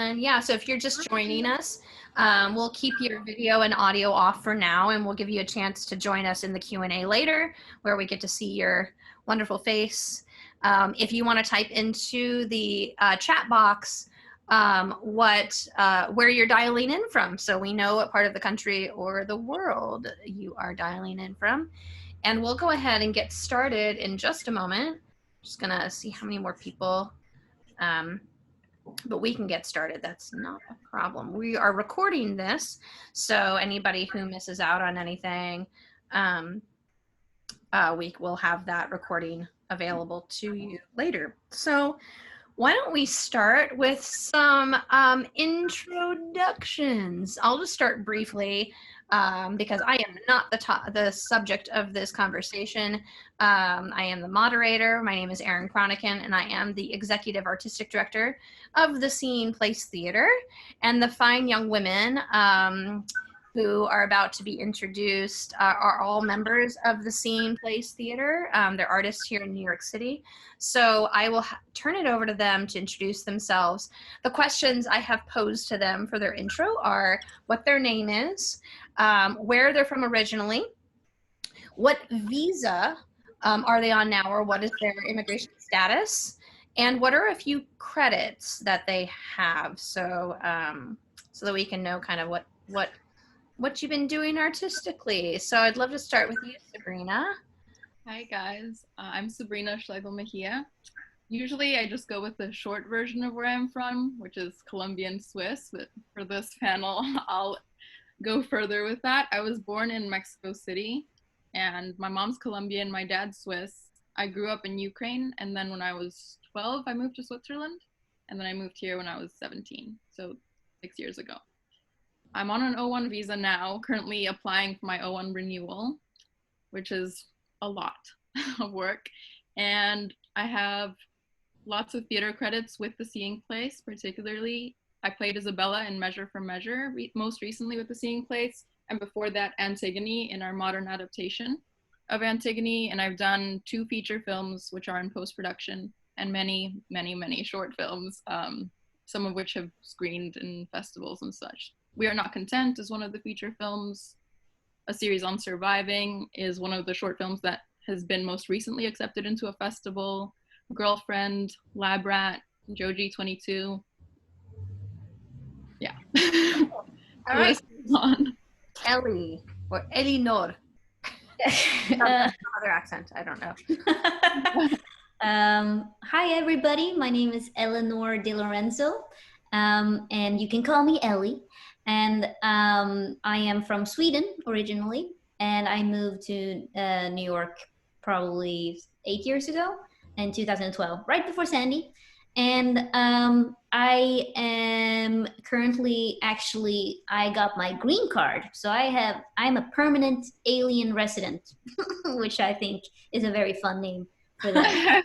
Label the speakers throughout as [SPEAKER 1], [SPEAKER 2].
[SPEAKER 1] And yeah, so if you're just joining us, we'll keep your video and audio off for now, and we'll give you a chance to join us in the Q&A later, where we get to see your wonderful face. If you want to type into the chat box where you're dialing in from, so we know what part of the country or the world you are dialing in from. And we'll go ahead and get started in just a moment. Just gonna see how many more people, but we can get started. That's not a problem. We are recording this, so anybody who misses out on anything, we will have that recording available to you later. So why don't we start with some introductions? I'll just start briefly because I am not the subject of this conversation. I am the moderator. My name is Erin Cronican, and I am the Executive Artistic Director of the Seeing Place Theater. And the fine young women who are about to be introduced are all members of the Seeing Place Theater. They're artists here in New York City. So I will turn it over to them to introduce themselves. The questions I have posed to them for their intro are what their name is, where they're from originally, what visa are they on now, or what is their immigration status, and what are a few credits that they have, so so that we can know kind of what you've been doing artistically. So I'd love to start with you, Sabrina.
[SPEAKER 2] Hi guys, I'm Sabrina Schlegel-Mejia. Usually I just go with the short version of where I'm from, which is Colombian Swiss, but for this panel I'll go further with that. I was born in Mexico City, and my mom's Colombian, my dad's Swiss. I grew up in Ukraine, and then when I was 12 I moved to Switzerland, and then I moved here when I was 17, so 6 years ago. I'm on an O1 visa now, currently applying for my O1 renewal, which is a lot of work. And I have lots of theater credits with the Seeing Place, particularly. I played Isabella in Measure for Measure, most recently with the Seeing Place, and before that Antigone in our modern adaptation of Antigone. And I've done 2 feature films, which are in post-production, and many, many, many short films, some of which have screened in festivals and such. We Are Not Content is one of the feature films. A Series on Surviving is one of the short films that has been most recently accepted into a festival. Girlfriend, Lab Rat, Joji 22. Yeah.
[SPEAKER 1] All right. Ellie, or Ellinor. Other accent, I don't know.
[SPEAKER 3] Hi everybody, my name is Ellinor DiLorenzo, and you can call me Ellie. And I am from Sweden originally, and I moved to New York probably 8 years ago in 2012, right before Sandy. And I am currently, actually, I got my green card. So I'm a permanent alien resident, which I think is a very fun name for that.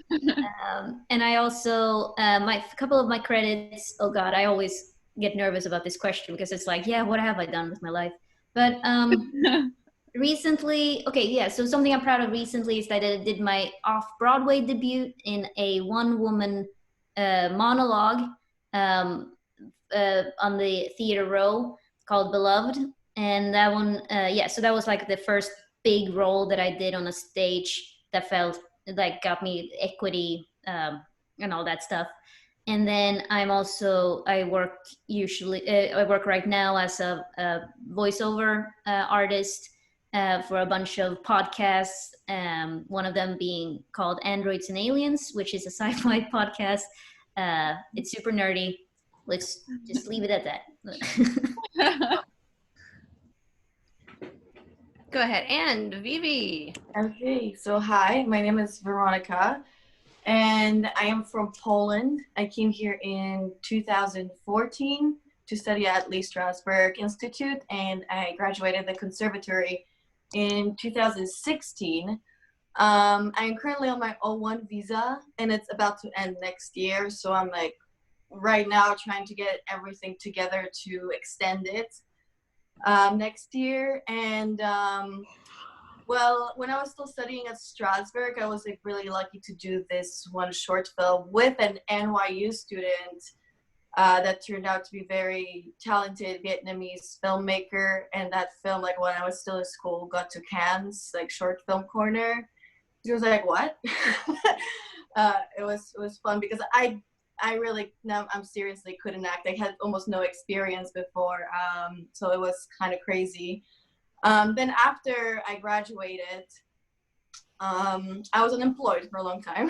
[SPEAKER 3] And I also, a couple of my credits, oh God, I always get nervous about this question because it's like, yeah, what have I done with my life? But recently, okay, yeah, so something I'm proud of recently is that I did my off-Broadway debut in a one-woman monologue on the Theater Row called Beloved. And that one, yeah, so that was like the first big role that I did on a stage that felt like got me equity and all that stuff. And then I work right now as a voiceover artist for a bunch of podcasts, one of them being called Androids and Aliens, which is a sci-fi podcast. It's super nerdy. Let's just leave it at that.
[SPEAKER 1] Go ahead. And Vivi.
[SPEAKER 4] Okay, so hi, my name is Weronika, and I am from Poland. I came here in 2014 to study at Lee Strasberg Institute, and I graduated the conservatory in 2016. I'm currently on my O1 visa, and it's about to end next year, so I'm like right now trying to get everything together to extend it next year. And well, when I was still studying at Strasberg, I was like really lucky to do this one short film with an NYU student that turned out to be very talented Vietnamese filmmaker. And that film, like when I was still in school, got to Cannes, like short film corner. It was like, what? It was fun because I really, now I'm seriously couldn't act. I had almost no experience before. So it was kind of crazy. Then after I graduated, I was unemployed for a long time.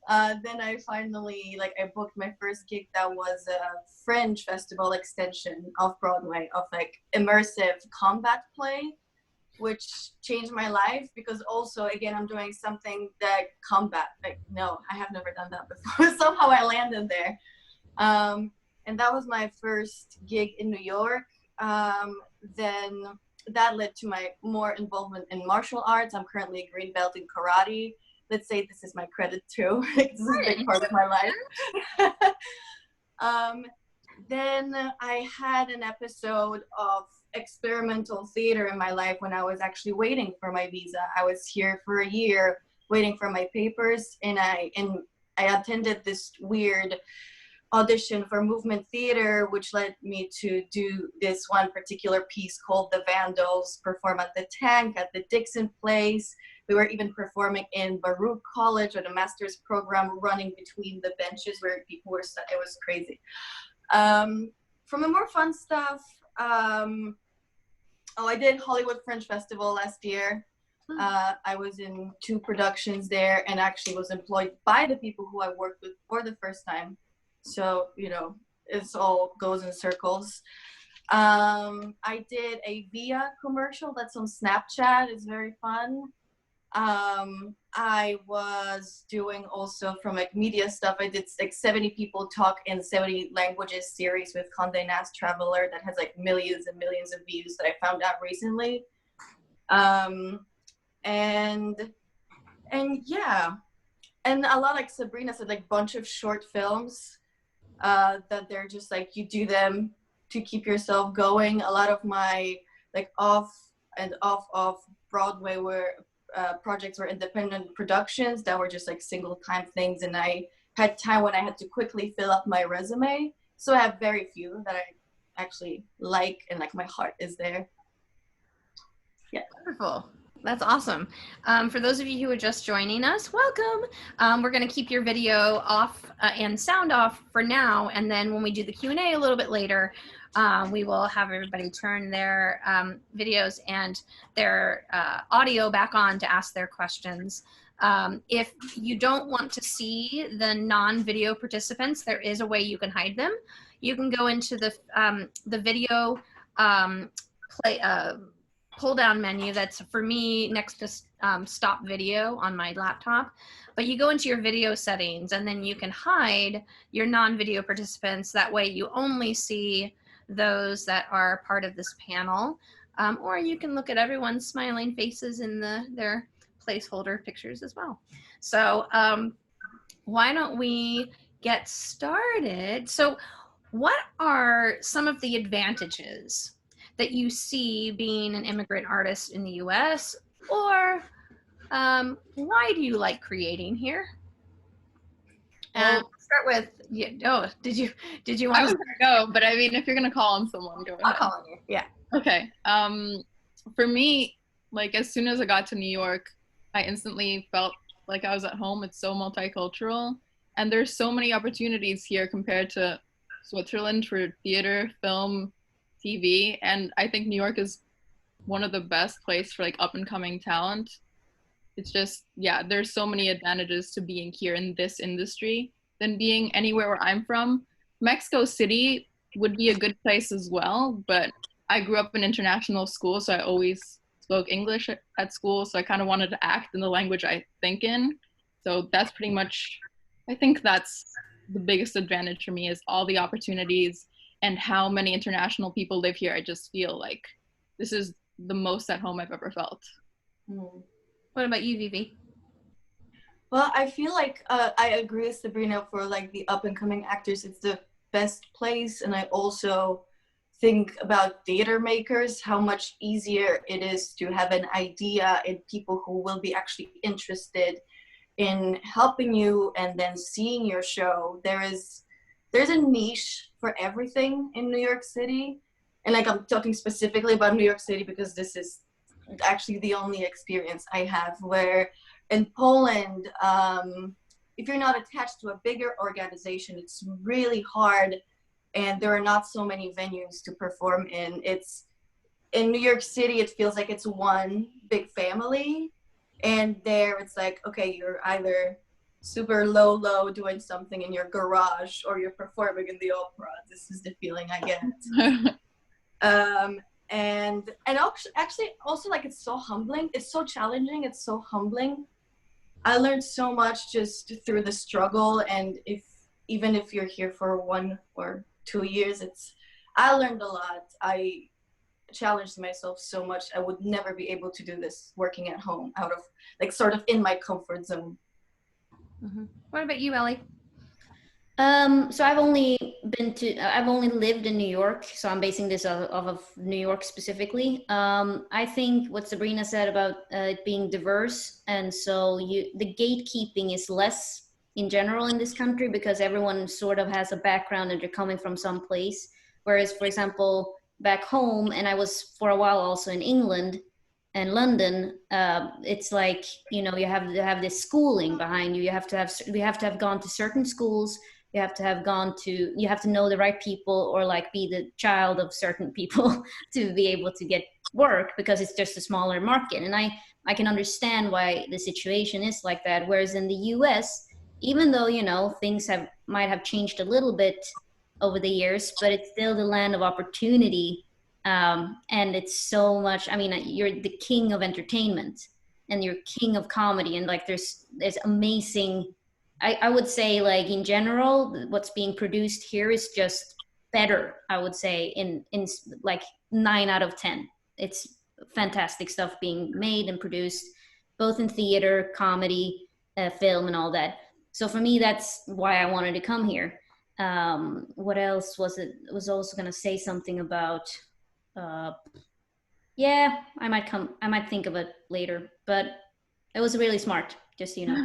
[SPEAKER 4] Then I finally, like, I booked my first gig that was a Fringe Festival extension off Broadway of like immersive combat play, which changed my life because also, again, I'm doing something that combat, like, no, I have never done that before. Somehow I landed there. And that was my first gig in New York. Then that led to my more involvement in martial arts. I'm currently a green belt in karate. Let's say this is my credit too. This is a big part of my life. Then I had an episode of experimental theater in my life when I was actually waiting for my visa. I was here for a year waiting for my papers, and I attended this weird audition for movement theater, which led me to do this one particular piece called The Vandals, perform at the Tank, at the Dixon Place. We were even performing in Baruch College or the master's program, running between the benches where people were, it was crazy. From the more fun stuff, I did Hollywood Fringe Festival last year. I was in 2 productions there and actually was employed by the people who I worked with for the first time. So, you know, it's all goes in circles. I did a Via commercial that's on Snapchat. It's very fun. I was doing also from like media stuff. I did like 70 People Talk in 70 Languages series with Condé Nast Traveler that has like millions and millions of views that I found out recently. And yeah, and a lot, like Sabrina said, like bunch of short films that they're just like, you do them to keep yourself going. A lot of my like off Broadway projects were independent productions that were just like single time things, and I had time when I had to quickly fill up my resume. So I have very few that I actually like, and like my heart is there. Yeah.
[SPEAKER 1] Wonderful. That's awesome. For those of you who are just joining us, welcome. We're going to keep your video off and sound off for now, and then when we do the Q&A a little bit later, we will have everybody turn their videos and their audio back on to ask their questions. If you don't want to see the non-video participants, there is a way you can hide them. You can go into the video pull-down menu that's, for me, next to stop video on my laptop. But you go into your video settings, and then you can hide your non-video participants. That way you only see those that are part of this panel. Or you can look at everyone's smiling faces in their placeholder pictures as well. So why don't we get started? So what are some of the advantages that you see being an immigrant artist in the US, or why do you like creating here? And start with, did you want
[SPEAKER 2] I was gonna go, but I mean, if you're gonna call on someone, go ahead.
[SPEAKER 1] I'll call on you. Yeah.
[SPEAKER 2] Okay. For me, like as soon as I got to New York, I instantly felt like I was at home. It's so multicultural, and there's so many opportunities here compared to Switzerland for theater, film, TV, and I think New York is one of the best places for like up and coming talent. It's just, yeah, there's so many advantages to being here in this industry than being anywhere where I'm from. Mexico City would be a good place as well, but I grew up in international school, so I always spoke English at school, so I kind of wanted to act in the language I think in. So that's pretty much, I think that's the biggest advantage for me, is all the opportunities and how many international people live here. I just feel like this is the most at home I've ever felt.
[SPEAKER 1] What about you, Vivi?
[SPEAKER 4] Well, I feel like I agree with Sabrina for like the up and coming actors. It's the best place. And I also think about theater makers, how much easier it is to have an idea and people who will be actually interested in helping you and then seeing your show. There is there's a niche for everything in New York City. And like, I'm talking specifically about New York City because this is actually the only experience I have, where in Poland, if you're not attached to a bigger organization, it's really hard, and there are not so many venues to perform in. It's in New York City, it feels like it's one big family, and there it's like, okay, you're either super low doing something in your garage, or you're performing in the opera. This is the feeling I get. And actually also, like, it's so humbling, it's so challenging, it's so humbling. I learned so much just through the struggle, and even if you're here for 1 or 2 years, I learned a lot. I challenged myself so much. I would never be able to do this working at home, out of, like, sort of in my comfort zone.
[SPEAKER 1] Mm-hmm. What about you, Ellie?
[SPEAKER 3] So I've only lived in New York, so I'm basing this off of New York specifically. I think what Sabrina said about it being diverse, and so the gatekeeping is less in general in this country because everyone sort of has a background and they're coming from some place. Whereas, for example, back home, and I was for a while also in England and London, it's like, you know, you have to have this schooling behind you. You have to have gone to certain schools. You have to know the right people, or like be the child of certain people to be able to get work, because it's just a smaller market. And I can understand why the situation is like that. Whereas in the US, even though, you know, things might have changed a little bit over the years, but it's still the land of opportunity. And it's so much, I mean, you're the king of entertainment and you're king of comedy. And like, there's amazing, I would say, like, in general, what's being produced here is just better, I would say, in like 9 out of 10. It's fantastic stuff being made and produced, both in theater, comedy, film, and all that. So for me, that's why I wanted to come here. What else was it? I was also going to say something about, yeah, I might think of it later, but it was really smart, just so you know.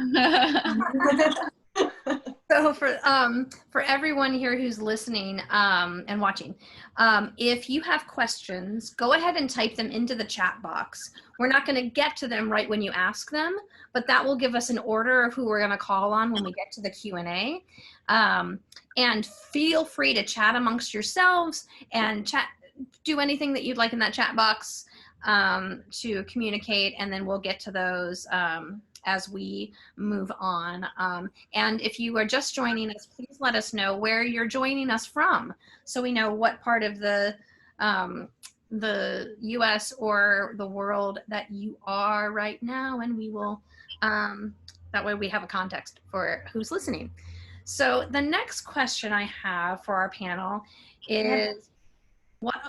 [SPEAKER 1] So for everyone here who's listening and watching, if you have questions, go ahead and type them into the chat box. We're not going to get to them right when you ask them, but that will give us an order of who we're going to call on when we get to the Q&A. And feel free to chat amongst yourselves and do anything that you'd like in that chat box to communicate, and then we'll get to those as we move on. And if you are just joining us, please let us know where you're joining us from, so we know what part of the US or the world that you are right now, and we will, that way we have a context for who's listening. So the next question I have for our panel is,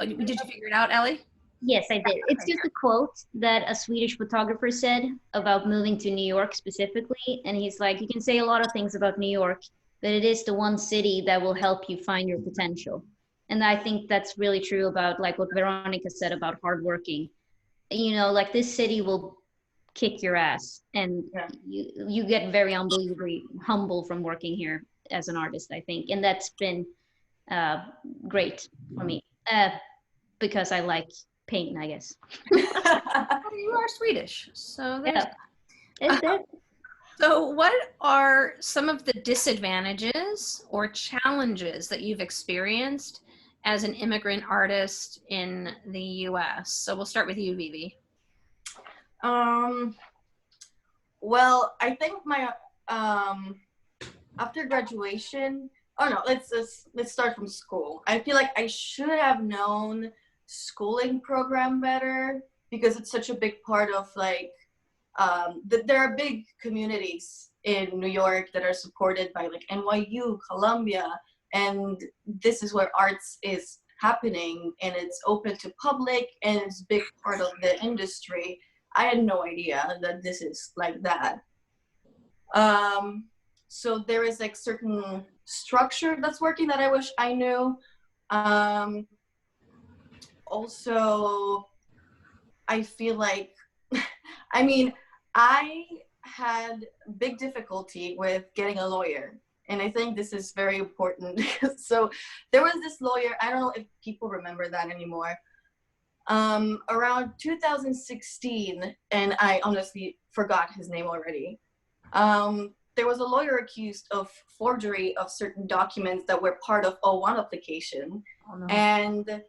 [SPEAKER 1] did you figure it out, Ellie?
[SPEAKER 3] Yes, I did. It's just a quote that a Swedish photographer said about moving to New York specifically. And he's like, you can say a lot of things about New York, but it is the one city that will help you find your potential. And I think that's really true about, like, what Weronika said about hardworking. You know, like, this city will kick your ass, and you get very unbelievably humble from working here as an artist, I think. And that's been great for me because I like pain, I guess.
[SPEAKER 1] You are Swedish, so there's
[SPEAKER 3] that.
[SPEAKER 1] So what are some of the disadvantages or challenges that you've experienced as an immigrant artist in the US? So we'll start with you, Vivi.
[SPEAKER 4] Well, I think my after graduation, let's start from school. I feel like I should have known schooling program better, because it's such a big part of, like, there are big communities in New York that are supported by, like, NYU, Columbia, and this is where arts is happening, and it's open to public, and it's a big part of the industry. I had no idea that this is like that. So there is, like, certain structure that's working that I wish I knew. Also, I feel like, I mean, I had big difficulty with getting a lawyer And I think this is very important. So there was this lawyer, I don't know if people remember that anymore, around 2016, and I honestly forgot his name already. There was a lawyer accused of forgery of certain documents that were part of O1 application.
[SPEAKER 1] Oh, no.
[SPEAKER 4] And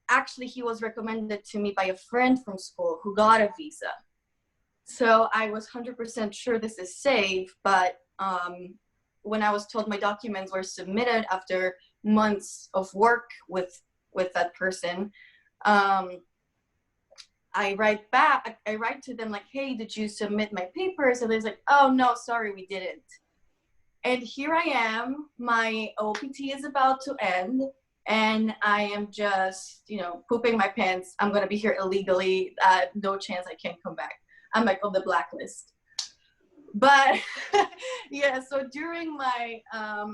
[SPEAKER 4] actually he was recommended to me by a friend from school who got a visa. So I was 100% sure this is safe, but when I was told my documents were submitted after months of work with that person, I write to them like, hey, did you submit my papers? And they're like, oh no, sorry, we didn't. And here I am, my OPT is about to end, and I am just, pooping my pants. I'm gonna be here illegally. No chance I can come back. I'm like on the blacklist. But yeah, so during my, I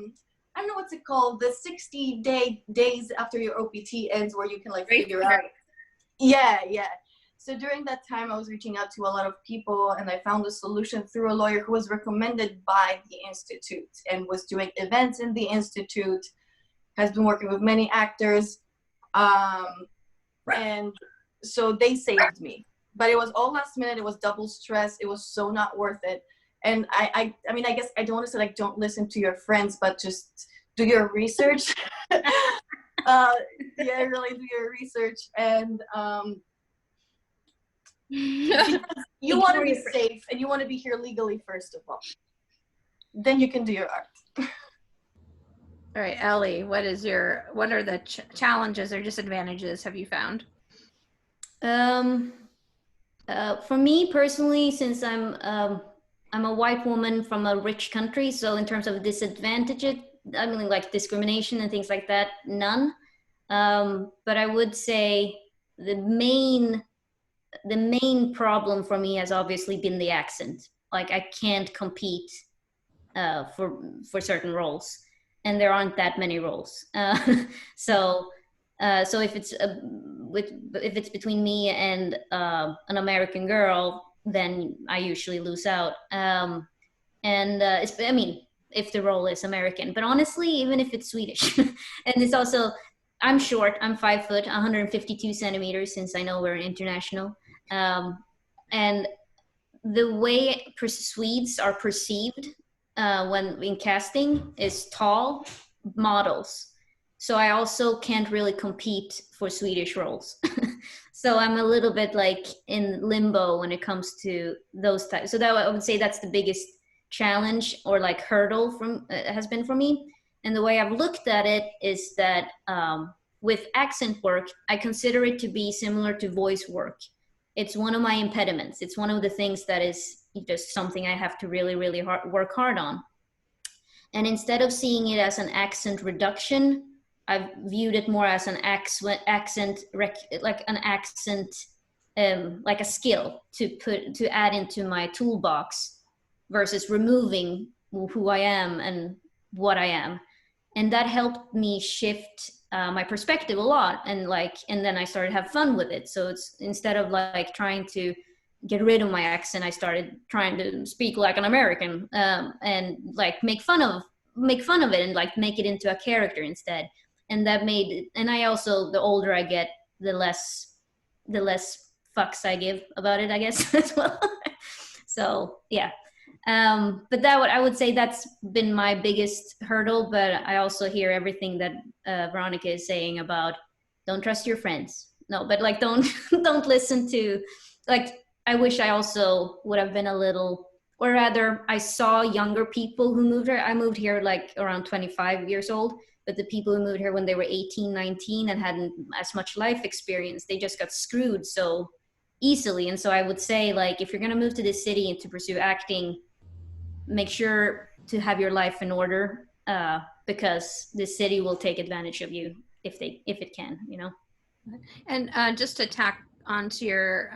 [SPEAKER 4] don't know what's it called, the 60 days after your OPT ends where you can like figure out. Yeah. So during that time, I was reaching out to a lot of people, and I found a solution through a lawyer who was recommended by the Institute and was doing events in the Institute, has been working with many actors. And so they saved me. But it was all last minute. It was double stress. It was so not worth it. And I mean, I guess I don't want to say like don't listen to your friends, but just do your research. Yeah, really do your research. And you want to be safe, and you want to be here legally first of all. Then you can do your art.
[SPEAKER 1] All right, Ellie, what are the challenges or disadvantages have you found?
[SPEAKER 3] For me personally, since I'm a white woman from a rich country, so in terms of disadvantages, I mean like discrimination and things like that, none. But I would say the main problem for me has obviously been the accent. Like I can't compete for certain roles, and there aren't that many roles. So if it's between me and an American girl, then I usually lose out. If the role is American, but honestly, even if it's Swedish, and it's also, I'm short, I'm 5 foot, 152 centimeters, since I know we're international. And the way Swedes are perceived when in casting is tall models. So I also can't really compete for Swedish roles. So I'm a little bit like in limbo when it comes to those types. So that I would say that's the biggest challenge or like hurdle has been for me. And the way I've looked at it is that with accent work, I consider it to be similar to voice work. It's one of my impediments. It's one of the things that is just something I have to really, really work hard on. And instead of seeing it as an accent reduction, I've viewed it more as an accent, like a skill to add into my toolbox versus removing who I am and what I am. And that helped me shift my perspective a lot. And then I started to have fun with it. So it's instead of like trying to get rid of my accent, I started trying to speak like an American and like make fun of it and like make it into a character instead. And that made it, and I also, the older I get, the less fucks I give about it, I guess, as well. So yeah. But I would say that's been my biggest hurdle, but I also hear everything that Weronika is saying about don't trust your friends. No, but like don't listen to, like, I wish I also would have been a little, or rather I saw younger people who moved here. I moved here like around 25 years old, but the people who moved here when they were 18, 19 and hadn't as much life experience, they just got screwed so easily. And so I would say, like, if you're going to move to this city and to pursue acting, make sure to have your life in order, because the city will take advantage of you if it can, you know.
[SPEAKER 1] And just to tack onto your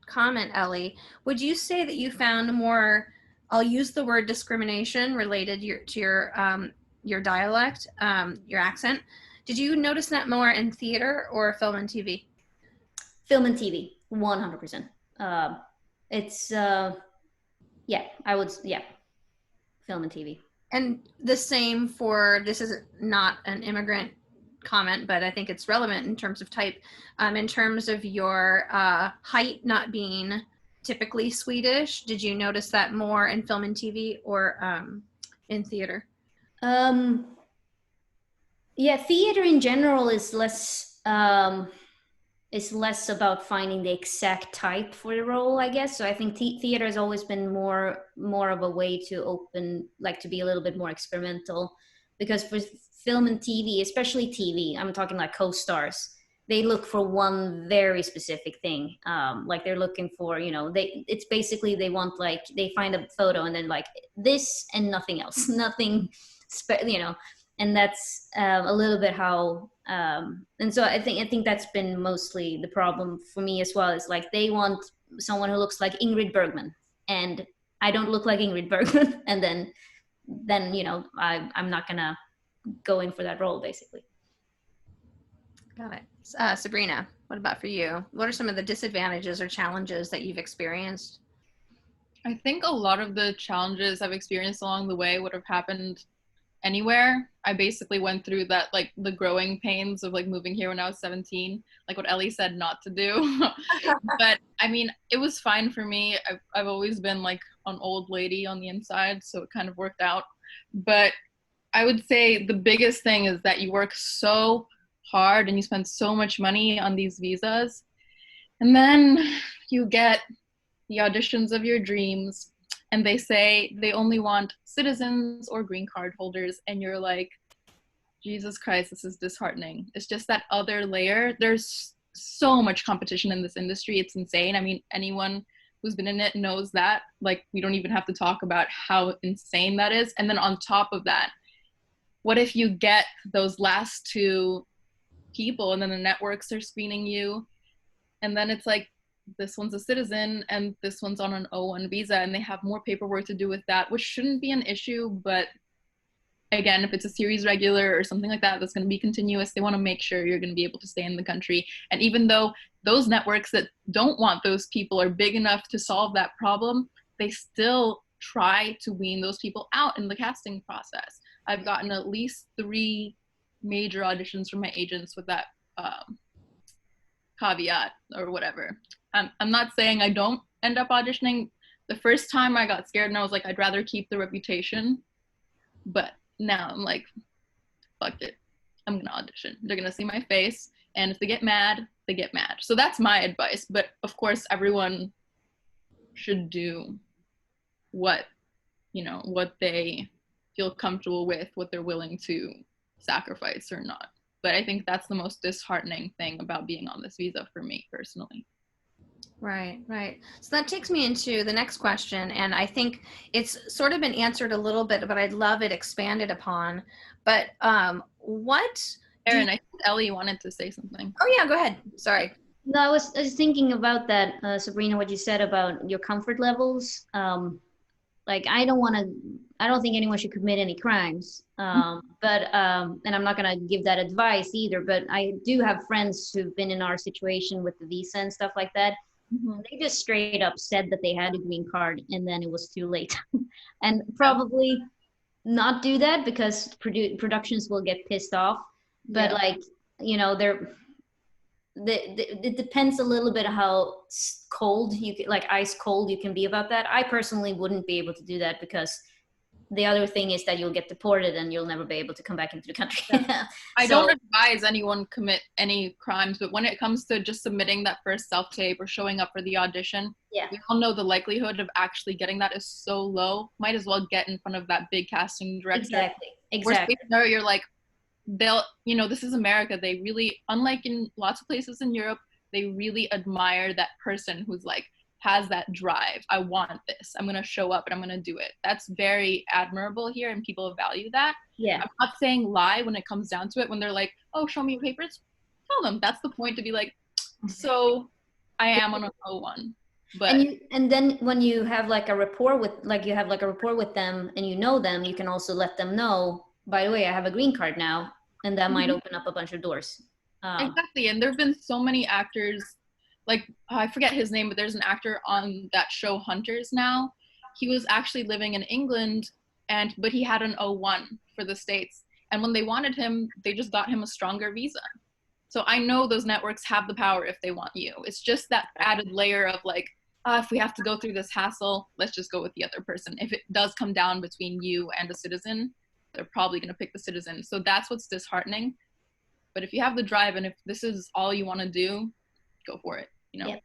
[SPEAKER 1] comment, Ellie, would you say that you found more, I'll use the word discrimination related to your dialect, your accent? Did you notice that more in theater or film and TV?
[SPEAKER 3] Film and TV, 100%. It's yeah, film and TV.
[SPEAKER 1] And the same for, this is not an immigrant comment, but I think it's relevant in terms of type, in terms of your height not being typically Swedish. Did you notice that more in film and TV or in theater?
[SPEAKER 3] Yeah, theater in general is less about finding the exact type for the role, I guess. So I think theater has always been more of a way to open, like, to be a little bit more experimental, because for film and TV, especially TV, I'm talking like co-stars, they look for one very specific thing. Like they're looking for, it's basically, they want, like, they find a photo and then like this and nothing else, nothing, and that's a little bit how, and so I think that's been mostly the problem for me as well. Is like they want someone who looks like Ingrid Bergman, and I don't look like Ingrid Bergman, and then I'm not gonna go in for that role, basically.
[SPEAKER 1] Got it. Sabrina, what about for you? What are some of the disadvantages or challenges that you've experienced?
[SPEAKER 2] I think a lot of the challenges I've experienced along the way would have happened anywhere. I basically went through that, like the growing pains of like moving here when I was 17, like what Ellie said not to do. But I mean, it was fine for me. I've always been like an old lady on the inside, so it kind of worked out. But I would say the biggest thing is that you work so hard and you spend so much money on these visas, and then you get the auditions of your dreams and they say they only want citizens or green card holders, and you're like, Jesus Christ, this is disheartening. It's just that other layer. There's so much competition in this industry. It's insane. I mean, anyone who's been in it knows that. Like, we don't even have to talk about how insane that is. And then on top of that, what if you get those last two people and then the networks are screening you, and then it's like, this one's a citizen and this one's on an O1 visa, and they have more paperwork to do with that, which shouldn't be an issue. But again, if it's a series regular or something like that that's going to be continuous, they want to make sure you're going to be able to stay in the country. And even though those networks that don't want those people are big enough to solve that problem, they still try to wean those people out in the casting process. I've gotten at least 3 major auditions from my agents with that caveat or whatever. I'm not saying I don't end up auditioning. The first time I got scared and I was like, I'd rather keep the reputation. But now I'm like, fuck it. I'm gonna audition. They're gonna see my face, and if they get mad, they get mad. So that's my advice. But of course, everyone should do what they feel comfortable with, what they're willing to sacrifice or not. But I think that's the most disheartening thing about being on this visa for me personally.
[SPEAKER 1] Right. So that takes me into the next question, and I think it's sort of been answered a little bit, but I'd love it expanded upon. But what?
[SPEAKER 2] Erin, I think Ellie wanted to say something.
[SPEAKER 1] Oh yeah, go ahead. Sorry.
[SPEAKER 3] No, I was thinking about that, Sabrina, what you said about your comfort levels. Like, I don't think anyone should commit any crimes. But and I'm not gonna give that advice either, but I do have friends who've been in our situation with the visa and stuff like that. Mm-hmm. They just straight up said that they had a green card and then it was too late. And probably not do that because productions will get pissed off. But it depends a little bit how cold ice cold you can be about that. I personally wouldn't be able to do that because the other thing is that you'll get deported and you'll never be able to come back into the country.
[SPEAKER 2] I don't advise anyone commit any crimes, but when it comes to just submitting that first self-tape or showing up for the audition, we all know the likelihood of actually getting that is so low. Might as well get in front of that big casting director.
[SPEAKER 3] Exactly.
[SPEAKER 2] Where you're like, this is America. They really, unlike in lots of places in Europe, they really admire that person who's like, has that drive. I want this. I'm going to show up and I'm going to do it. That's very admirable here, and people value that.
[SPEAKER 3] Yeah.
[SPEAKER 2] I'm not saying lie when it comes down to it. When they're like, oh, show me your papers, tell them. That's the point, to be like, so I am on an O1. But
[SPEAKER 3] and then when you have like a rapport with them and you know them, you can also let them know, by the way, I have a green card now, and that might open up a bunch of doors.
[SPEAKER 2] Exactly. And there have been so many actors, like, I forget his name, but there's an actor on that show Hunters now. He was actually living in England but he had an O1 for the States. And when they wanted him, they just got him a stronger visa. So I know those networks have the power if they want you. It's just that added layer of like, if we have to go through this hassle, let's just go with the other person. If it does come down between you and a citizen, they're probably going to pick the citizen. So that's what's disheartening. But if you have the drive and if this is all you want to do, go for it, you know?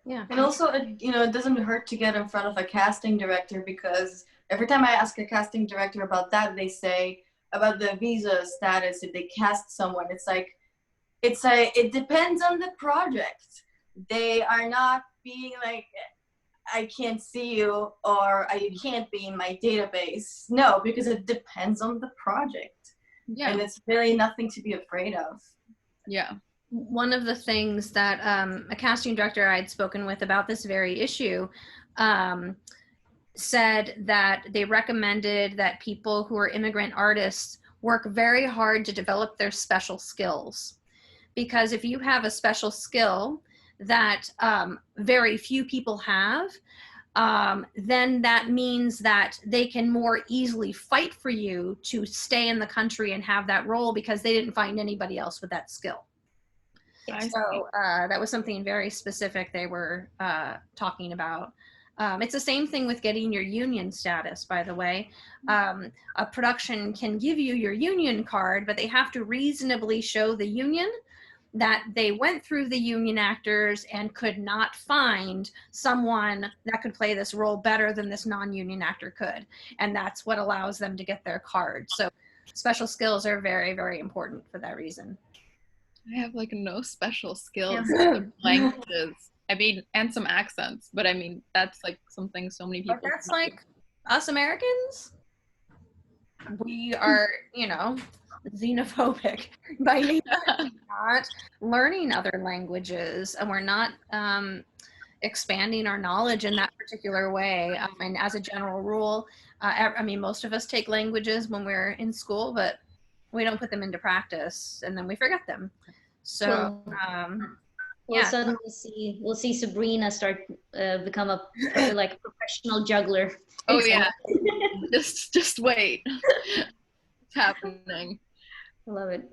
[SPEAKER 1] Yeah.
[SPEAKER 4] And also, it doesn't hurt to get in front of a casting director, because every time I ask a casting director about that, they say about the visa status, if they cast someone, it depends on the project. They are not being like, I can't see you, or you can't be in my database. No, because it depends on the project.
[SPEAKER 2] Yeah.
[SPEAKER 4] And it's really nothing to be afraid of.
[SPEAKER 2] Yeah.
[SPEAKER 1] One of the things that a casting director I'd spoken with about this very issue said that they recommended that people who are immigrant artists work very hard to develop their special skills. Because if you have a special skill that very few people have, then that means that they can more easily fight for you to stay in the country and have that role because they didn't find anybody else with that skill. So that was something very specific they were talking about. It's the same thing with getting your union status, by the way. A production can give you your union card, but they have to reasonably show the union that they went through the union actors and could not find someone that could play this role better than this non-union actor could. And that's what allows them to get their card. So special skills are very, very important for that reason.
[SPEAKER 2] I have like no special skills, other languages. I mean, and some accents, but I mean, that's like something so many people.
[SPEAKER 1] But that's like us Americans. We are, xenophobic by nature. Not learning other languages, and we're not expanding our knowledge in that particular way. And as a general rule, I mean, most of us take languages when we're in school, but we don't put them into practice, and then we forget them. So
[SPEAKER 3] we'll suddenly we'll see Sabrina start become a like professional juggler.
[SPEAKER 2] Oh yeah, just wait. It's happening.
[SPEAKER 3] I love it.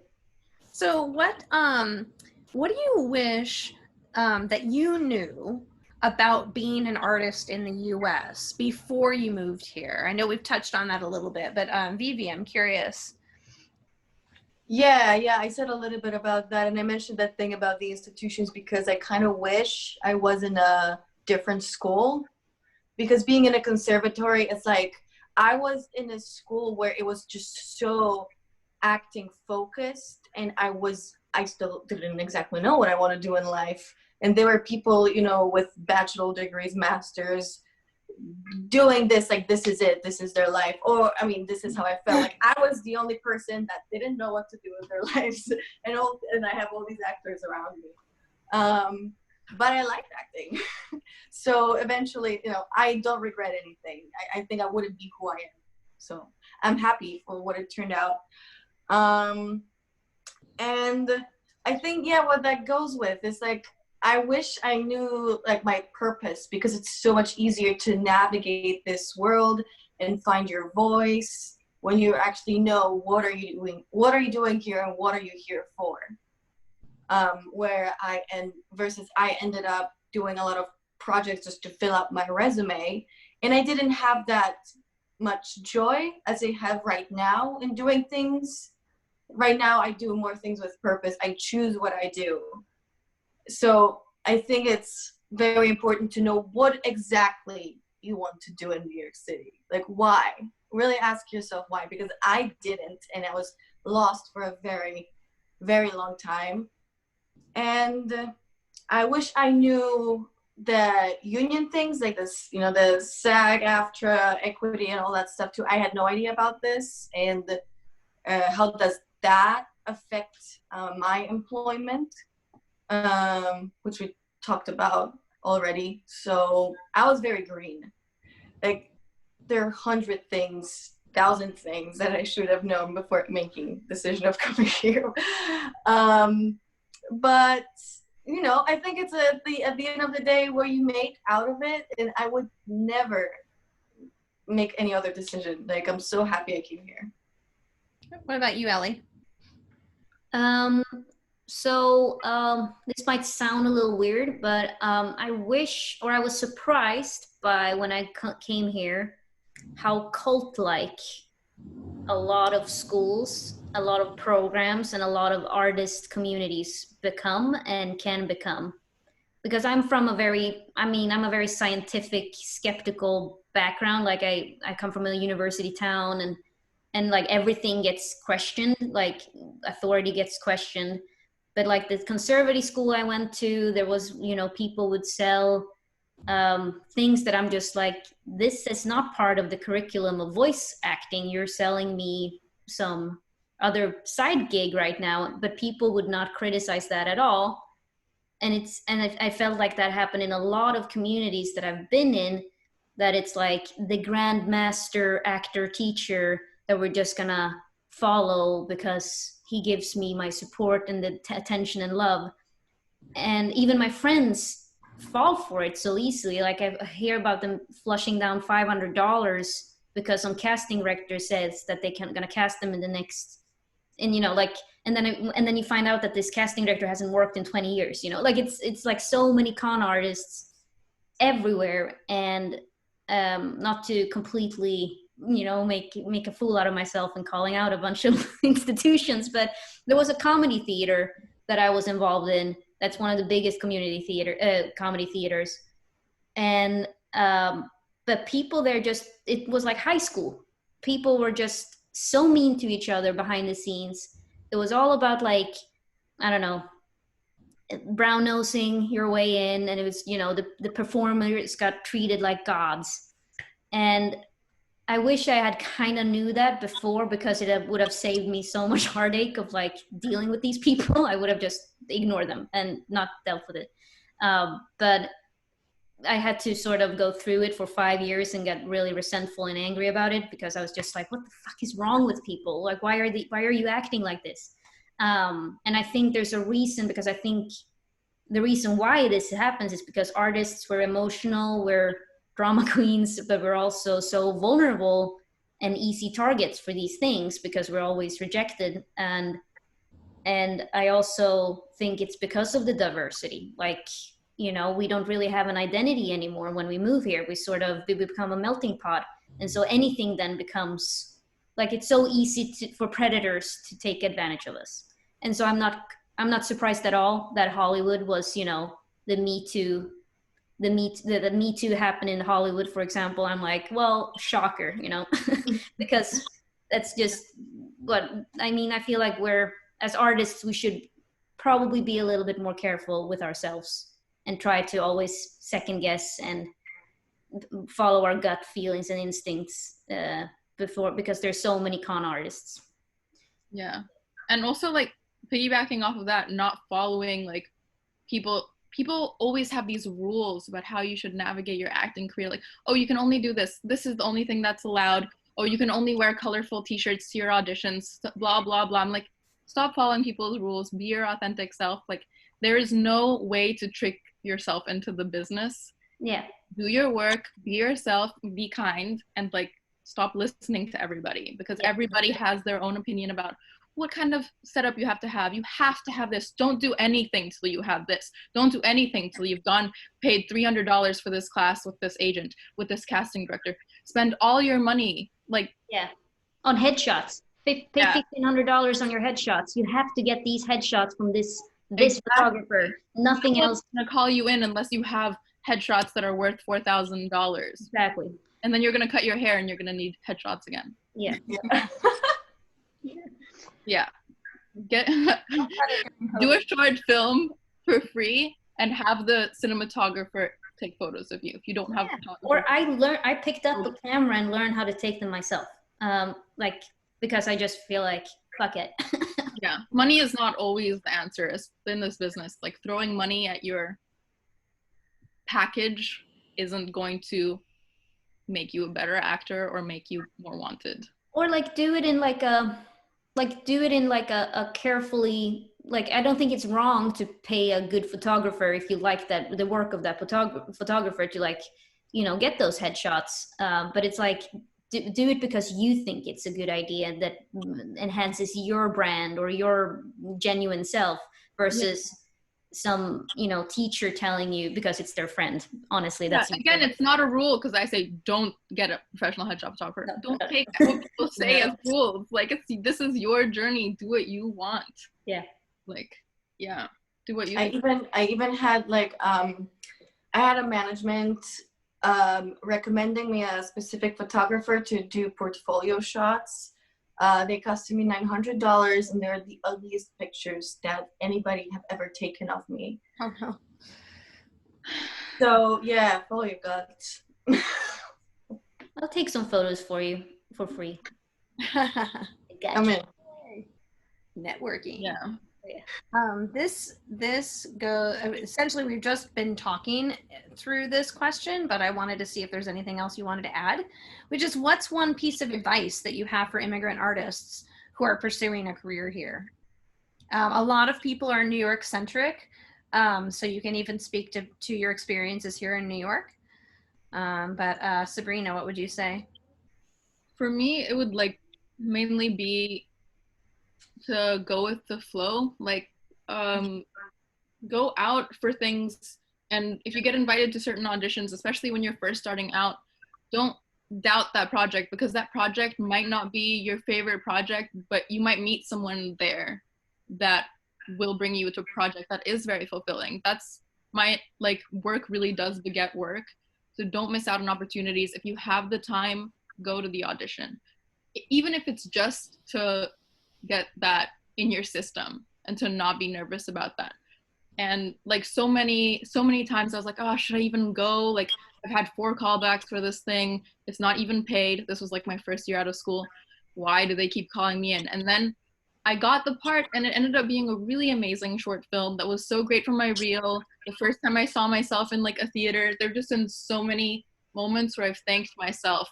[SPEAKER 1] So what do you wish that you knew about being an artist in the U.S. before you moved here? I know we've touched on that a little bit, but Vivi, I'm curious.
[SPEAKER 4] Yeah, I said a little bit about that, and I mentioned that thing about the institutions because I kind of wish I was in a different school, because being in a conservatory, it's like I was in a school where it was just so acting focused, and I still didn't exactly know what I want to do in life. And there were people, with bachelor degrees, masters, doing this, like, this is it, this is their life. Or, I mean, this is how I felt. Like, I was the only person that didn't know what to do with their lives. And I have all these actors around me. But I liked acting. So eventually, I don't regret anything. I think I wouldn't be who I am. So I'm happy for what it turned out. And I think, what that goes with is like, I wish I knew like my purpose, because it's so much easier to navigate this world and find your voice when you actually know what are you doing here and what are you here for. Where I ended up doing a lot of projects just to fill out my resume, and I didn't have that much joy as I have right now in doing things. Right now I do more things with purpose. I choose what I do. So I think it's very important to know what exactly you want to do in New York City. Like, why? Really ask yourself why, because I didn't, and I was lost for a very, very long time. And I wish I knew the union things, like this, the SAG-AFTRA, equity, and all that stuff too. I had no idea about this, and how does that affect my employment, which we talked about already. So I was very green. Like, there are 100 things, 1,000 things that I should have known before making the decision of coming here. But I think it's at the end of the day what you make out of it. And I would never make any other decision. Like, I'm so happy I came here.
[SPEAKER 1] What about you, Ellie?
[SPEAKER 3] This might sound a little weird, but I wish, or I was surprised by when I came here, how cult-like a lot of schools, a lot of programs, and a lot of artist communities become and can become. Because I'm from I'm a very scientific, skeptical background. Like I come from a university town, and like everything gets questioned, like authority gets questioned. But like the conservative school I went to, there was, people would sell things that I'm just like, this is not part of the curriculum of voice acting. You're selling me some other side gig right now, but people would not criticize that at all. And I felt like that happened in a lot of communities that I've been in, that it's like the grandmaster actor teacher that we're just gonna follow because he gives me my support and the attention and love. And even my friends fall for it so easily. Like I hear about them flushing down $500 because some casting director says that gonna cast them in the next, and and then you find out that this casting director hasn't worked in 20 years. Like it's like so many con artists everywhere. And not to completely make a fool out of myself and calling out a bunch of institutions, but there was a comedy theater that I was involved in. That's one of the biggest community comedy theaters. And but people there it was like high school. People were just so mean to each other behind the scenes. It was all about, like, I don't know, brown nosing your way in, and it was, the performers got treated like gods. And I wish I had kind of knew that before, because it would have saved me so much heartache of like dealing with these people. I would have just ignored them and not dealt with it. But I had to sort of go through it for 5 years and get really resentful and angry about it, because I was just like, what the fuck is wrong with people? Like, why are you acting like this? And I think there's a reason, because I think the reason why this happens is because artists were emotional, we're drama queens, but we're also so vulnerable and easy targets for these things because we're always rejected. And I also think it's because of the diversity. Like, we don't really have an identity anymore when we move here. We become a melting pot. And so anything then becomes like, it's so easy for predators to take advantage of us. And so I'm not surprised at all that Hollywood was, the Me Too happened in Hollywood, for example. I'm like, well, shocker, because that's just what I mean. I feel like as artists, we should probably be a little bit more careful with ourselves and try to always second guess and follow our gut feelings and instincts because there's so many con artists.
[SPEAKER 2] Yeah. And also, like, piggybacking off of that, not following, like, people always have these rules about how you should navigate your acting career. Like, oh, you can only do this. This is the only thing that's allowed. Oh, you can only wear colorful t-shirts to your auditions, blah, blah, blah. I'm like, stop following people's rules. Be your authentic self. Like, there is no way to trick yourself into the business.
[SPEAKER 3] Yeah.
[SPEAKER 2] Do your work, be yourself, be kind, and, like, stop listening to everybody, because everybody has their own opinion about what kind of setup you have to have. You have to have this. Don't do anything till you have this. Don't do anything till you've paid $300 for this class with this agent, with this casting director. Spend all your money, like,
[SPEAKER 3] on headshots. Pay $1,500 on your headshots. You have to get these headshots from this photographer. Nothing else.
[SPEAKER 2] Gonna call you in unless you have headshots that are worth $4,000.
[SPEAKER 3] Exactly.
[SPEAKER 2] And then you're gonna cut your hair and you're gonna need headshots again.
[SPEAKER 3] Yeah.
[SPEAKER 2] Yeah. Do a short film for free and have the cinematographer take photos of you if you don't have photography.
[SPEAKER 3] Or I picked up a camera and learned how to take them myself. Because I just feel like, fuck it.
[SPEAKER 2] Yeah. Money is not always the answer in this business. Like, throwing money at your package isn't going to make you a better actor or make you more wanted.
[SPEAKER 3] Or like do it in a carefully, like, I don't think it's wrong to pay a good photographer if you like the work of that photographer to, like, get those headshots. But it's like, do it because you think it's a good idea that enhances your brand or your genuine self versus some teacher telling you because it's their friend. Honestly, that's
[SPEAKER 2] again, it's not a rule, because I say don't get a professional headshot photographer. No, don't take what people say as rules. Like, this is your journey. Do what you want.
[SPEAKER 3] Yeah.
[SPEAKER 2] Like, yeah, do what you.
[SPEAKER 4] I even had like I had a management recommending me a specific photographer to do portfolio shots. They costed me $900, and they're the ugliest pictures that anybody have ever taken of me.
[SPEAKER 1] Oh no.
[SPEAKER 4] So yeah, follow your guts.
[SPEAKER 3] I'll take some photos for you for free.
[SPEAKER 4] I'm in.
[SPEAKER 1] Networking.
[SPEAKER 2] Yeah.
[SPEAKER 1] This go essentially, we've just been talking through this question, but I wanted to see if there's anything else you wanted to add, which is, what's one piece of advice that you have for immigrant artists who are pursuing a career here? A lot of people are New York centric, so you can even speak to your experiences here in New York. But Sabrina, what would you say?
[SPEAKER 2] For me, it would like mainly be to go with the flow. Like, go out for things, and if you get invited to certain auditions, especially when you're first starting out, don't doubt that project, because that project might not be your favorite project, but you might meet someone there that will bring you to a project that is very fulfilling. That's my, like, work really does beget work. So don't miss out on opportunities. If you have the time, go to the audition, even if it's just to get that in your system and to not be nervous about that. And like so many times I was like, oh, should I even go? Like, I've had 4 callbacks for this thing. It's not even paid. This was like my first year out of school. Why do they keep calling me in? And then I got the part, and it ended up being a really amazing short film that was so great for my reel. The first time I saw myself in like a theater, there have just been so many moments where I've thanked myself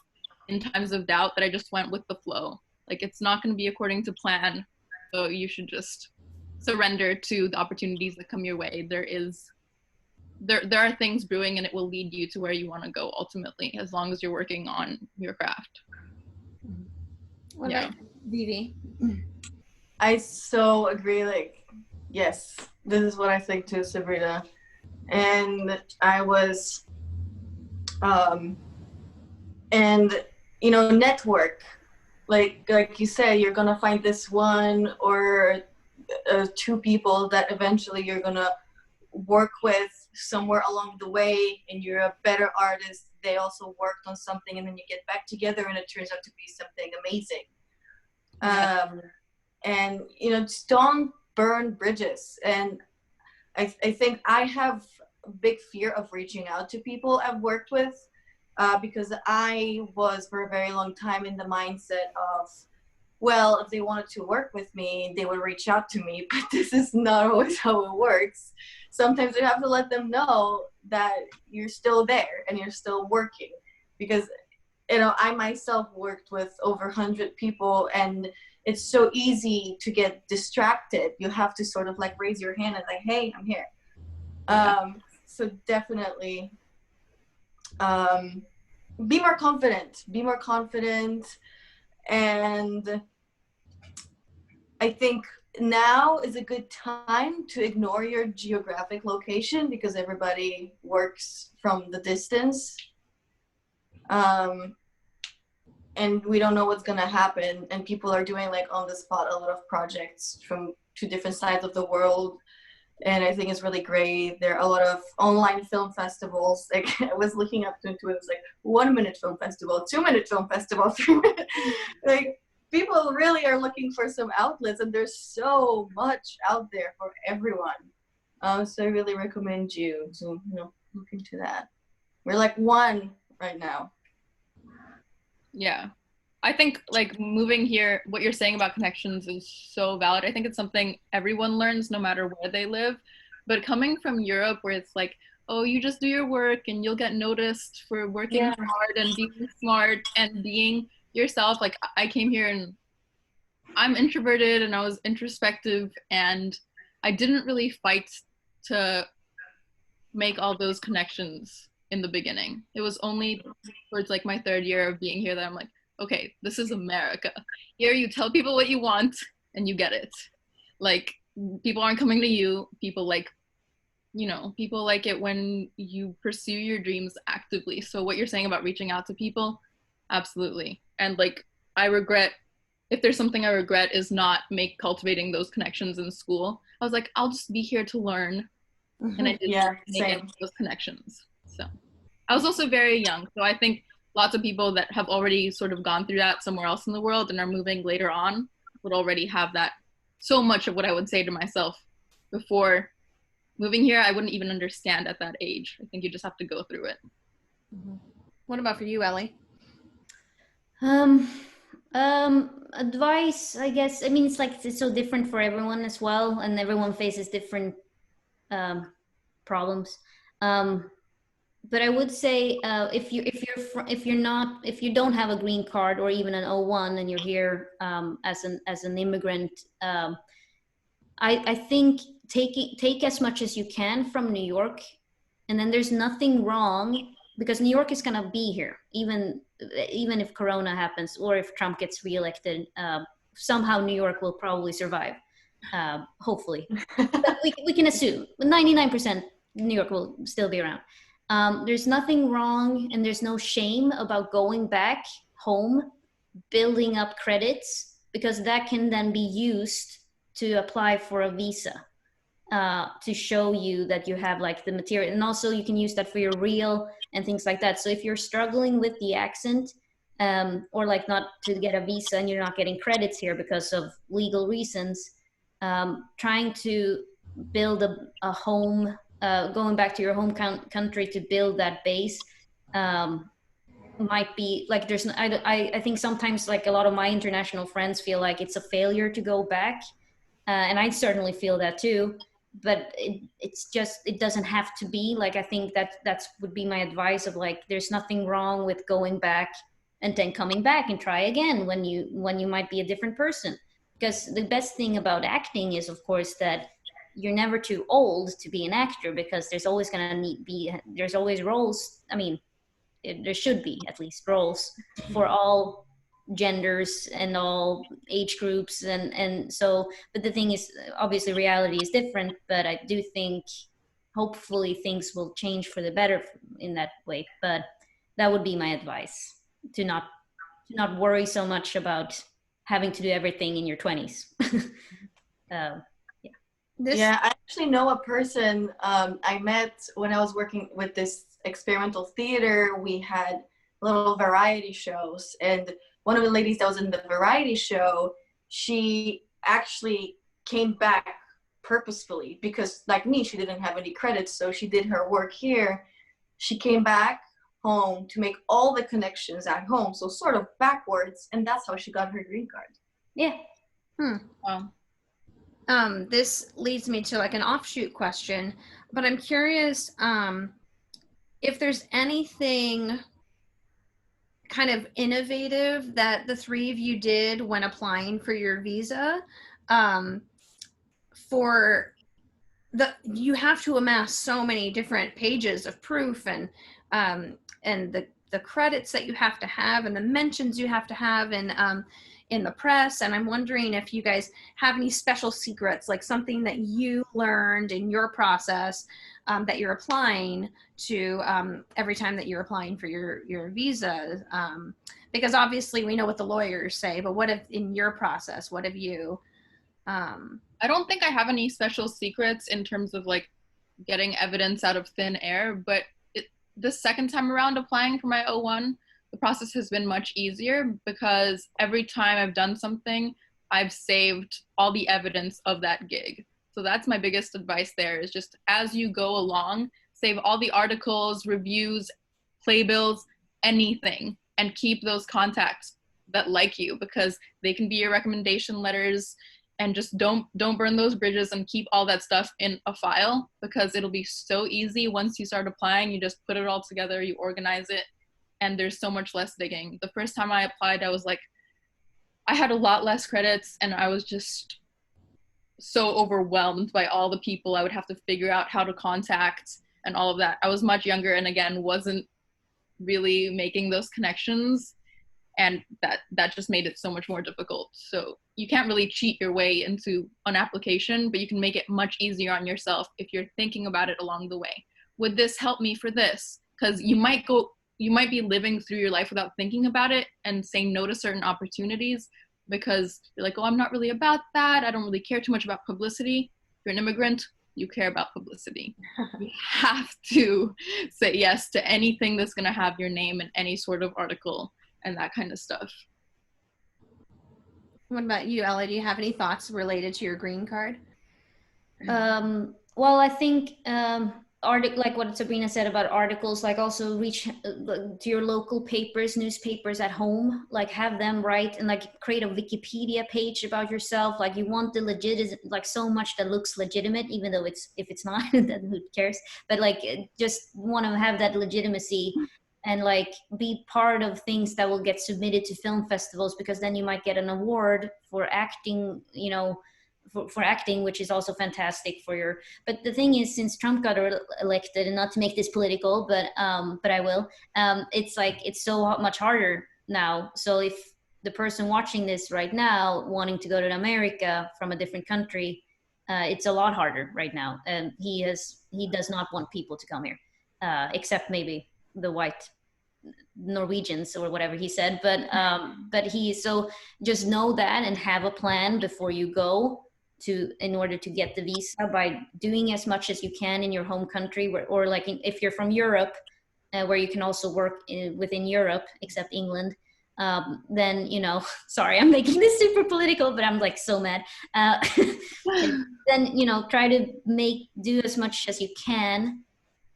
[SPEAKER 2] in times of doubt that I just went with the flow. Like, it's not going to be according to plan, so you should just surrender to the opportunities that come your way. There are things brewing, and it will lead you to where you want to go ultimately, as long as you're working on your craft.
[SPEAKER 1] What about Vivi?
[SPEAKER 4] I so agree. Like, yes, this is what I think too, Sabrina. And I was, and network. Like you said, you're gonna find this one or 2 people that eventually you're gonna work with somewhere along the way, and you're a better artist. They also worked on something, and then you get back together, and it turns out to be something amazing. And just don't burn bridges. And I think I have a big fear of reaching out to people I've worked with, because I was for a very long time in the mindset of, well, if they wanted to work with me, they would reach out to me, but this is not always how it works. Sometimes you have to let them know that you're still there and you're still working, because I myself worked with over 100 people, and it's so easy to get distracted. You have to sort of like raise your hand and like, hey, I'm here. So definitely be more confident. And I think now is a good time to ignore your geographic location, because everybody works from the distance. And we don't know what's gonna happen, and people are doing like on the spot a lot of projects from 2 different sides of the world, and I think it's really great. There are a lot of online film festivals. Like, I was looking up into it, it's like 1-minute film festival, 2-minute film festival, 3-minute. Like, people really are looking for some outlets, and there's so much out there for everyone. So I really recommend you to look into that. We're like 1 right now.
[SPEAKER 2] Yeah, I think like moving here, what you're saying about connections is so valid. I think it's something everyone learns no matter where they live. But coming from Europe, where it's like, oh, you just do your work and you'll get noticed for working hard and being smart and being yourself. Like, I came here and I'm introverted and I was introspective, and I didn't really fight to make all those connections in the beginning. It was only towards like my third year of being here that I'm like, okay, this is America. Here you tell people what you want and you get it. Like, people aren't coming to you. People like, you know, people like it when you pursue your dreams actively. So what you're saying about reaching out to people, absolutely. And like, I regret, if there's something I regret, is not cultivating those connections in school. I was like, I'll just be here to learn. And I didn't make those connections. So I was also very young. So I think lots of people that have already sort of gone through that somewhere else in the world and are moving later on would already have that. So much of what I would say to myself before moving here, I wouldn't even understand at that age. I think you just have to go through it.
[SPEAKER 1] What about for you, Ellie?
[SPEAKER 3] Advice, I guess. I mean, it's so different for everyone as well, and everyone faces different problems. But I would say if you don't have a green card or even an O1 and you're here as an immigrant, I think take as much as you can from New York, and then there's nothing wrong, because New York is gonna be here even if Corona happens or if Trump gets reelected. Somehow New York will probably survive, hopefully. But we can assume 99% New York will still be around. There's nothing wrong and there's no shame about going back home, building up credits, because that can then be used to apply for a visa, to show you that you have like the material. And also you can use that for your reel and things like that. So if you're struggling with the accent, or like not to get a visa and you're not getting credits here because of legal reasons, trying to build a home, going back to your home country to build that base, might be like I think sometimes like a lot of my international friends feel like it's a failure to go back, and I certainly feel that too, but it doesn't have to be. Like, I think that's would be my advice of like, there's nothing wrong with going back and then coming back and try again when you might be a different person. Because the best thing about acting is, of course, that you're never too old to be an actor, because there's always there's always roles. I mean, there should be at least roles for all genders and all age groups, and so, but the thing is, obviously reality is different, but I do think hopefully things will change for the better in that way. But that would be my advice, to not worry so much about having to do everything in your 20s.
[SPEAKER 4] Yeah, I actually know a person I met when I was working with this experimental theater. We had little variety shows, and one of the ladies that was in the variety show, she actually came back purposefully because, like me, she didn't have any credits, so she did her work here. She came back home to make all the connections at home, so sort of backwards, and that's how she got her green card.
[SPEAKER 3] Yeah.
[SPEAKER 2] Wow.
[SPEAKER 1] This leads me to like an offshoot question, but I'm curious if there's anything kind of innovative that the three of you did when applying for your visa. You have to amass so many different pages of proof, and the credits that you have to have and the mentions you have to have in the press. And I'm wondering if you guys have any special secrets, like something that you learned in your process that you're applying to every time that you're applying for your visa. Because obviously we know what the lawyers say, but what if in your process, what have you?
[SPEAKER 2] I don't think I have any special secrets in terms of like getting evidence out of thin air, but the second time around applying for my O1, the process has been much easier, because every time I've done something, I've saved all the evidence of that gig. So that's my biggest advice there, is just as you go along, save all the articles, reviews, playbills, anything, and keep those contacts that like you, because they can be your recommendation letters. And just don't burn those bridges, and keep all that stuff in a file, because it'll be so easy once you start applying. You just put it all together, you organize it, and there's so much less digging. The first time I applied, I was like, I had a lot less credits, and I was just so overwhelmed by all the people I would have to figure out how to contact. and all of that. I was much younger and again wasn't really making those connections, and that just made it so much more difficult. So you can't really cheat your way into an application, but you can make it much easier on yourself if you're thinking about it along the way. Would this help me for this? Because you might be living through your life without thinking about it and saying no to certain opportunities because you're like, oh, I'm not really about that. I don't really care too much about publicity. If you're an immigrant, you care about publicity. You have to say yes to anything that's going to have your name in any sort of article and that kind of stuff.
[SPEAKER 1] What about you, Ellie? Do you have any thoughts related to your green card?
[SPEAKER 3] Well, I think like what Sabrina said about articles, like also reach to your local papers, newspapers at home, like have them write and like create a Wikipedia page about yourself. Like you want the like so much that looks legitimate, even though if it's not, then who cares? But like just want to have that legitimacy and like be part of things that will get submitted to film festivals, because then you might get an award for acting, for acting, which is also fantastic for your. But the thing is, since Trump got elected, and not to make this political, but I will, it's like it's so much harder now. So if the person watching this right now wanting to go to America from a different country, it's a lot harder right now, and he does not want people to come here, except maybe the white Norwegians or whatever he said, but so just know that and have a plan before you go in order to get the visa, by doing as much as you can in your home country, or like if you're from Europe, where you can also work within Europe except England, then sorry, I'm making this super political, but I'm like so mad. Then try to do as much as you can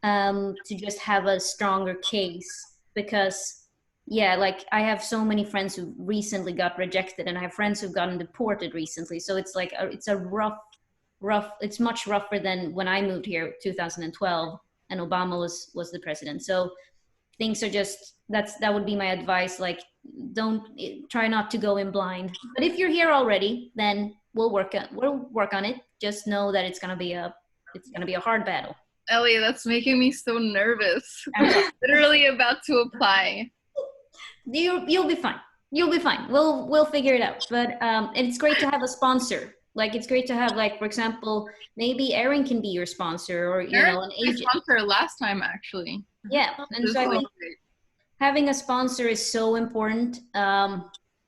[SPEAKER 3] to just have a stronger case, because like I have so many friends who recently got rejected, and I have friends who've gotten deported recently. So it's like it's a rough, it's much rougher than when I moved here 2012 and Obama was the president. So things are just, that would be my advice. Like try not to go in blind. But if you're here already, then we'll work on it. Just know that it's gonna be a hard battle.
[SPEAKER 2] Ellie, that's making me so nervous. I'm literally about to apply.
[SPEAKER 3] You'll be fine. You'll be fine. We'll figure it out. But it's great to have a sponsor. Like it's great to have, like, for example, maybe Erin can be your sponsor, or an agent.
[SPEAKER 2] Sponsor last time, actually.
[SPEAKER 3] Yeah, and so I think having a sponsor is so important.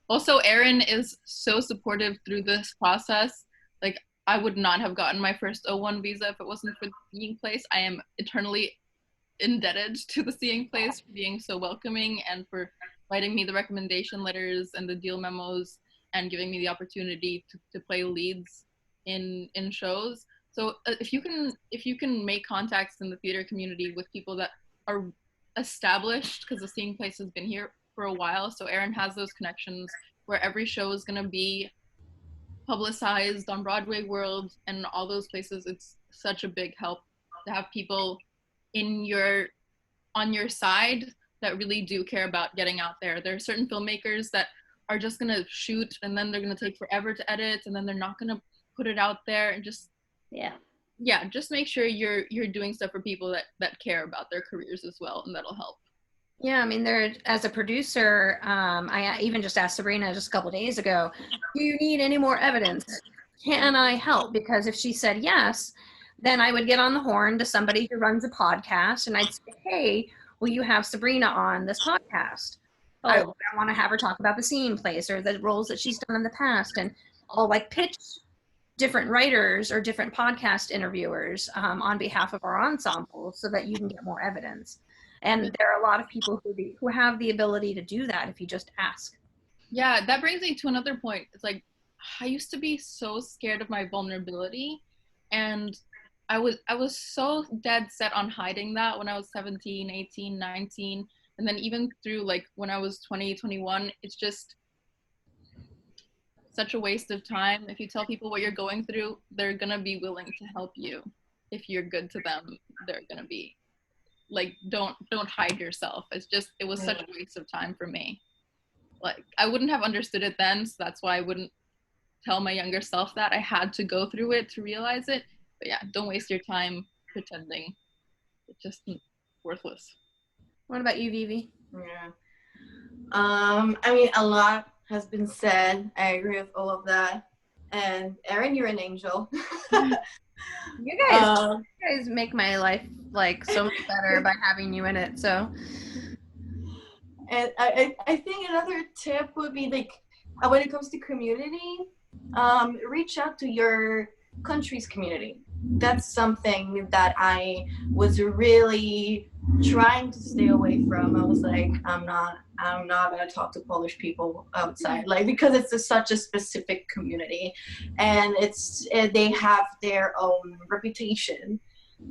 [SPEAKER 2] Also, Erin is so supportive through this process. Like, I would not have gotten my first O1 visa if it wasn't for the Seeing Place. I am eternally indebted to the Seeing Place for being so welcoming and for writing me the recommendation letters and the deal memos and giving me the opportunity to play leads in shows. So if you can make contacts in the theater community with people that are established, because the Seeing Place has been here for a while, so Erin has those connections where every show is going to be publicized on Broadway World and all those places. It's such a big help to have people on your side that really do care about getting out there. There are certain filmmakers that are just gonna shoot and then they're gonna take forever to edit, and then they're not gonna put it out there, and just just make sure you're doing stuff for people that care about their careers as well, and that'll help.
[SPEAKER 1] Yeah, I mean, as a producer, I even just asked Sabrina just a couple of days ago, do you need any more evidence? Can I help? Because if she said yes, then I would get on the horn to somebody who runs a podcast, and I'd say, hey, will you have Sabrina on this podcast? Oh. I want to have her talk about the Seeing Place or the roles that she's done in the past, and I'll like pitch different writers or different podcast interviewers on behalf of our ensemble so that you can get more evidence. And there are a lot of people who have the ability to do that if you just ask.
[SPEAKER 2] Yeah, that brings me to another point. It's like, I used to be so scared of my vulnerability, and I was so dead set on hiding that when I was 17, 18, 19, and then even through like when I was 20, 21, it's just such a waste of time. If you tell people what you're going through, they're gonna be willing to help you. If you're good to them, they're gonna be like, don't hide yourself. It was such a waste of time for me. Like, I wouldn't have understood it then, so that's why I wouldn't tell my younger self that. I had to go through it to realize it. But yeah, don't waste your time pretending. it's just worthless.
[SPEAKER 1] What about you, Vivi?
[SPEAKER 4] Yeah. I mean, a lot has been said. I agree with all of that. And Erin, you're an angel.
[SPEAKER 1] You guys make my life like so much better by having you in it. So,
[SPEAKER 4] and I think another tip would be like when it comes to community, reach out to your country's community. That's something that I was really trying to stay away from. I was like, I'm not gonna talk to Polish people outside, like, because it's such a specific community, and they have their own reputation.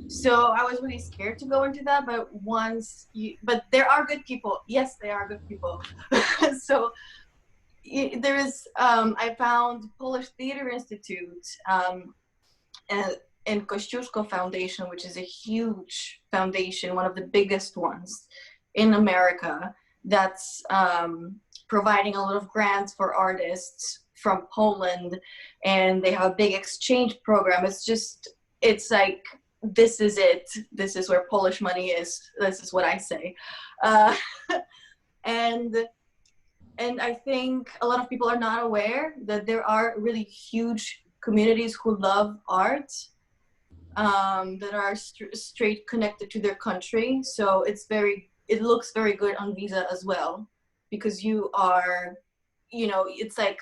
[SPEAKER 4] So I was really scared to go into that, but but there are good people. Yes, they are good people. So there is, I found Polish Theater Institute, and Kościuszko Foundation, which is a huge foundation, one of the biggest ones in America, that's providing a lot of grants for artists from Poland, and they have a big exchange program. It's like, this is it. This is where Polish money is. This is what I say. And I think a lot of people are not aware that there are really huge communities who love art, that are straight connected to their country. So it looks very good on Visa as well, because you are, it's like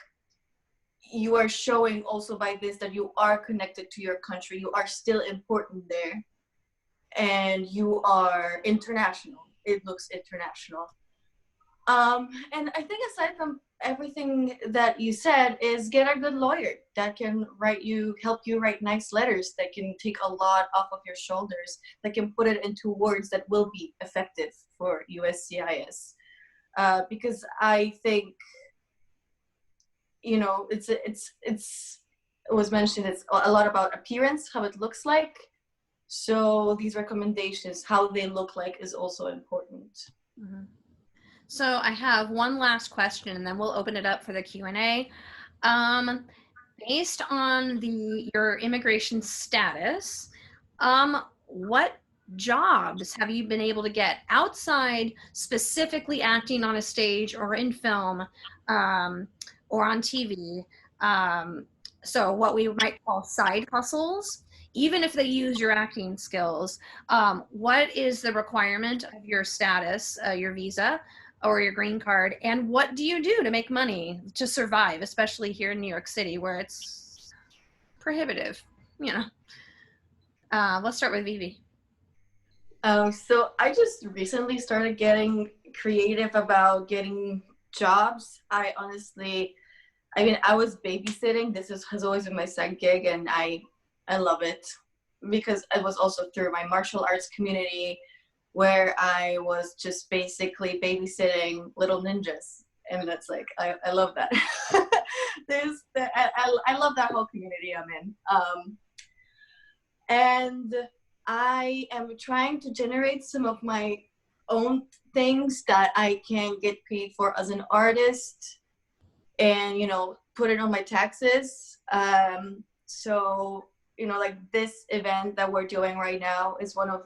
[SPEAKER 4] you are showing also by this that you are connected to your country. You are still important there, and you are international. It looks international. And I think aside from everything that you said, is get a good lawyer that can help you write nice letters, that can take a lot off of your shoulders, that can put it into words that will be effective for USCIS. Because I think, it was mentioned, it's a lot about appearance, how it looks like. So these recommendations, how they look like, is also important.
[SPEAKER 1] Mm-hmm. So I have one last question, and then we'll open it up for the Q&A. Based on your immigration status, what jobs have you been able to get outside specifically acting on a stage or in film, or on TV? So what we might call side hustles, even if they use your acting skills. What is the requirement of your status, your visa or your green card, and what do you do to make money to survive, especially here in New York City where it's prohibitive, Let's start with Vivi.
[SPEAKER 4] So I just recently started getting creative about getting jobs. I was babysitting. This has always been my side gig, and I love it, because it was also through my martial arts community, where I was just basically babysitting little ninjas. And that's like, I love that. I love that whole community I'm in. And I am trying to generate some of my own things that I can get paid for as an artist, and, put it on my taxes. So, like this event that we're doing right now is one of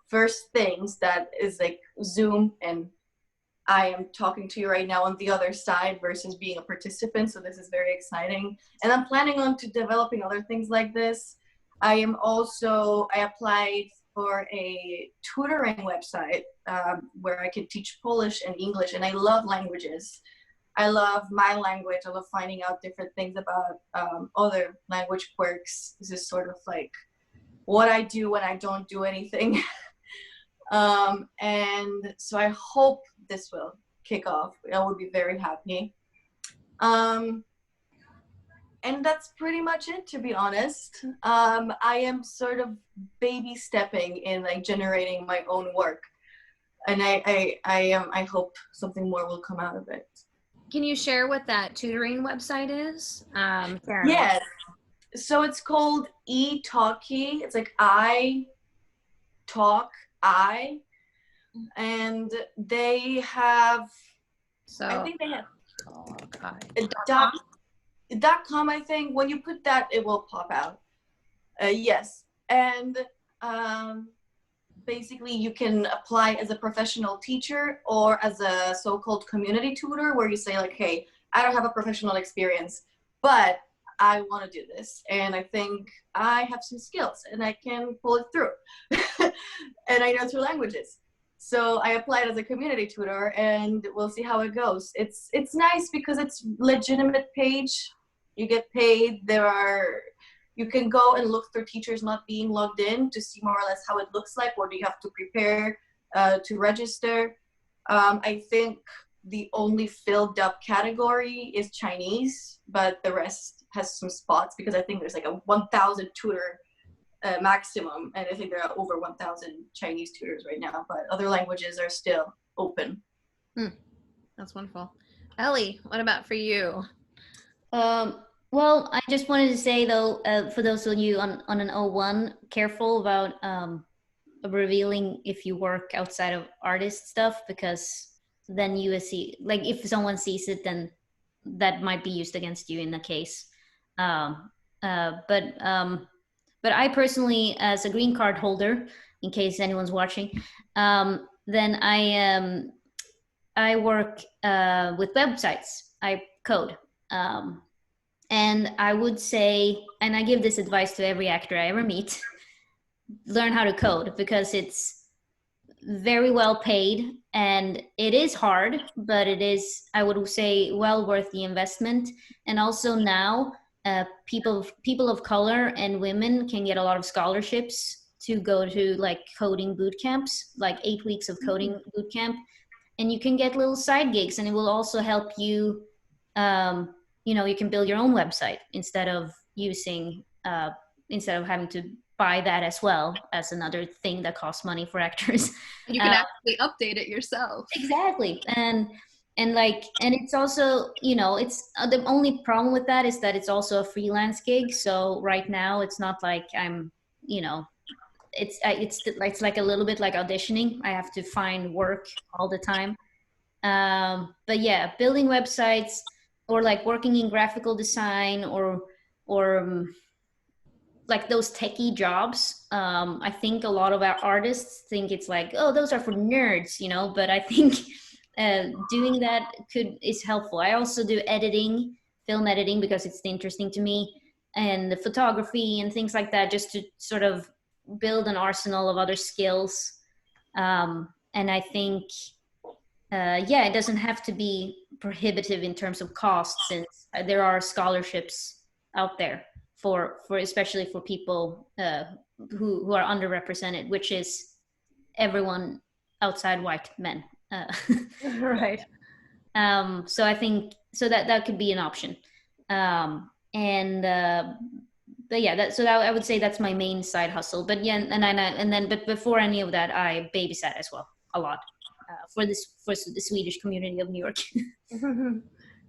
[SPEAKER 4] first things that is like Zoom, and I am talking to you right now on the other side versus being a participant. So this is very exciting, and I'm planning on to developing other things like this. I applied for a tutoring website, where I can teach Polish and English, and I love languages. I love my language. I love finding out different things about other language quirks. This is sort of like what I do when I don't do anything. And so I hope this will kick off. I would be very happy. And that's pretty much it, to be honest. I am sort of baby stepping in like generating my own work. And I hope something more will come out of it.
[SPEAKER 1] Can you share what that tutoring website is?
[SPEAKER 4] Yes. So it's called eTalkie. It's like I talk I, and they have, I think they have .com. I think when you put that, it will pop out. Yes. And basically you can apply as a professional teacher or as a so-called community tutor, where you say like, hey, I don't have a professional experience, but I want to do this, and I think I have some skills and I can pull it through. And I know 2 languages. So I applied as a community tutor, and we'll see how it goes. It's nice because it's legitimate page. You get paid. You can go and look through teachers not being logged in to see more or less how it looks like. What do you have to prepare to register? I think the only filled up category is Chinese, but the rest has some spots, because I think there's like a 1,000 tutor maximum, and I think there are over 1,000 Chinese tutors right now, but other languages are still open.
[SPEAKER 1] That's wonderful. Ellie, what about for you?
[SPEAKER 3] Well, I just wanted to say though, for those of you on an O1, careful about revealing if you work outside of artist stuff, because then USC, like if someone sees it, then that might be used against you in the case. But I personally, as a green card holder, in case anyone's watching, then I work with websites. I code. And I would say, and I give this advice to every actor I ever meet, learn how to code, because it's very well paid and it is hard, but it is, I would say, well worth the investment. And also now, people of color and women can get a lot of scholarships to go to like coding boot camps, like 8 weeks of coding boot camp, and you can get little side gigs, and it will also help you. You can build your own website instead of having to buy that as well as another thing that costs money for actors.
[SPEAKER 2] You can actually update it yourself.
[SPEAKER 3] Exactly. And it's also, it's the only problem with that is that it's also a freelance gig. So right now it's not like I'm, it's like a little bit like auditioning. I have to find work all the time. But yeah, building websites or like working in graphical design or like those techie jobs. I think a lot of our artists think it's like, oh, those are for nerds, but I think doing that is helpful. I also do editing, film editing, because it's interesting to me, and the photography and things like that, just to sort of build an arsenal of other skills. And I think, it doesn't have to be prohibitive in terms of cost, since there are scholarships out there for especially for people who are underrepresented, which is everyone outside white men.
[SPEAKER 1] Right.
[SPEAKER 3] So I think that could be an option. But I would say that's my main side hustle. But yeah, but before any of that, I babysat as well a lot for the Swedish community of New York.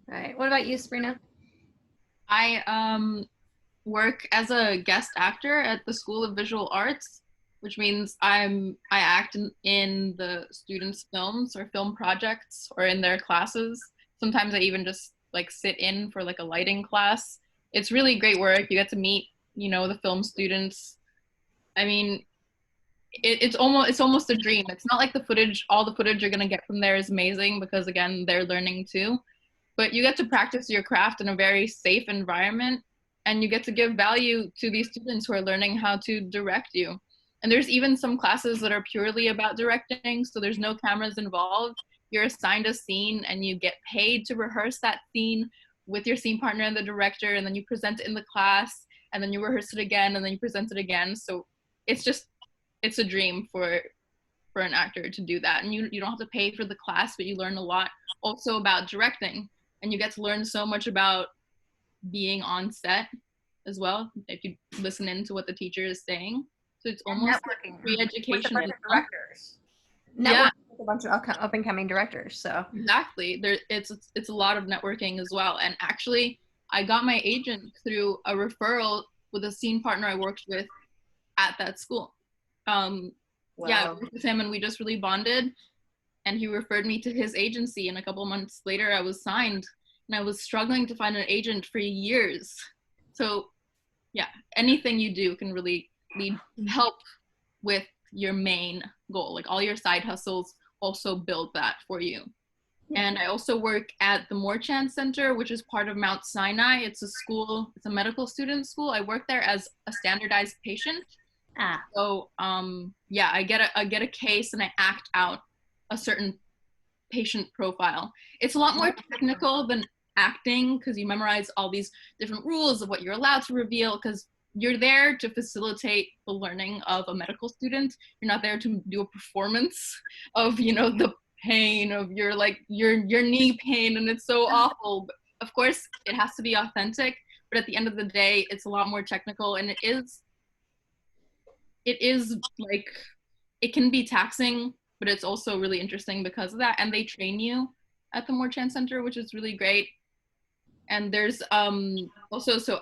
[SPEAKER 1] Right. What about you, Sabrina?
[SPEAKER 2] I work as a guest actor at the School of Visual Arts, which means I act in the students' films or film projects or in their classes. Sometimes I even just like sit in for like a lighting class. It's really great work. You get to meet, the film students. I mean, it's almost a dream. It's not like all the footage you're gonna get from there is amazing, because again, they're learning too. But you get to practice your craft in a very safe environment, and you get to give value to these students who are learning how to direct you. And there's even some classes that are purely about directing, so there's no cameras involved. You're assigned a scene and you get paid to rehearse that scene with your scene partner and the director, and then you present it in the class, and then you rehearse it again, and then you present it again. So it's a dream for an actor to do that. And you don't have to pay for the class, but you learn a lot also about directing, and you get to learn so much about being on set as well, if you listen into what the teacher is saying. So it's almost like free education.
[SPEAKER 1] With a bunch of directors. Networking with a bunch of up and coming directors. So
[SPEAKER 2] exactly, it's a lot of networking as well. And actually, I got my agent through a referral with a scene partner I worked with at that school. Wow. Yeah, I worked with him and we just really bonded. And he referred me to his agency, and a couple months later, I was signed. And I was struggling to find an agent for years. So, yeah, anything you do can really help with your main goal. Like all your side hustles also build that for you. And I also work at the Moorchan Center, which is part of Mount Sinai. It's a school, it's a medical student school. I work there as a standardized patient. So yeah, I get a case and I act out a certain patient profile. It's a lot more technical than acting because you memorize all these different rules of what you're allowed to reveal, because you're there to facilitate the learning of a medical student. You're not there to do a performance of, you know, the pain of your knee pain and it's so awful. But of course, it has to be authentic, but at the end of the day, it's a lot more technical, and it is like, it can be taxing, but it's also really interesting because of that. And they train you at the Moorchan Center, which is really great. And there's also, so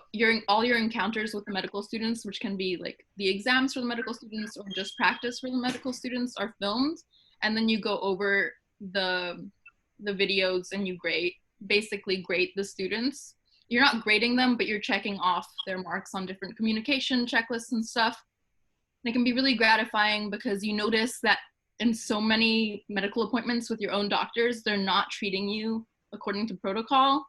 [SPEAKER 2] all your encounters with the medical students, which can be like the exams for the medical students or just practice for the medical students, are filmed. And then you go over the videos and you basically grade the students. You're not grading them, but you're checking off their marks on different communication checklists and stuff. And it can be really gratifying because you notice that in so many medical appointments with your own doctors, they're not treating you according to protocol.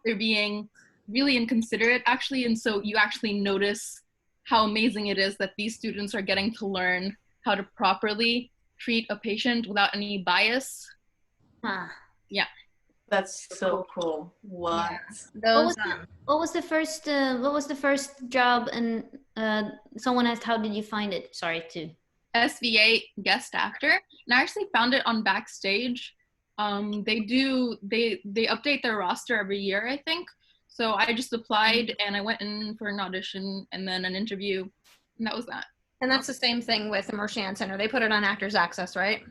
[SPEAKER 2] They're being really inconsiderate, actually. And so you actually notice how amazing it is that these students are getting to learn how to properly treat a patient without any bias. Yeah.
[SPEAKER 4] That's so cool. What?
[SPEAKER 1] Yeah.
[SPEAKER 3] What was the first job? And someone asked, how did you find it? Sorry, too.
[SPEAKER 2] SVA guest actor, and I actually found it on Backstage. They update their roster every year, I think. So I just applied and I went in for an audition and then an interview, and that was that.
[SPEAKER 1] And that's the same thing with the Moorchan Center. They put it on Actors Access, right?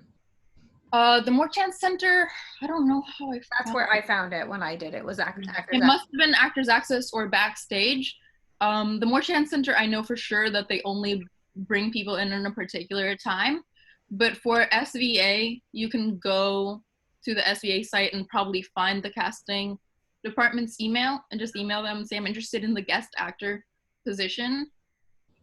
[SPEAKER 2] The Moorchan Center, I don't know how I found
[SPEAKER 1] That's where I found it when I did it, was Actors Access.
[SPEAKER 2] It must have been Actors Access or Backstage. The Moorchan Center, I know for sure that they only bring people in a particular time. But for SVA, you can go to the SVA site and probably find the casting department's email and just email them and say, I'm interested in the guest actor position.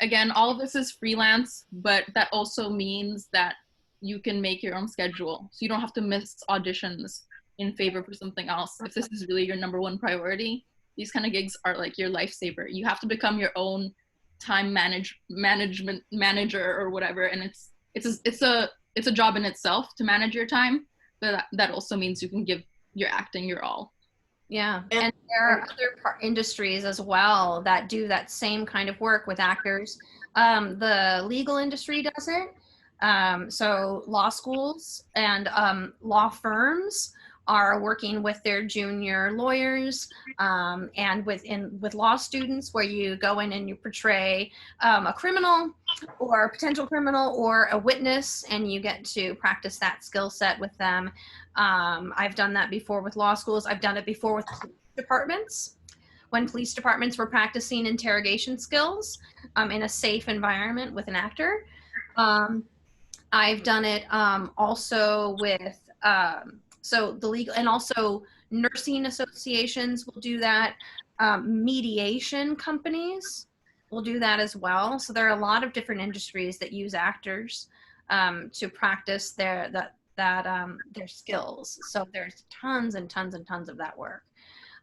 [SPEAKER 2] Again, all of this is freelance, but that also means that you can make your own schedule. So you don't have to miss auditions in favor for something else. If this is really your #1 priority, these kind of gigs are like your lifesaver. You have to become your own time management manager or whatever. And it's a job in itself to manage your time, but that also means you can give your acting your all.
[SPEAKER 1] Yeah, and there are other industries as well that do that same kind of work with actors. The legal industry does it. So law schools and law firms are working with their junior lawyers and with law students, where you go in and you portray a criminal or a potential criminal or a witness, and you get to practice that skill set with them. I've done that before with law schools. I've done it before with police departments, when police departments were practicing interrogation skills in a safe environment with an actor. I've done it also with so the legal, and also nursing associations will do that. Mediation companies will do that as well. So there are a lot of different industries that use actors to practice their skills. So there's tons and tons and tons of that work.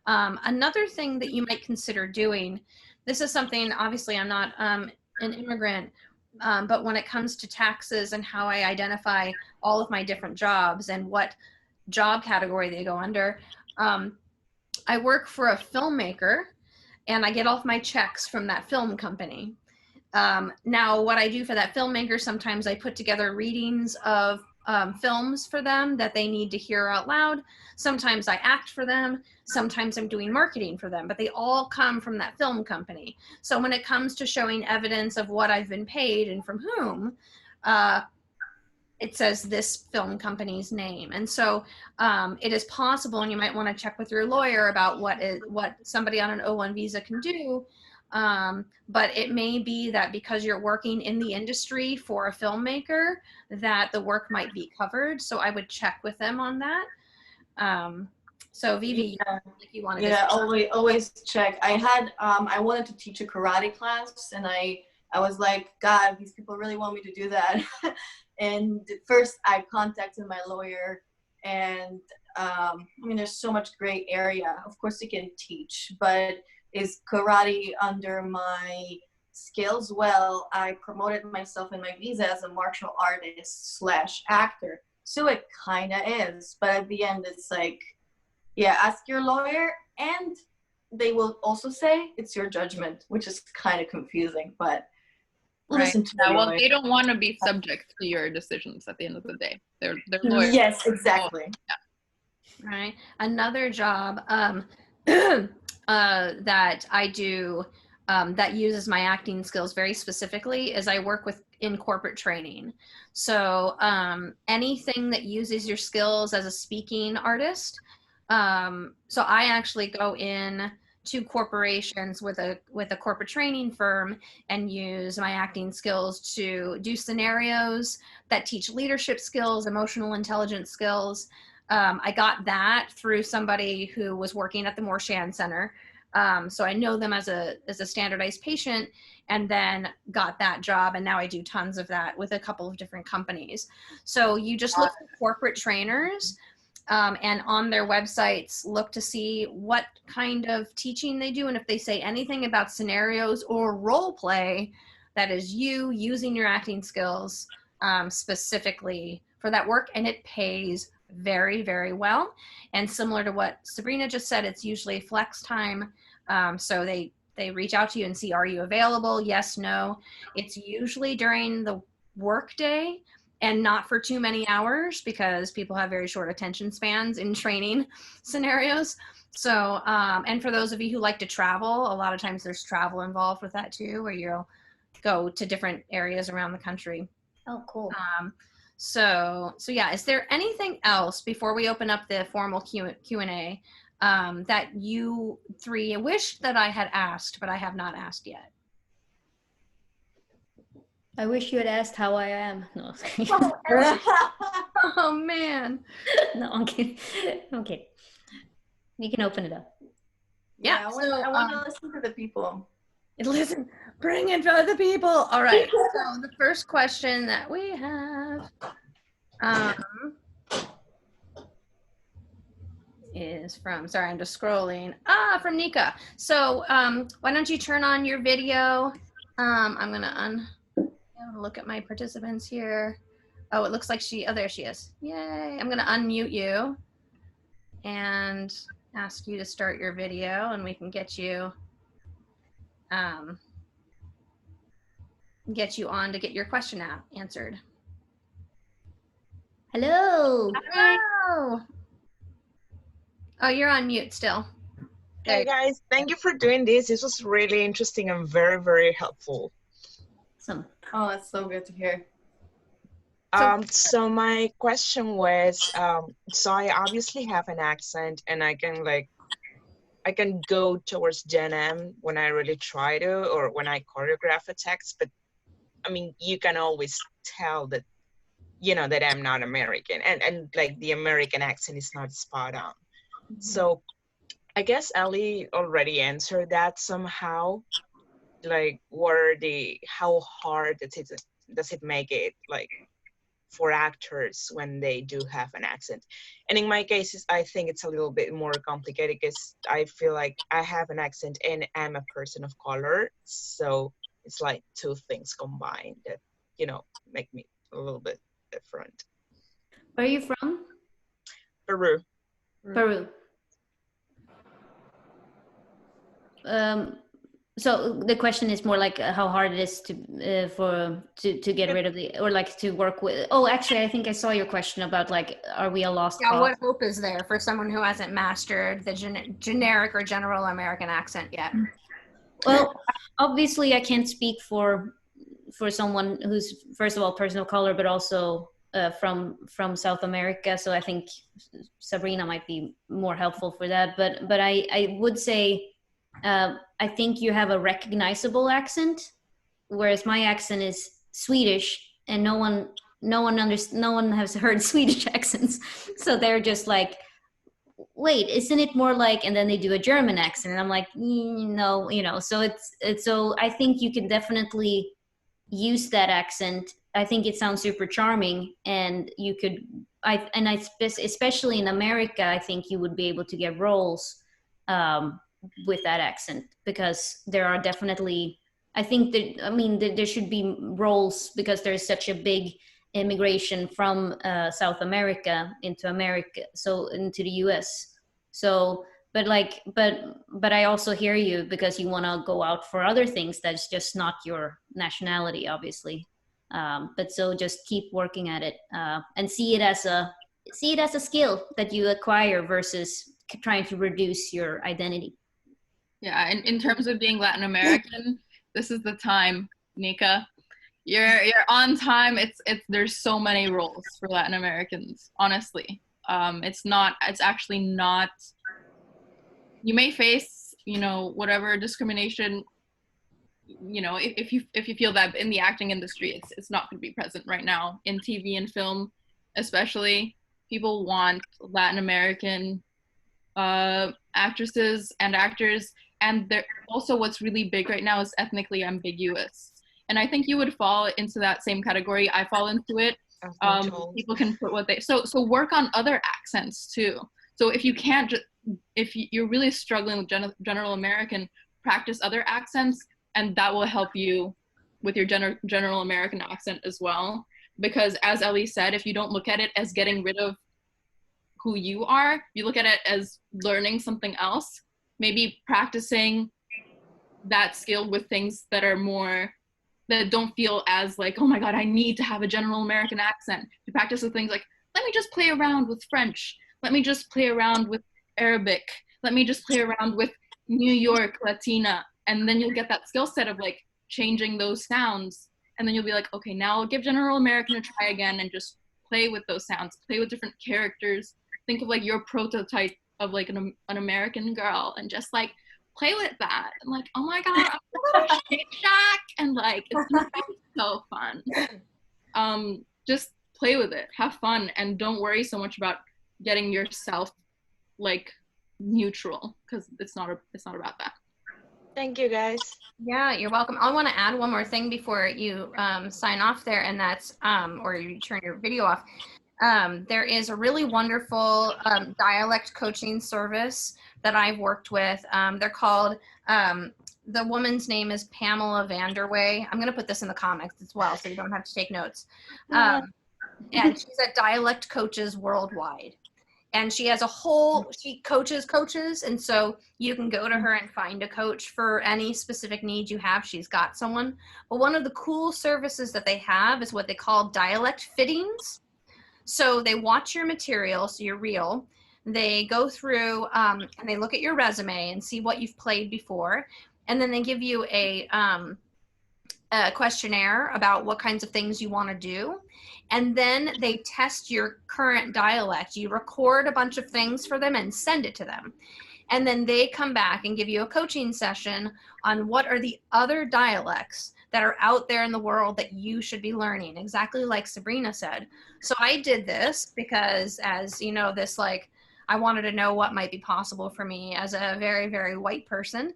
[SPEAKER 1] Another thing that you might consider doing, this is something, obviously I'm not an immigrant, but when it comes to taxes and how I identify all of my different jobs and what job category they go under, I work for a filmmaker and I get all of my checks from that film company. Now, what I do for that filmmaker, sometimes I put together readings of films for them that they need to hear out loud. Sometimes I act for them. Sometimes I'm doing marketing for them, but they all come from that film company. So when it comes to showing evidence of what I've been paid and from whom, it says this film company's name. And so it is possible, and you might want to check with your lawyer about what somebody on an O1 visa can do. But it may be that because you're working in the industry for a filmmaker, that the work might be covered. So I would check with them on that. So Vivi, if you wanted to
[SPEAKER 4] always check. I wanted to teach a karate class, and I I was like, God, these people really want me to do that. And first I contacted my lawyer, and I mean, there's so much gray area. Of course you can teach, but is karate under my skills? Well, I promoted myself in my visa as a martial artist / actor. So it kind of is, but at the end it's like, yeah, ask your lawyer, and they will also say it's your judgment, which is kind of confusing, but listen to
[SPEAKER 2] Yeah,
[SPEAKER 4] your
[SPEAKER 2] well,
[SPEAKER 4] lawyer.
[SPEAKER 2] they don't want to be subject to your decisions at the end of the day. They're lawyers.
[SPEAKER 4] Yes, exactly.
[SPEAKER 2] Yeah.
[SPEAKER 1] Right. Another job that I do that uses my acting skills very specifically is I work in corporate training. So anything that uses your skills as a speaking artist. So I actually go in to corporations with a corporate training firm and use my acting skills to do scenarios that teach leadership skills, emotional intelligence skills. I got that through somebody who was working at the Morshan Center. So I know them as a standardized patient, and then got that job. And now I do tons of that with a couple of different companies. So you just look for corporate trainers, and on their websites, look to see what kind of teaching they do. And if they say anything about scenarios or role play, that is you using your acting skills specifically for that work. And it pays very, very well. And similar to what Sabrina just said, it's usually flex time. So they reach out to you and see, are you available? Yes, no. It's usually during the work day and not for too many hours, because people have very short attention spans in training scenarios. So, and for those of you who like to travel, a lot of times there's travel involved with that too, where you'll go to different areas around the country.
[SPEAKER 3] Oh, cool.
[SPEAKER 1] So yeah, is there anything else before we open up the formal Q&A that you three wish that I had asked, but I have not asked yet?
[SPEAKER 3] I wish you had asked how I am. No,
[SPEAKER 1] Oh man.
[SPEAKER 3] no, I'm kidding. Okay, you can open it up.
[SPEAKER 1] Yeah,
[SPEAKER 4] I want to listen to the people.
[SPEAKER 1] Listen, bring it for the people. All right. So the first question that we have is from, sorry, I'm just scrolling. From Nika. So why don't you turn on your video? I'm gonna look at my participants here. Oh, it looks like there she is. Yay. I'm gonna unmute you and ask you to start your video, and we can get you on to get your question answered.
[SPEAKER 3] Hello.
[SPEAKER 1] Hello. Oh, you're on mute still.
[SPEAKER 5] Hey guys, thank you for doing this. This was really interesting and very, very helpful.
[SPEAKER 3] Awesome.
[SPEAKER 4] Oh, that's so good to hear.
[SPEAKER 5] So my question was, so I obviously have an accent, and I can go towards Gen M when I really try to, or when I choreograph a text, but I mean, you can always tell that, you know, that I'm not American, and like the American accent is not spot on. Mm-hmm. So I guess Ellie already answered that somehow. Like, how hard does it make it, like, for actors when they do have an accent? And in my case, I think it's a little bit more complicated, because I feel like I have an accent and I'm a person of color. So it's like two things combined that, you know, make me a little bit different.
[SPEAKER 3] Where are you from?
[SPEAKER 5] Peru.
[SPEAKER 3] Peru. So the question is more like how hard it is to get rid of or like to work with. Oh, actually, I think I saw your question about like, are we a lost cause?
[SPEAKER 1] What hope is there for someone who hasn't mastered the generic or general American accent yet?
[SPEAKER 3] Well, obviously, I can't speak for someone who's, first of all, person of color, but also from South America. So I think Sabrina might be more helpful for that. But I would say, I think you have a recognizable accent, whereas my accent is Swedish, and no one has heard Swedish accents, so they're just like, wait, isn't it more like? And then they do a German accent, and I'm like, no, you know. So it's so I think you can definitely use that accent, I think it sounds super charming, and you could, especially in America, I think you would be able to get roles with that accent, because there are definitely, I think that, I mean, there should be roles because there's such a big immigration from South America into America, so into the US. So, but I also hear you, because you want to go out for other things that's just not your nationality, obviously. But so just keep working at it, and see it as a skill that you acquire versus trying to reduce your identity.
[SPEAKER 2] Yeah, and in terms of being Latin American, this is the time, Nika. You're on time. It's there's so many roles for Latin Americans, honestly. It's actually not, you may face, whatever discrimination, if you feel that in the acting industry, it's not going to be present right now. In TV and film, especially, people want Latin American actresses and actors, and they're also, what's really big right now is ethnically ambiguous. And I think you would fall into that same category. I fall into it. People can put what they, so work on other accents too. So if you can't, if you're really struggling with general American, practice other accents, and that will help you with your general American accent as well. Because as Ellie said, if you don't look at it as getting rid of who you are, you look at it as learning something else, maybe practicing that skill with things that are more, that don't feel as like, oh my God, I need to have a general American accent. You practice with things like, let me just play around with French. Let me just play around with Arabic. Let me just play around with New York Latina. And then you'll get that skill set of like changing those sounds. And then you'll be like, okay, now I'll give general American a try again, and just play with those sounds, play with different characters. Think of like your prototype of like an American girl, and just like play with that. And like, oh my God, I'm gonna Shake Shack, and like it's gonna be so fun. Just play with it, have fun, and don't worry so much about getting yourself like neutral, because it's not about that.
[SPEAKER 5] Thank you, guys.
[SPEAKER 1] Yeah, you're welcome. I want to add one more thing before you sign off there, and that's, or you turn your video off. There is a really wonderful dialect coaching service that I've worked with. They're called, the woman's name is Pamela Vanderway. I'm going to put this in the comments as well, so you don't have to take notes. And she's at Dialect Coaches Worldwide. And she has she coaches. And so you can go to her and find a coach for any specific need you have. She's got someone. But one of the cool services that they have is what they call dialect fittings. So they watch your material, so you're real. They go through and they look at your resume and see what you've played before. And then they give you a questionnaire about what kinds of things you want to do. And then they test your current dialect. You record a bunch of things for them and send it to them. And then they come back and give you a coaching session on what are the other dialects that are out there in the world that you should be learning, exactly like Sabrina said. So I did this because, as you know, this I wanted to know what might be possible for me as a very, very white person.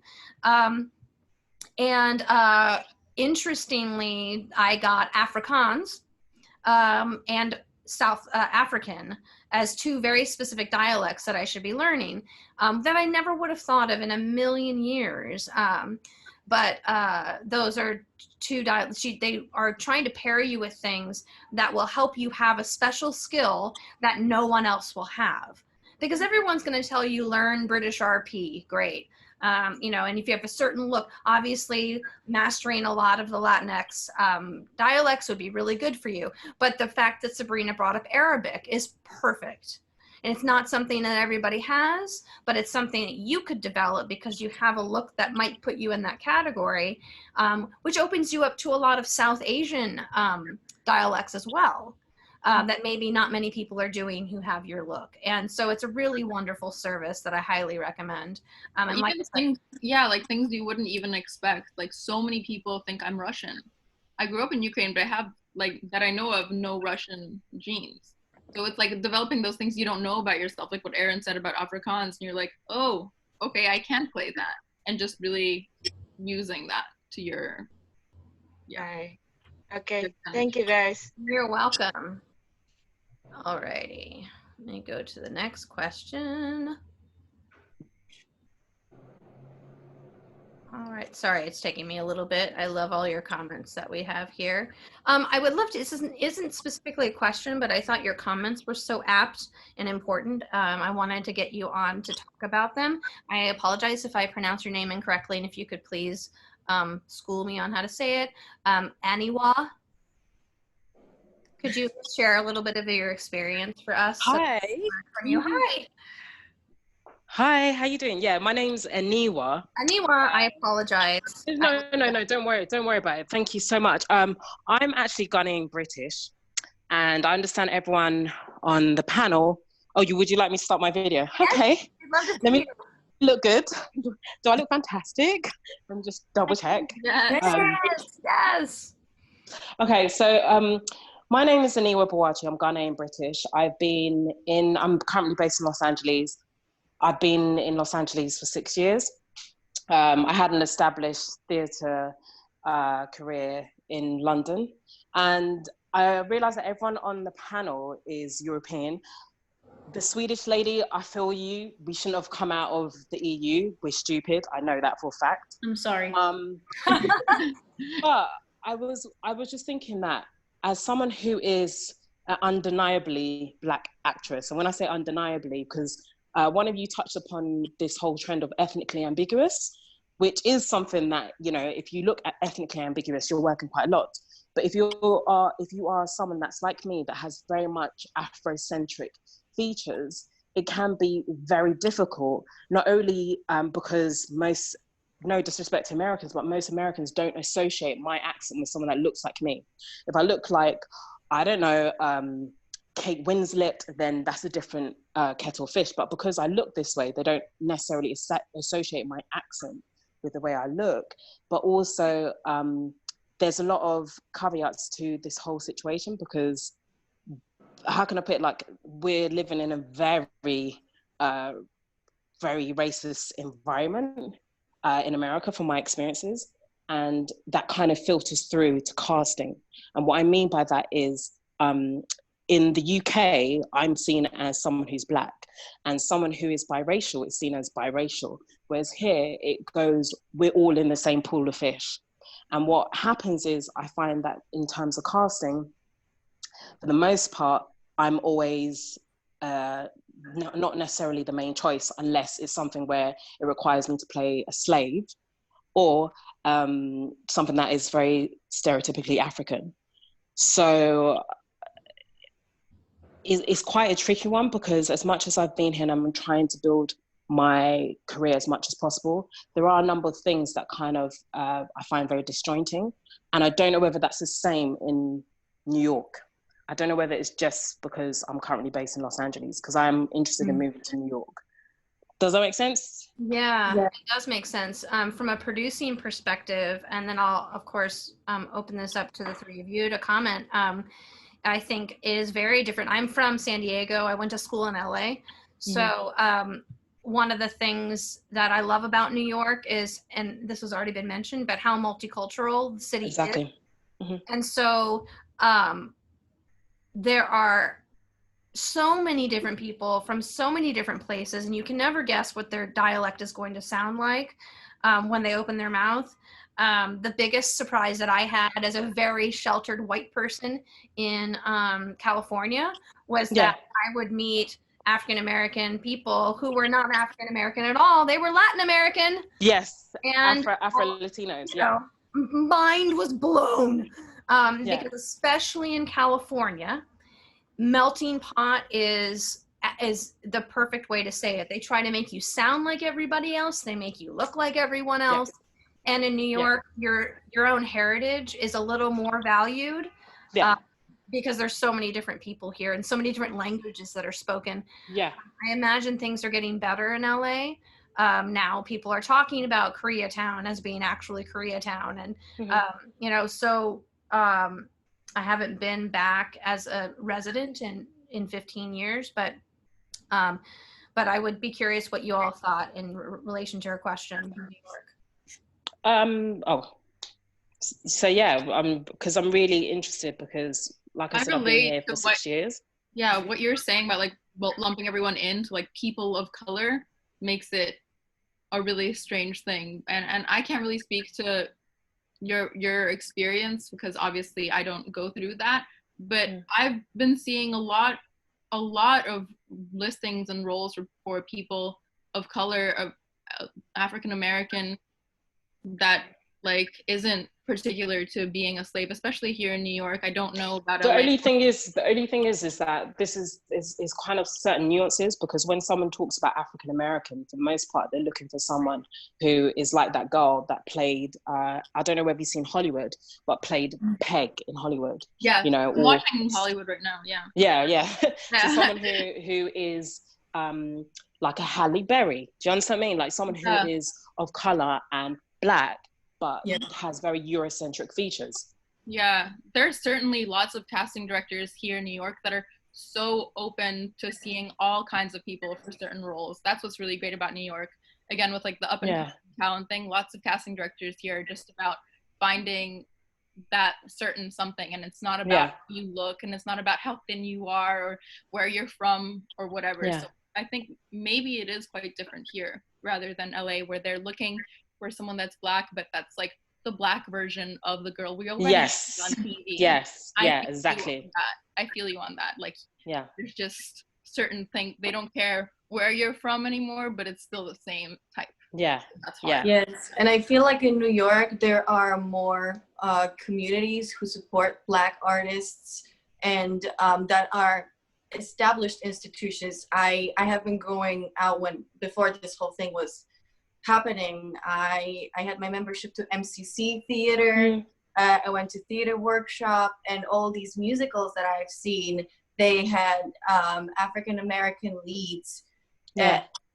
[SPEAKER 1] Interestingly, I got Afrikaans and South African as two very specific dialects that I should be learning that I never would have thought of in a million years. But those are two dialects. They are trying to pair you with things that will help you have a special skill that no one else will have. Because everyone's going to tell you learn British RP, great. And if you have a certain look, obviously mastering a lot of the Latinx dialects would be really good for you. But the fact that Sabrina brought up Arabic is perfect. And it's not something that everybody has, but it's something that you could develop because you have a look that might put you in that category, which opens you up to a lot of South Asian dialects as well. That maybe not many people are doing who have your look. And so it's a really wonderful service that I highly recommend. And
[SPEAKER 2] things you wouldn't even expect. Like, so many people think I'm Russian. I grew up in Ukraine, but I have, that I know of, no Russian genes. So it's like developing those things you don't know about yourself, like what Aaron said about Afrikaans, and you're like, oh, okay, I can play that. And just really using that to your,
[SPEAKER 5] yeah. Okay, thank you guys.
[SPEAKER 1] You're welcome. Alrighty, let me go to the next question. All right, sorry, it's taking me a little bit. I love all your comments that we have here. I would love to, this isn't specifically a question, but I thought your comments were so apt and important. I wanted to get you on to talk about them. I apologize if I pronounce your name incorrectly, and if you could please school me on how to say it. Aniwa, could you share a little bit of your experience for us?
[SPEAKER 6] Hi.
[SPEAKER 1] From you. Hi.
[SPEAKER 6] Hi, how you doing? Yeah, my name's Aniwa.
[SPEAKER 1] Aniwa, I apologize.
[SPEAKER 6] No, don't worry about it. Thank you so much. I'm actually Ghanaian British, and I understand everyone on the panel. Oh, would you like me to start my video?
[SPEAKER 1] Yes,
[SPEAKER 6] okay.
[SPEAKER 1] I'd love to
[SPEAKER 6] Let
[SPEAKER 1] see
[SPEAKER 6] me look good. Do I look fantastic? Let me just double check.
[SPEAKER 2] Yes.
[SPEAKER 1] Yes.
[SPEAKER 6] Okay, so my name is Aniwa Bawachi. I'm Ghanaian British. I'm currently based in Los Angeles. I've been in Los Angeles for 6 years. I had an established theatre career in London, and I realized that everyone on the panel is European. The Swedish lady, I feel you. We shouldn't have come out of the EU. We're stupid. I know that for a fact.
[SPEAKER 3] I'm sorry.
[SPEAKER 6] But I was just thinking that as someone who is an undeniably Black actress, and when I say undeniably, because one of you touched upon this whole trend of ethnically ambiguous, which is something that, if you look at ethnically ambiguous, you're working quite a lot. But if you are someone that's like me, that has very much Afrocentric features, it can be very difficult, not only because no disrespect to Americans, but most Americans don't associate my accent with someone that looks like me. If I look like, I don't know, Kate Winslet, then that's a different kettle of fish. But because I look this way, they don't necessarily associate my accent with the way I look. But also, there's a lot of caveats to this whole situation, because how can I put it, like, we're living in a very, very racist environment in America, from my experiences. And that kind of filters through to casting. And what I mean by that is, in the UK, I'm seen as someone who's Black, and someone who is biracial is seen as biracial. Whereas here, it goes, we're all in the same pool of fish. And what happens is, I find that in terms of casting, for the most part, I'm always not necessarily the main choice, unless it's something where it requires me to play a slave, or something that is very stereotypically African. So it's quite a tricky one, because as much as I've been here and I'm trying to build my career as much as possible, there are a number of things that kind of I find very disjointing. And I don't know whether that's the same in New York. I don't know whether it's just because I'm currently based in Los Angeles, because I'm interested in moving to New York. Does that make sense?
[SPEAKER 1] Yeah, it does make sense. From a producing perspective, and then I'll, of course, open this up to the three of you to comment. I think it is very different. I'm from San Diego. I went to school in LA. So one of the things that I love about New York is, and this has already been mentioned, but how multicultural the city is.
[SPEAKER 6] Mm-hmm.
[SPEAKER 1] And so there are so many different people from so many different places, and you can never guess what their dialect is going to sound like when they open their mouth. The biggest surprise that I had as a very sheltered white person in California was that I would meet African-American people who were not African-American at all. They were Latin American.
[SPEAKER 6] Yes,
[SPEAKER 1] and
[SPEAKER 6] Afro-Latinos,
[SPEAKER 1] mind was blown. Because especially in California, melting pot is the perfect way to say it. They try to make you sound like everybody else. They make you look like everyone else. And in New York, your own heritage is a little more valued because there's so many different people here and so many different languages that are spoken. I imagine things are getting better in LA. Now people are talking about Koreatown as being actually Koreatown. And, so I haven't been back as a resident in 15 years, but I would be curious what you all thought in relation to your question from New York.
[SPEAKER 6] So yeah, because I'm really interested because, like I said, I've been
[SPEAKER 2] relate
[SPEAKER 6] here
[SPEAKER 2] to
[SPEAKER 6] for 6 years.
[SPEAKER 2] Yeah, what you're saying about like lumping everyone into like people of color makes it a really strange thing. And I can't really speak to your experience because obviously I don't go through that. But I've been seeing a lot of listings and roles for people of color, of African American, that like isn't particular to being a slave, especially here in New York. I don't know about
[SPEAKER 6] The
[SPEAKER 2] LA.
[SPEAKER 6] only thing is that this is kind of certain nuances, because when someone talks about African American, for the most part, they're looking for someone who is like that girl that played, I don't know whether you've seen Hollywood, but played Peg in Hollywood.
[SPEAKER 2] Yeah,
[SPEAKER 6] you know,
[SPEAKER 2] I'm watching Hollywood right now. Yeah.
[SPEAKER 6] So someone who is like a Halle Berry. Do you understand what I mean? Like someone who is of color and Black, but has very Eurocentric features.
[SPEAKER 2] Yeah, there's certainly lots of casting directors here in New York that are so open to seeing all kinds of people for certain roles. That's what's really great about New York. Again, with like the up and coming talent thing, lots of casting directors here are just about finding that certain something, and it's not about how you look, and it's not about how thin you are or where you're from or whatever. So I think maybe it is quite different here rather than LA, where they're looking for someone that's Black, but that's like the Black version of the girl we already see on TV.
[SPEAKER 6] Exactly.
[SPEAKER 2] I feel you on that. Like,
[SPEAKER 6] there's
[SPEAKER 2] just certain things, they don't care where you're from anymore, but it's still the same type. That's hard.
[SPEAKER 4] Yes, and I feel like in New York there are more communities who support Black artists and that are established institutions. I have been going out before this whole thing was happening. I had my membership to MCC Theater. I went to theater workshop, and all these musicals that I've seen, they had African American leads,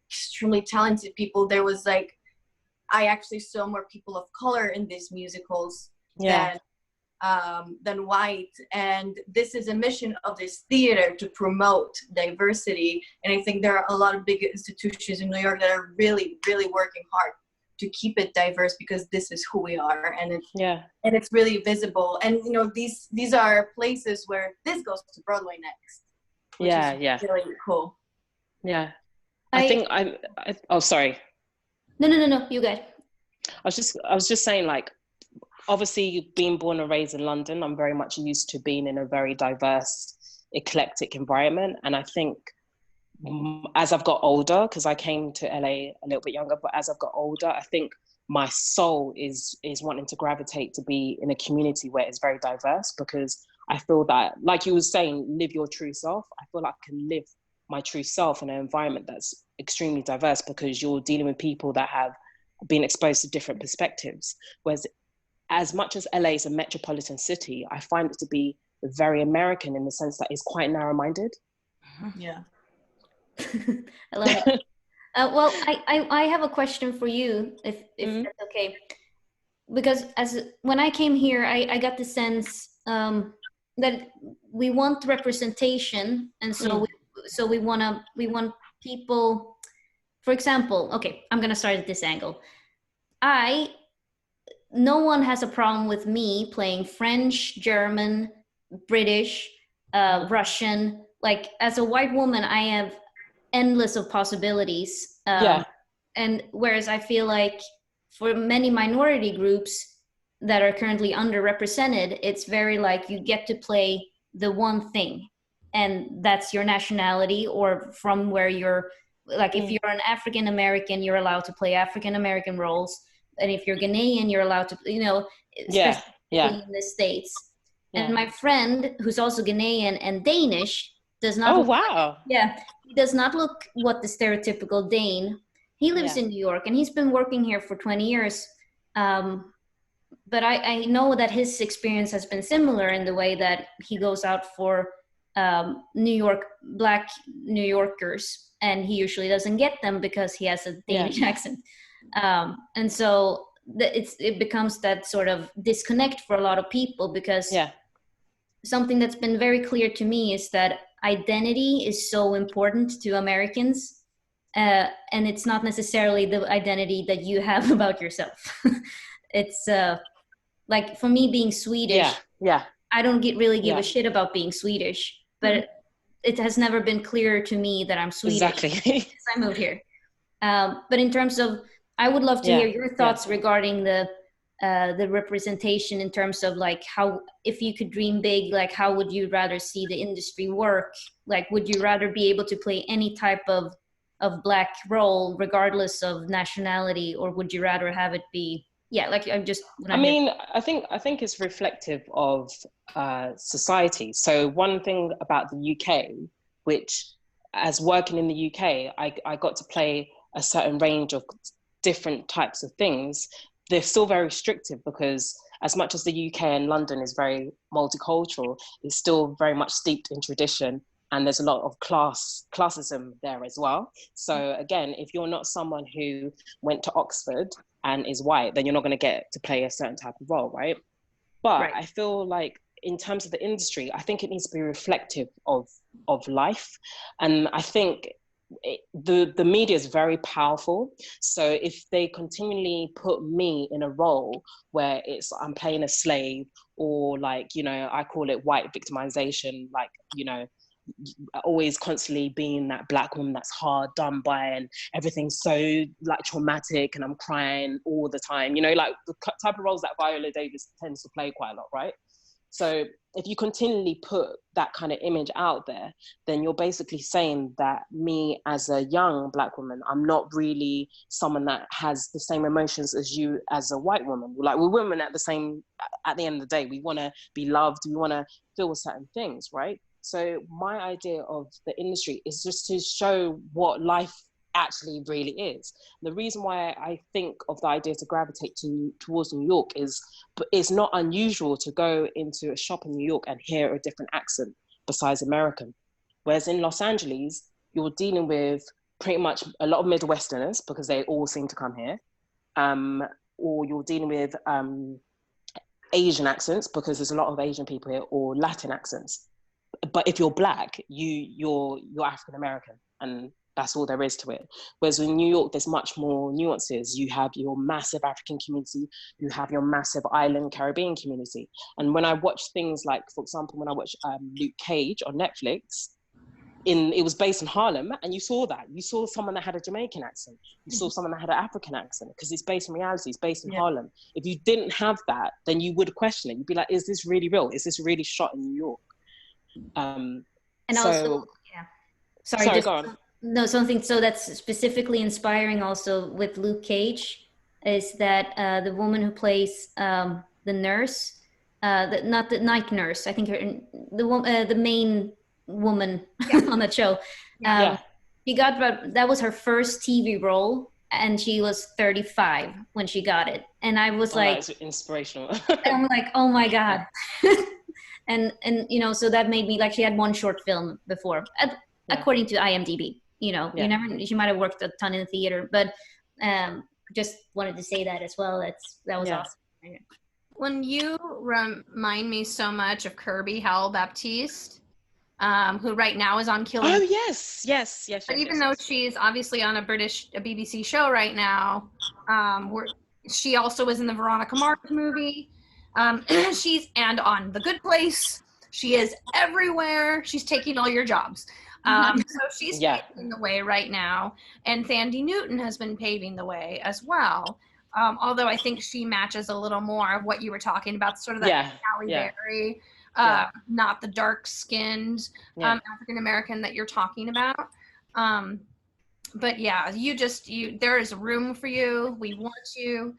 [SPEAKER 4] extremely talented people. There was like, I actually saw more people of color in these musicals than white, and this is a mission of this theater to promote diversity. And I think there are a lot of big institutions in New York that are really, really working hard to keep it diverse, because this is who we are, and it's really visible. And you know, these are places where this goes to Broadway next, which is really cool.
[SPEAKER 6] I think oh, sorry.
[SPEAKER 3] No, you go ahead.
[SPEAKER 6] I was just saying, like, obviously being born and raised in London, I'm very much used to being in a very diverse, eclectic environment. And I think as I've got older, because I came to LA a little bit younger, but as I've got older, I think my soul is wanting to gravitate to be in a community where it's very diverse, because I feel that, like you were saying, live your true self. I feel like I can live my true self in an environment that's extremely diverse, because you're dealing with people that have been exposed to different perspectives. Whereas as much as LA is a metropolitan city, I find it to be very American in the sense that it's quite narrow-minded.
[SPEAKER 4] Yeah.
[SPEAKER 3] I love it. Well, I have a question for you, if that's okay. Because when I came here, I got the sense that we want representation, and so we want people. For example, okay, I'm gonna start at this angle. No one has a problem with me playing French, German, British, Russian. Like, as a white woman, I have endless of possibilities. And whereas I feel like for many minority groups that are currently underrepresented, it's very like you get to play the one thing, and that's your nationality, or from where you're, like if you're an African American, you're allowed to play African American roles. And if you're Ghanaian, you're allowed to, specifically in the States. And my friend, who's also Ghanaian and Danish, does not.
[SPEAKER 6] Oh, wow.
[SPEAKER 3] He does not look what the stereotypical Dane. He lives in New York, and he's been working here for 20 years. But I know that his experience has been similar in the way that he goes out for Black New Yorkers, and he usually doesn't get them because he has a Danish accent. And so it becomes that sort of disconnect for a lot of people, because something that's been very clear to me is that identity is so important to Americans, and it's not necessarily the identity that you have about yourself. It's Like for me being Swedish, I don't really give a shit about being Swedish, but it has never been clear to me that I'm Swedish since I moved here. But in terms of, I would love to hear your thoughts regarding the representation in terms of like how, if you could dream big, like how would you rather see the industry work? Like, would you rather be able to play any type of Black role regardless of nationality, or would you rather have it be, like I'm just,
[SPEAKER 6] I think it's reflective of society. So one thing about the UK, which as working in the UK, I got to play a certain range of different types of things. They're still very restrictive because as much as the UK and London is very multicultural, it's still very much steeped in tradition, and there's a lot of classism there as well. So again, if you're not someone who went to Oxford and is white, then you're not going to get to play a certain type of role, right? But I feel like in terms of the industry, I think it needs to be reflective of life. And I think the media is very powerful. So if they continually put me in a role where I'm playing a slave, or like, I call it white victimization, like, always constantly being that Black woman that's hard done by and everything's so like traumatic and I'm crying all the time, like the type of roles that Viola Davis tends to play quite a lot, right? So if you continually put that kind of image out there, then you're basically saying that me as a young Black woman, I'm not really someone that has the same emotions as you as a white woman. Like, we're women at the end of the day, we want to be loved, we want to feel certain things, right? So my idea of the industry is just to show what life actually really is. The reason why I think of the idea to gravitate towards New York is it's not unusual to go into a shop in New York and hear a different accent besides American. Whereas in Los Angeles, you're dealing with pretty much a lot of Midwesterners because they all seem to come here. Or you're dealing with Asian accents because there's a lot of Asian people here, or Latin accents. But if you're Black, you're African American, and that's all there is to it. Whereas in New York, there's much more nuances. You have your massive African community, you have your massive island Caribbean community. And when I watch things like, for example, when I watched Luke Cage on Netflix, it was based in Harlem, and you saw that. You saw someone that had a Jamaican accent. You saw someone that had an African accent, because it's based in reality, it's based in Harlem. If you didn't have that, then you would question it. You'd be like, is this really real? Is this really shot in New York?
[SPEAKER 3] And also, sorry, go on. No, something so that's specifically inspiring also with Luke Cage is that the woman who plays the nurse, not the night nurse, I think the main woman on that show, she got, that was her first TV role, and she was 35 when she got it, and I was like,
[SPEAKER 6] that's inspirational.
[SPEAKER 3] I'm like, oh my God. And so that made me, like, she had one short film before, according to IMDb. She might have worked a ton in the theater, but just wanted to say that as well. That was awesome.
[SPEAKER 1] When you remind me so much of Kirby Howell-Baptiste, who right now is on Killing.
[SPEAKER 6] Oh yes.
[SPEAKER 1] But even though she's obviously on a BBC show right now, she also was in the Veronica Mars movie. She's on The Good Place. She is everywhere. She's taking all your jobs. So she's paving the way right now. And Thandie Newton has been paving the way as well. Although I think she matches a little more of what you were talking about, sort of that Halle Berry, not the dark-skinned African-American that you're talking about. But there is room for you. We want you.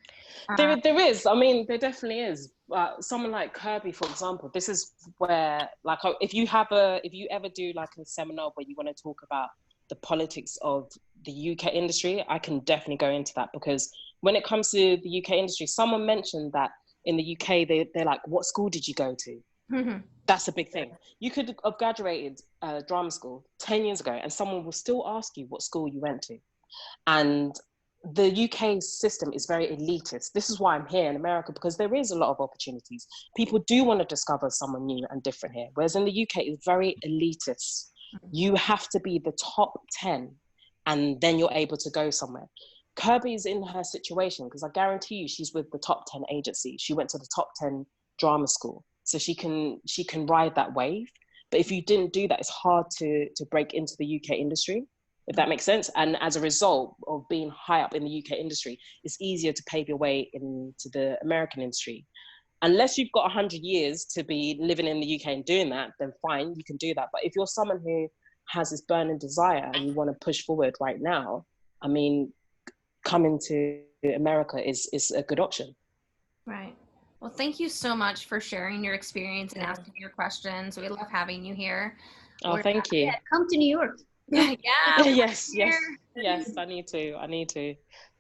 [SPEAKER 6] There is. I mean, there definitely is. Someone like Kirby, for example, this is where, like, if you ever do like a seminar where you want to talk about the politics of the UK industry, I can definitely go into that, because when it comes to the UK industry, someone mentioned that in the UK, they're like, what school did you go to? Mm-hmm. That's a big thing. You could have graduated drama school 10 years ago and someone will still ask you what school you went to. And the UK system is very elitist. This is why I'm here in America, because there is a lot of opportunities. People do want to discover someone new and different here. Whereas in the UK, it's very elitist. You have to be the top 10 and then you're able to go somewhere. Kirby's in her situation because I guarantee you she's with the top 10 agencies. She went to the top 10 drama school, so she can ride that wave. But if you didn't do that, it's hard to break into the UK industry, if that makes sense. And as a result of being high up in the UK industry, it's easier to pave your way into the American industry. Unless you've got 100 years to be living in the UK and doing that, then fine, you can do that. But if you're someone who has this burning desire and you want to push forward right now, I mean, coming to America is a good option.
[SPEAKER 1] Right. Well, thank you so much for sharing your experience and asking your questions. We love having you here.
[SPEAKER 6] Oh, thank you.
[SPEAKER 3] Yeah, come to New York.
[SPEAKER 1] Yeah.
[SPEAKER 6] Yes. I need to.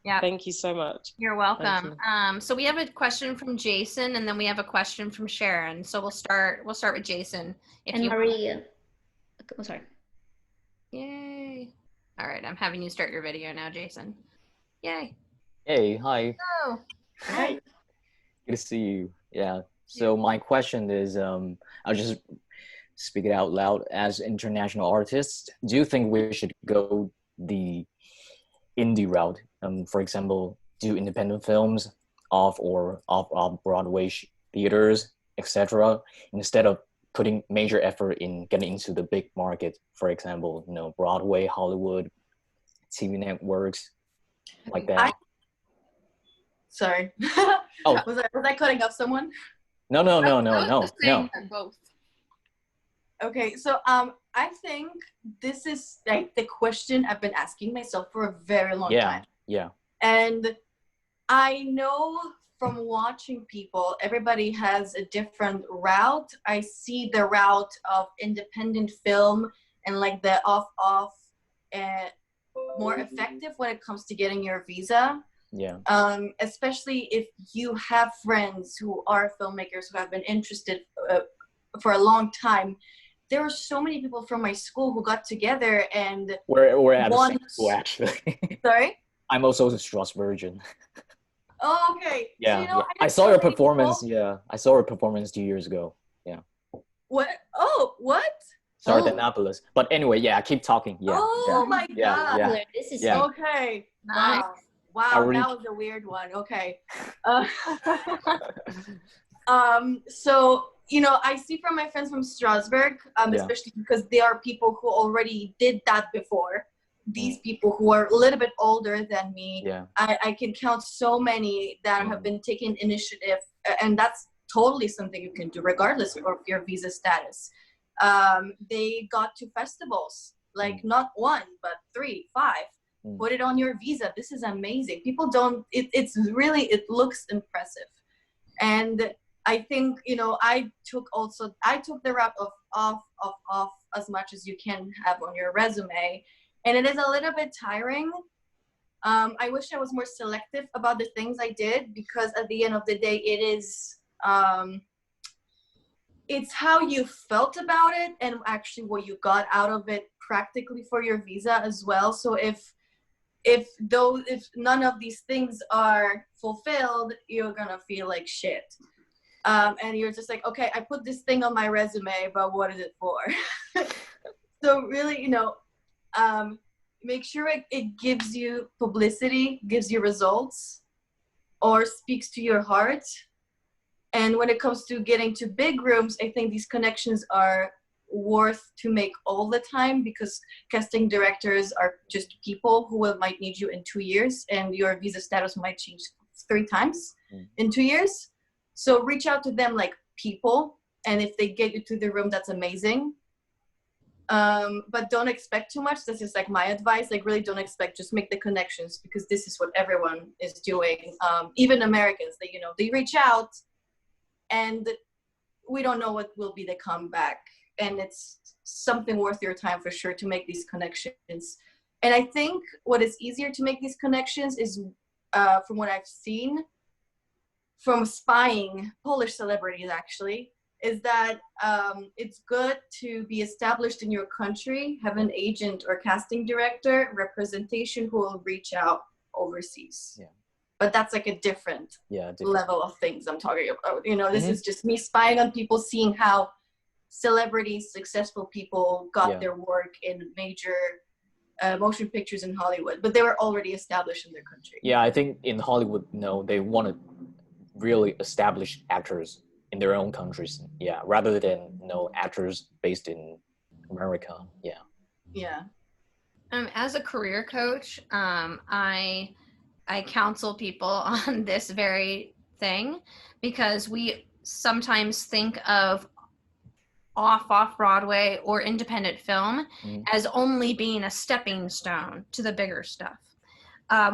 [SPEAKER 1] Yeah.
[SPEAKER 6] Thank you so much.
[SPEAKER 1] You're welcome. So we have a question from Jason, and then we have a question from Sharon. So we'll start with Jason.
[SPEAKER 3] And Maria. Oh, sorry.
[SPEAKER 1] Yay. All right, I'm having you start your video now, Jason. Yay.
[SPEAKER 7] Hey, hi.
[SPEAKER 1] Oh.
[SPEAKER 3] Hi.
[SPEAKER 7] Good to see you. Yeah. So my question is, I'll just speak it out loud. As international artists, do you think we should go the indie route? For example, do independent films off Broadway theaters, etc., instead of putting major effort in getting into the big market, for example, Broadway, Hollywood, TV networks, like that.
[SPEAKER 4] Sorry.
[SPEAKER 7] Oh.
[SPEAKER 4] Was I cutting off someone?
[SPEAKER 7] No.
[SPEAKER 2] Both.
[SPEAKER 4] Okay, so I think this is like the question I've been asking myself for a very long time.
[SPEAKER 7] Yeah.
[SPEAKER 4] And I know from watching people, everybody has a different route. I see the route of independent film and like the off more effective when it comes to getting your visa.
[SPEAKER 7] Yeah.
[SPEAKER 4] Especially if you have friends who are filmmakers who have been interested for a long time. There were so many people from my school who got together and
[SPEAKER 7] we're at the same school, actually.
[SPEAKER 4] Sorry?
[SPEAKER 7] I'm also a Strasbourgian.
[SPEAKER 4] Oh, okay.
[SPEAKER 7] Yeah,
[SPEAKER 4] So,
[SPEAKER 7] I saw your performance. Yeah, I saw your performance 2 years ago. Yeah.
[SPEAKER 4] What? Oh, what?
[SPEAKER 7] Sardanapalus. But anyway, yeah, keep talking. Yeah.
[SPEAKER 4] Oh my God.
[SPEAKER 7] Yeah.
[SPEAKER 3] This is
[SPEAKER 4] Okay.
[SPEAKER 1] Nice.
[SPEAKER 4] Wow, that was a weird one. Okay. So, I see from my friends from Strasbourg, especially because they are people who already did that before. These people who are a little bit older than me, I can count so many that have been taking initiative, and that's totally something you can do regardless of your visa status. They got to festivals, like not one, but 3, 5. Put it on your visa. This is amazing. People don't, it looks impressive. And I think, I took the route of off as much as you can have on your resume. And it is a little bit tiring. I wish I was more selective about the things I did, because at the end of the day, it is, it's how you felt about it and actually what you got out of it practically for your visa as well. So if none of these things are fulfilled, you're gonna feel like shit. And you're just like, okay, I put this thing on my resume, but what is it for? So really, make sure it gives you publicity, gives you results, or speaks to your heart. And when it comes to getting to big rooms, I think these connections are worth to make all the time, because casting directors are just people who might need you in 2 years, and your visa status might change 3 times in 2 years. So reach out to them like people, and if they get you to the room, that's amazing. But don't expect too much. This is like my advice. Like, really don't expect, just make the connections, because this is what everyone is doing. Even Americans, they reach out, and we don't know what will be the comeback. And it's something worth your time for sure to make these connections. And I think what is easier to make these connections is, from what I've seen from spying Polish celebrities actually, is that it's good to be established in your country, have an agent or casting director, representation who will reach out overseas. Yeah. But that's like a different level of things I'm talking about. This is just me spying on people, seeing how celebrities, successful people got their work in major motion pictures in Hollywood, but they were already established in their country.
[SPEAKER 7] Yeah, I think in Hollywood, no, they want to really establish actors in their own countries. Yeah, rather than actors based in America. Yeah.
[SPEAKER 4] Yeah.
[SPEAKER 1] As a career coach, I counsel people on this very thing because we sometimes think of off Broadway or independent film as only being a stepping stone to the bigger stuff.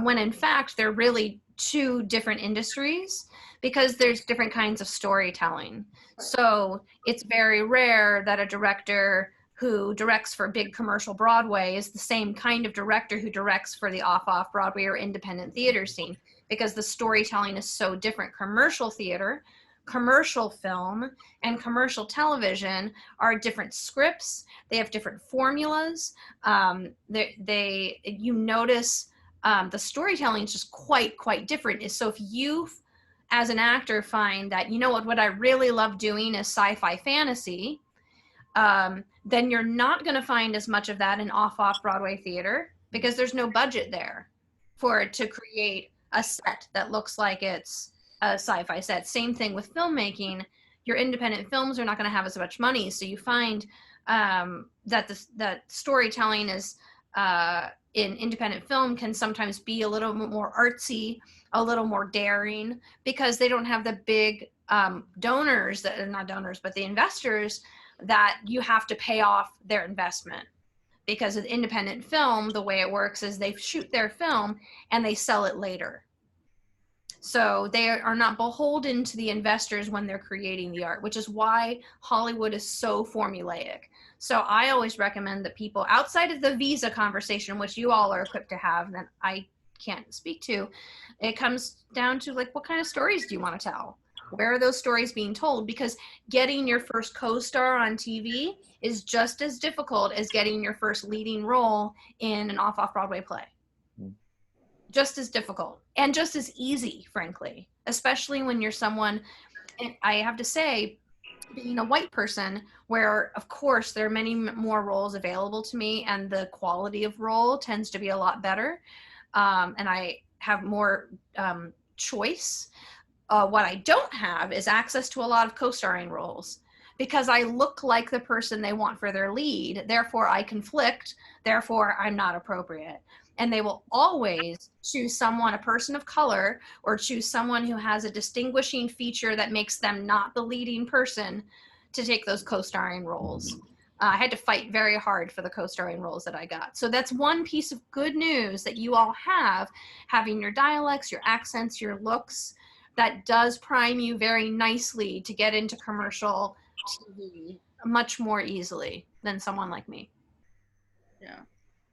[SPEAKER 1] When in fact, they're really two different industries because there's different kinds of storytelling. So it's very rare that a director who directs for big commercial Broadway is the same kind of director who directs for the off Broadway or independent theater scene, because the storytelling is so different. Commercial theater, commercial film, and commercial television are different scripts. They have different formulas. You notice the storytelling is just quite different. So if you, as an actor, find that, you know what I really love doing is sci-fi fantasy, then you're not going to find as much of that in off Broadway theater because there's no budget there for it to create a set that looks like it's a sci-fi set. Same thing with filmmaking. Your independent films are not going to have as much money, so you find that storytelling is in independent film can sometimes be a little more artsy, a little more daring, because they don't have the big donors, that not donors, but the investors that you have to pay off their investment. Because with independent film, the way it works is they shoot their film and they sell it later. So they are not beholden to the investors when they're creating the art, which is why Hollywood is so formulaic. So I always recommend that people, outside of the visa conversation, which you all are equipped to have, that I can't speak to, it comes down to like, what kind of stories do you want to tell? Where are those stories being told? Because getting your first co-star on TV is just as difficult as getting your first leading role in an off Broadway play. Just as difficult and just as easy, frankly, especially when you're someone, and I have to say, being a white person, where of course there are many more roles available to me and the quality of role tends to be a lot better, and I have more choice. What I don't have is access to a lot of co-starring roles because I look like the person they want for their lead. Therefore, I conflict. Therefore, I'm not appropriate. And they will always choose someone, a person of color, or choose someone who has a distinguishing feature that makes them not the leading person to take those co-starring roles. I had to fight very hard for the co-starring roles that I got. So that's one piece of good news that you all have, having your dialects, your accents, your looks, that does prime you very nicely to get into commercial TV much more easily than someone like me.
[SPEAKER 2] Yeah,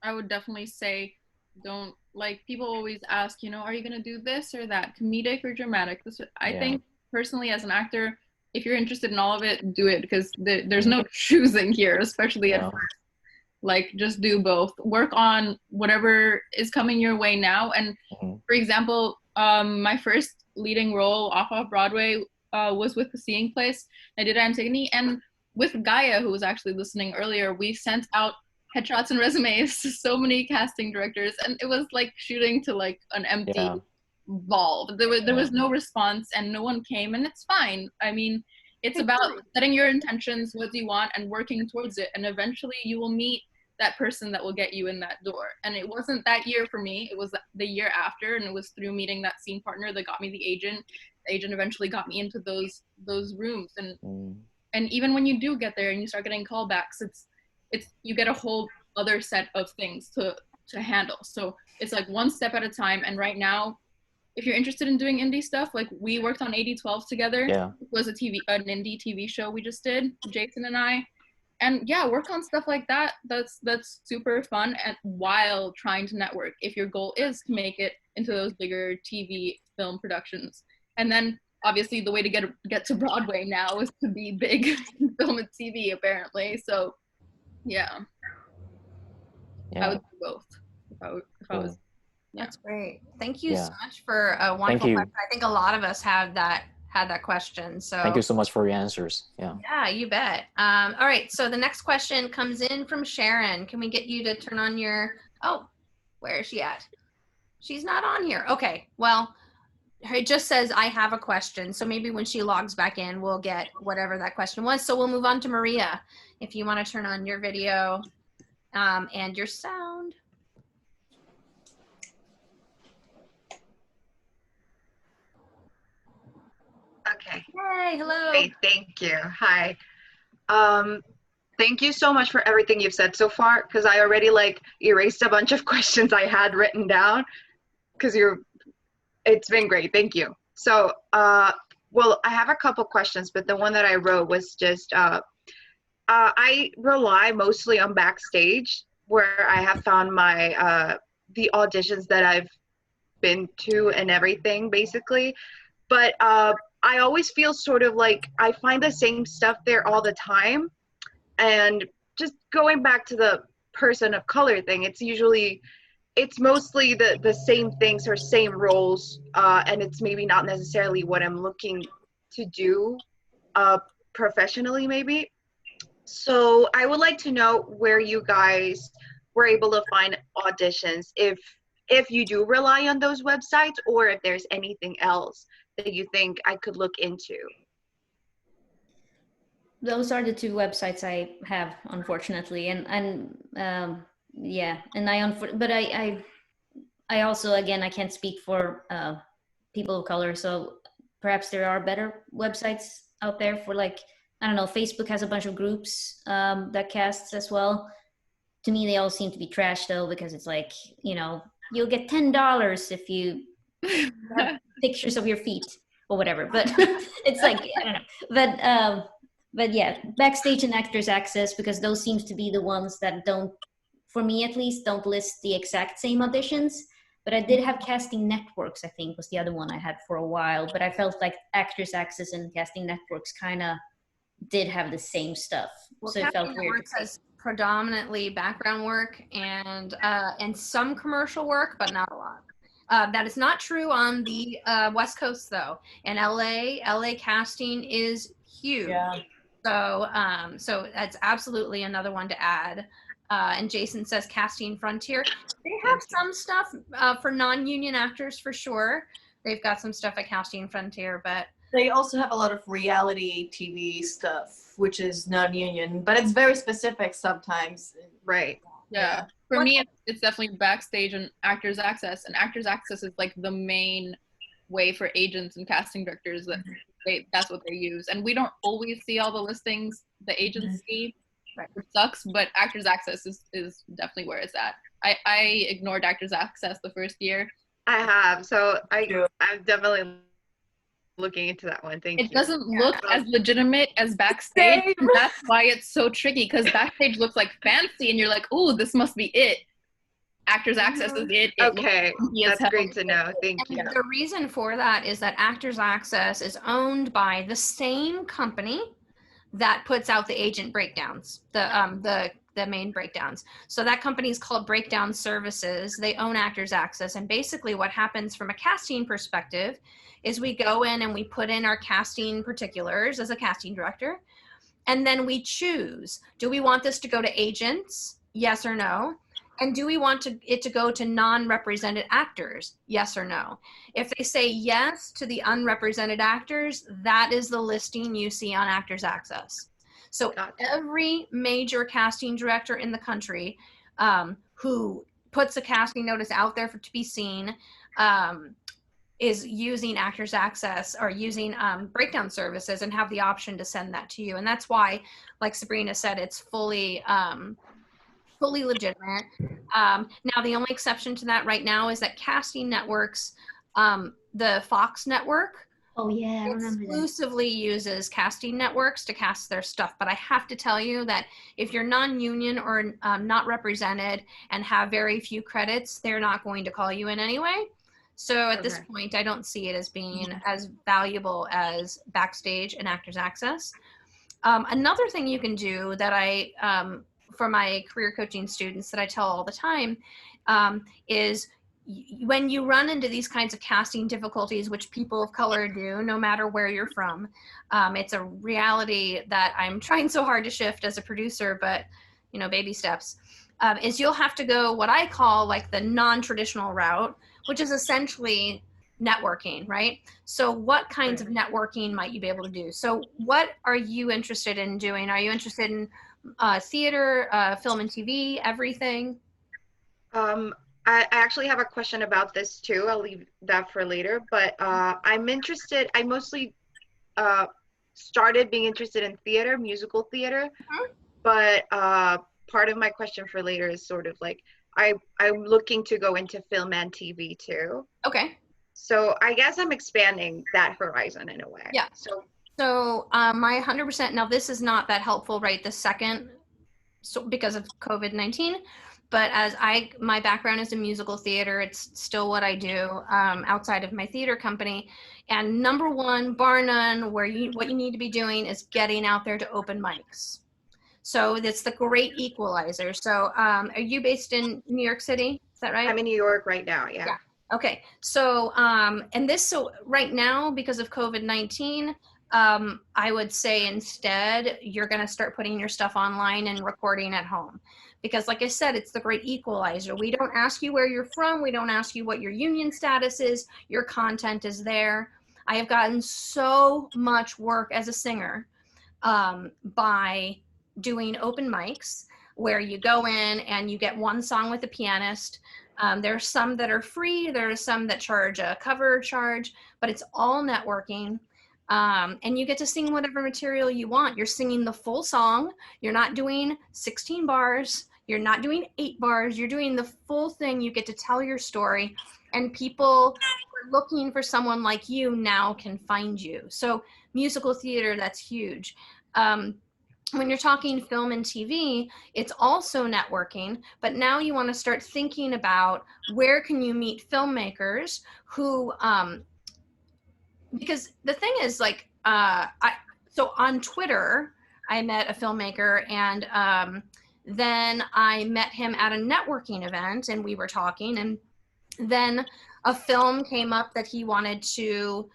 [SPEAKER 2] I would definitely say, don't, like, people always ask, are you going to do this or that, comedic or dramatic? I think personally as an actor, if you're interested in all of it, do it, because there's no choosing here, especially at first. Like, just do both. Work on whatever is coming your way now. And for example, my first leading role off Broadway was with The Seeing Place. I did Antigone, and with Gaia, who was actually listening earlier, we sent out headshots and resumes to so many casting directors, and it was like shooting to like an empty ball. There was no response and no one came, and it's fine. I mean, it's about setting your intentions, what do you want, and working towards it, and eventually you will meet that person that will get you in that door. And it wasn't that year for me, it was the year after, and it was through meeting that scene partner that got me the agent. The agent eventually got me into those rooms, and even when you do get there and you start getting callbacks, it's you get a whole other set of things to handle. So it's like one step at a time. And right now, if you're interested in doing indie stuff, like we worked on 80/12 together. It was an indie TV show we just did, Jason and I. And yeah, work on stuff like that. That's super fun, and while trying to network, if your goal is to make it into those bigger TV film productions. And then obviously the way to get to Broadway now is to be big in film and TV, apparently. So yeah. I would do both if I was. Yeah.
[SPEAKER 1] That's great. Thank you so much for a wonderful question. I think a lot of us had that question. So
[SPEAKER 7] thank you so much for your answers.
[SPEAKER 1] Yeah, you bet. All right. So the next question comes in from Sharon. Can we get you to turn on your Oh, where is she at? She's not on here. Okay, well, it just says I have a question. So maybe when she logs back in, we'll get whatever that question was. So we'll move on to Maria. If you want to turn on your video and your sound.
[SPEAKER 8] Okay.
[SPEAKER 1] Hey, hello.
[SPEAKER 8] Hey, thank you. Hi. Thank you so much for everything you've said so far, because I already like erased a bunch of questions I had written down, because it's been great. Thank you. So, well, I have a couple questions, but the one that I wrote was just, I rely mostly on Backstage, where I have found my, the auditions that I've been to and everything, basically. But I always feel sort of like I find the same stuff there all the time. And just going back to the person of color thing, it's mostly the same things or same roles, and it's maybe not necessarily what I'm looking to do professionally, maybe. So I would like to know where you guys were able to find auditions, if you do rely on those websites, or if there's anything else that you think I could look into.
[SPEAKER 3] Those are the two websites I have, unfortunately, and yeah, and I also, again, I can't speak for people of color, so perhaps there are better websites out there for, like, I don't know, Facebook has a bunch of groups that casts as well. To me, they all seem to be trash though, because it's like, you know, you'll get $10 if you have pictures of your feet or whatever, but it's like, I don't know, but yeah, Backstage and Actors Access, because those seems to be the ones that don't, for me at least, don't list the exact same auditions. But I did have Casting Networks, I think was the other one I had for a while, but I felt like Actors Access and Casting Networks kind of did have the same stuff.
[SPEAKER 1] Well,
[SPEAKER 3] So it felt weird.
[SPEAKER 1] Has predominantly background work and some commercial work, but not a lot. That is not true on the West Coast though. In LA casting is huge.
[SPEAKER 4] Yeah.
[SPEAKER 1] So so that's absolutely another one to add. And Jason says Casting Frontier. They have some stuff for non-union actors for sure. They've got some stuff at Casting Frontier, but
[SPEAKER 4] They also have a lot of reality TV stuff, which is non-union, but it's very specific sometimes.
[SPEAKER 8] Right.
[SPEAKER 2] Yeah. For me, it's definitely Backstage and Actors Access. And Actors Access is like the main way for agents and casting directors that's what they use. And we don't always see all the listings the agents see, which sucks, but Actors Access is definitely where it's at. I ignored Actors Access the first year.
[SPEAKER 8] I have, so I'm definitely looking into that one. Thank you.
[SPEAKER 2] It doesn't look as legitimate as Backstage. That's why it's so tricky, because Backstage looks like fancy and you're like, oh, this must be it. Actors Access is it.
[SPEAKER 8] Okay, that's great to know. Thank you.
[SPEAKER 1] The reason for that is that Actors Access is owned by the same company that puts out the agent breakdowns, the main breakdowns. So that company is called Breakdown Services. They own Actors Access, and basically what happens from a casting perspective is we go in and we put in our casting particulars as a casting director, and then we choose, do we want this to go to agents? Yes or no? And do we want it to go to non-represented actors? Yes or no? If they say yes to the unrepresented actors, that is the listing you see on Actors Access. So every major casting director in the country who puts a casting notice out there to be seen is using Actors Access or using breakdown services and have the option to send that to you. And that's why, like Sabrina said, it's fully legitimate. Now, the only exception to that right now is that Casting Networks, the Fox network, exclusively uses Casting Networks to cast their stuff. But I have to tell you that if you're non-union or not represented and have very few credits, they're not going to call you in anyway. So at this point, I don't see it as being as valuable as Backstage and Actors Access. Another thing you can do that for my career coaching students that I tell all the time is when you run into these kinds of casting difficulties, which people of color do, no matter where you're from, it's a reality that I'm trying so hard to shift as a producer, but, you know, baby steps. is you'll have to go what I call like the non-traditional route, which is essentially networking, right? So what kinds of networking might you be able to do? So what are you interested in doing? Are you interested in theater, film and TV, everything?
[SPEAKER 8] I actually have a question about this too. I'll leave that for later, but I'm interested, I mostly started being interested in theater, musical theater, but part of my question for later is sort of like, I'm looking to go into film and TV too.
[SPEAKER 1] Okay.
[SPEAKER 8] So I guess I'm expanding that horizon in a way.
[SPEAKER 1] Yeah. So my 100%, now this is not that helpful right this second, so because of COVID-19, but as my background is in musical theater, it's still what I do outside of my theater company. And number one, bar none, what you need to be doing is getting out there to open mics. So that's the great equalizer. So are you based in New York City? Is that right?
[SPEAKER 8] I'm in New York right now, yeah.
[SPEAKER 1] Okay, so so right now, because of COVID-19, I would say instead you're going to start putting your stuff online and recording at home, because like I said, it's the great equalizer. We don't ask you where you're from. We don't ask you what your union status is. Your content is there. I have gotten so much work as a singer by doing open mics where you go in and you get one song with a pianist. There are some that are free. There are some that charge a cover charge, but it's all networking. And you get to sing whatever material you want. You're singing the full song. You're not doing 16 bars. You're not doing 8 bars. You're doing the full thing. You get to tell your story, and people who are looking for someone like you now can find you. So musical theater, that's huge. When you're talking film and TV, it's also networking, but now you want to start thinking about where can you meet filmmakers who, because the thing is like, so on Twitter, I met a filmmaker, and then I met him at a networking event and we were talking, and then a film came up that he wanted to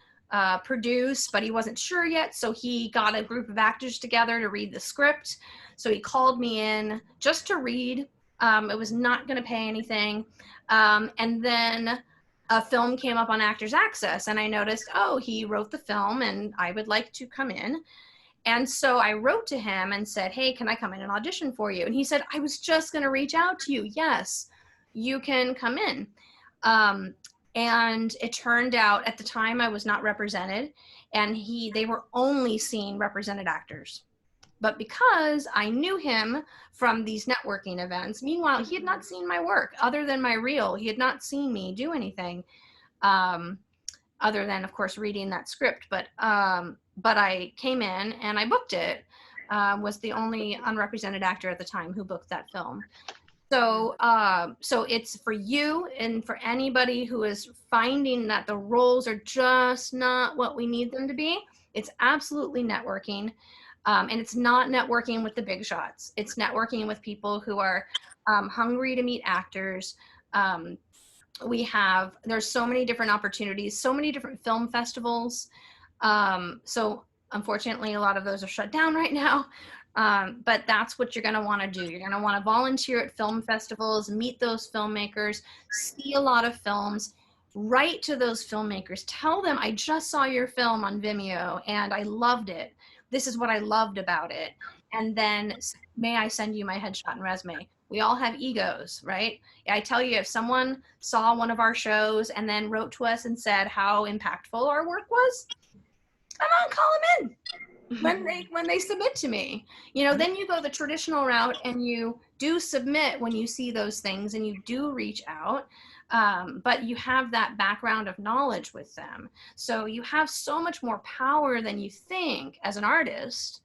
[SPEAKER 1] produce, but he wasn't sure yet. So he got a group of actors together to read the script. So he called me in just to read. It was not going to pay anything. And then a film came up on Actors Access, and I noticed, oh, he wrote the film and I would like to come in. And so I wrote to him and said, hey, can I come in and audition for you? And he said, I was just going to reach out to you. Yes, you can come in. And it turned out at the time I was not represented, and they were only seeing represented actors. But because I knew him from these networking events, meanwhile, he had not seen my work other than my reel. He had not seen me do anything other than, of course, reading that script. But I came in and I booked it, was the only unrepresented actor at the time who booked that film. So it's for you and for anybody who is finding that the roles are just not what we need them to be. It's absolutely networking. And it's not networking with the big shots. It's networking with people who are hungry to meet actors. There's so many different opportunities, so many different film festivals. So unfortunately, a lot of those are shut down right now. But that's what you're going to want to do. You're going to want to volunteer at film festivals, meet those filmmakers, see a lot of films, write to those filmmakers, tell them, I just saw your film on Vimeo and I loved it. This is what I loved about it. And then may I send you my headshot and resume? We all have egos, right? I tell you, if someone saw one of our shows and then wrote to us and said how impactful our work was, come on, call them in. When they submit to me, then you go the traditional route and you do submit when you see those things and you do reach out, but you have that background of knowledge with them. So you have so much more power than you think as an artist,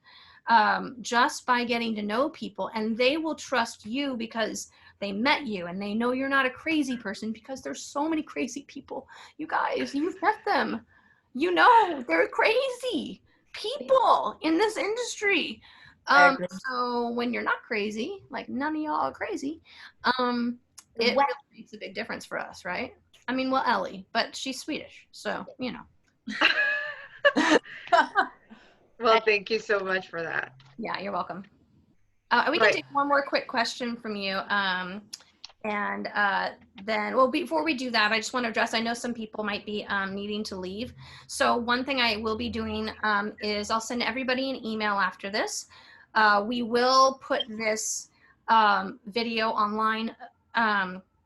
[SPEAKER 1] just by getting to know people, and they will trust you because they met you and they know you're not a crazy person, because there's so many crazy people. You guys, you've met them. They're crazy people in this industry. So when you're not crazy, like none of y'all are crazy, it really makes a big difference for us, right? I mean, well, Ellie, but she's Swedish, so
[SPEAKER 8] Well, thank you so much for that.
[SPEAKER 1] Yeah, you're welcome. We can take one more quick question from you. And then, well, before we do that, I just want to address, I know some people might be needing to leave. So one thing I will be doing is I'll send everybody an email after this. We will put this video online,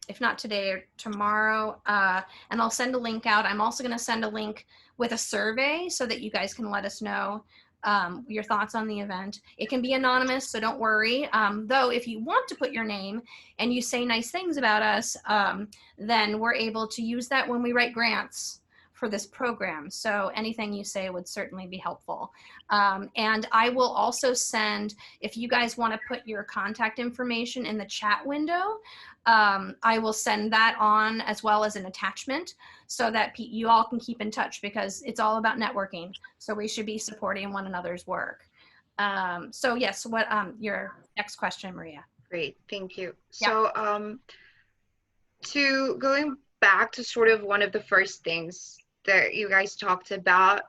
[SPEAKER 1] if not today or tomorrow, and I'll send a link out. I'm also going to send a link with a survey so that you guys can let us know your thoughts on the event. It can be anonymous, so don't worry. Though if you want to put your name and you say nice things about us, then we're able to use that when we write grants for this program. So anything you say would certainly be helpful. And I will also send, if you guys want to put your contact information in the chat window, I will send that on as well as an attachment so that you all can keep in touch, because it's all about networking. So we should be supporting one another's work. So yes, what your next question, Maria?
[SPEAKER 8] Great, thank you.
[SPEAKER 1] Yeah.
[SPEAKER 8] So to going back to sort of one of the first things that you guys talked about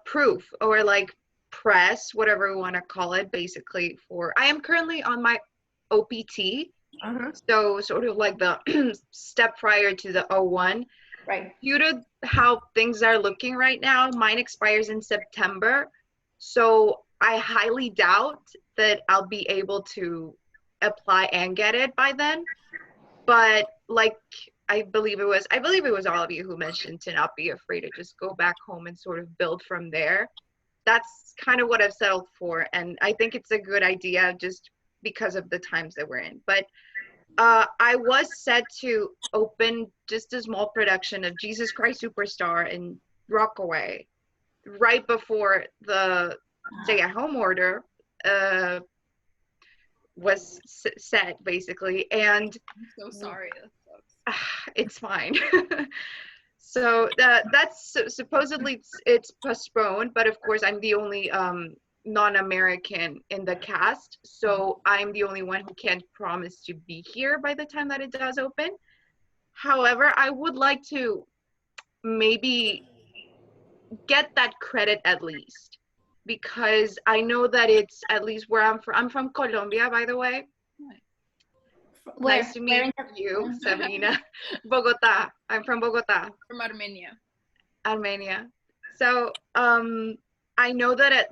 [SPEAKER 8] proof, or like press, whatever we want to call it, basically I am currently on my OPT. So sort of like the step prior to the O1.
[SPEAKER 1] Right.
[SPEAKER 8] Due to how things are looking right now, mine expires in September. So I highly doubt that I'll be able to apply and get it by then. But like, I believe it was all of you who mentioned to not be afraid to just go back home and sort of build from there. That's kind of what I've settled for. And I think it's a good idea just because of the times that we're in. But I was set to open just a small production of Jesus Christ Superstar in Rockaway right before the stay-at-home order was set, basically. And
[SPEAKER 2] I'm so sorry. That sucks.
[SPEAKER 8] It's fine. So that's supposedly it's postponed, but of course I'm the only non-American in the cast, so I'm the only one who can't promise to be here by the time that it does open. However, I would like to maybe get that credit at least, because I know that it's at least where I'm from. I'm from Colombia, by the way. Nice to meet you, Sabrina. Bogota. I'm from Bogota.
[SPEAKER 2] From Armenia.
[SPEAKER 8] Armenia. So I know that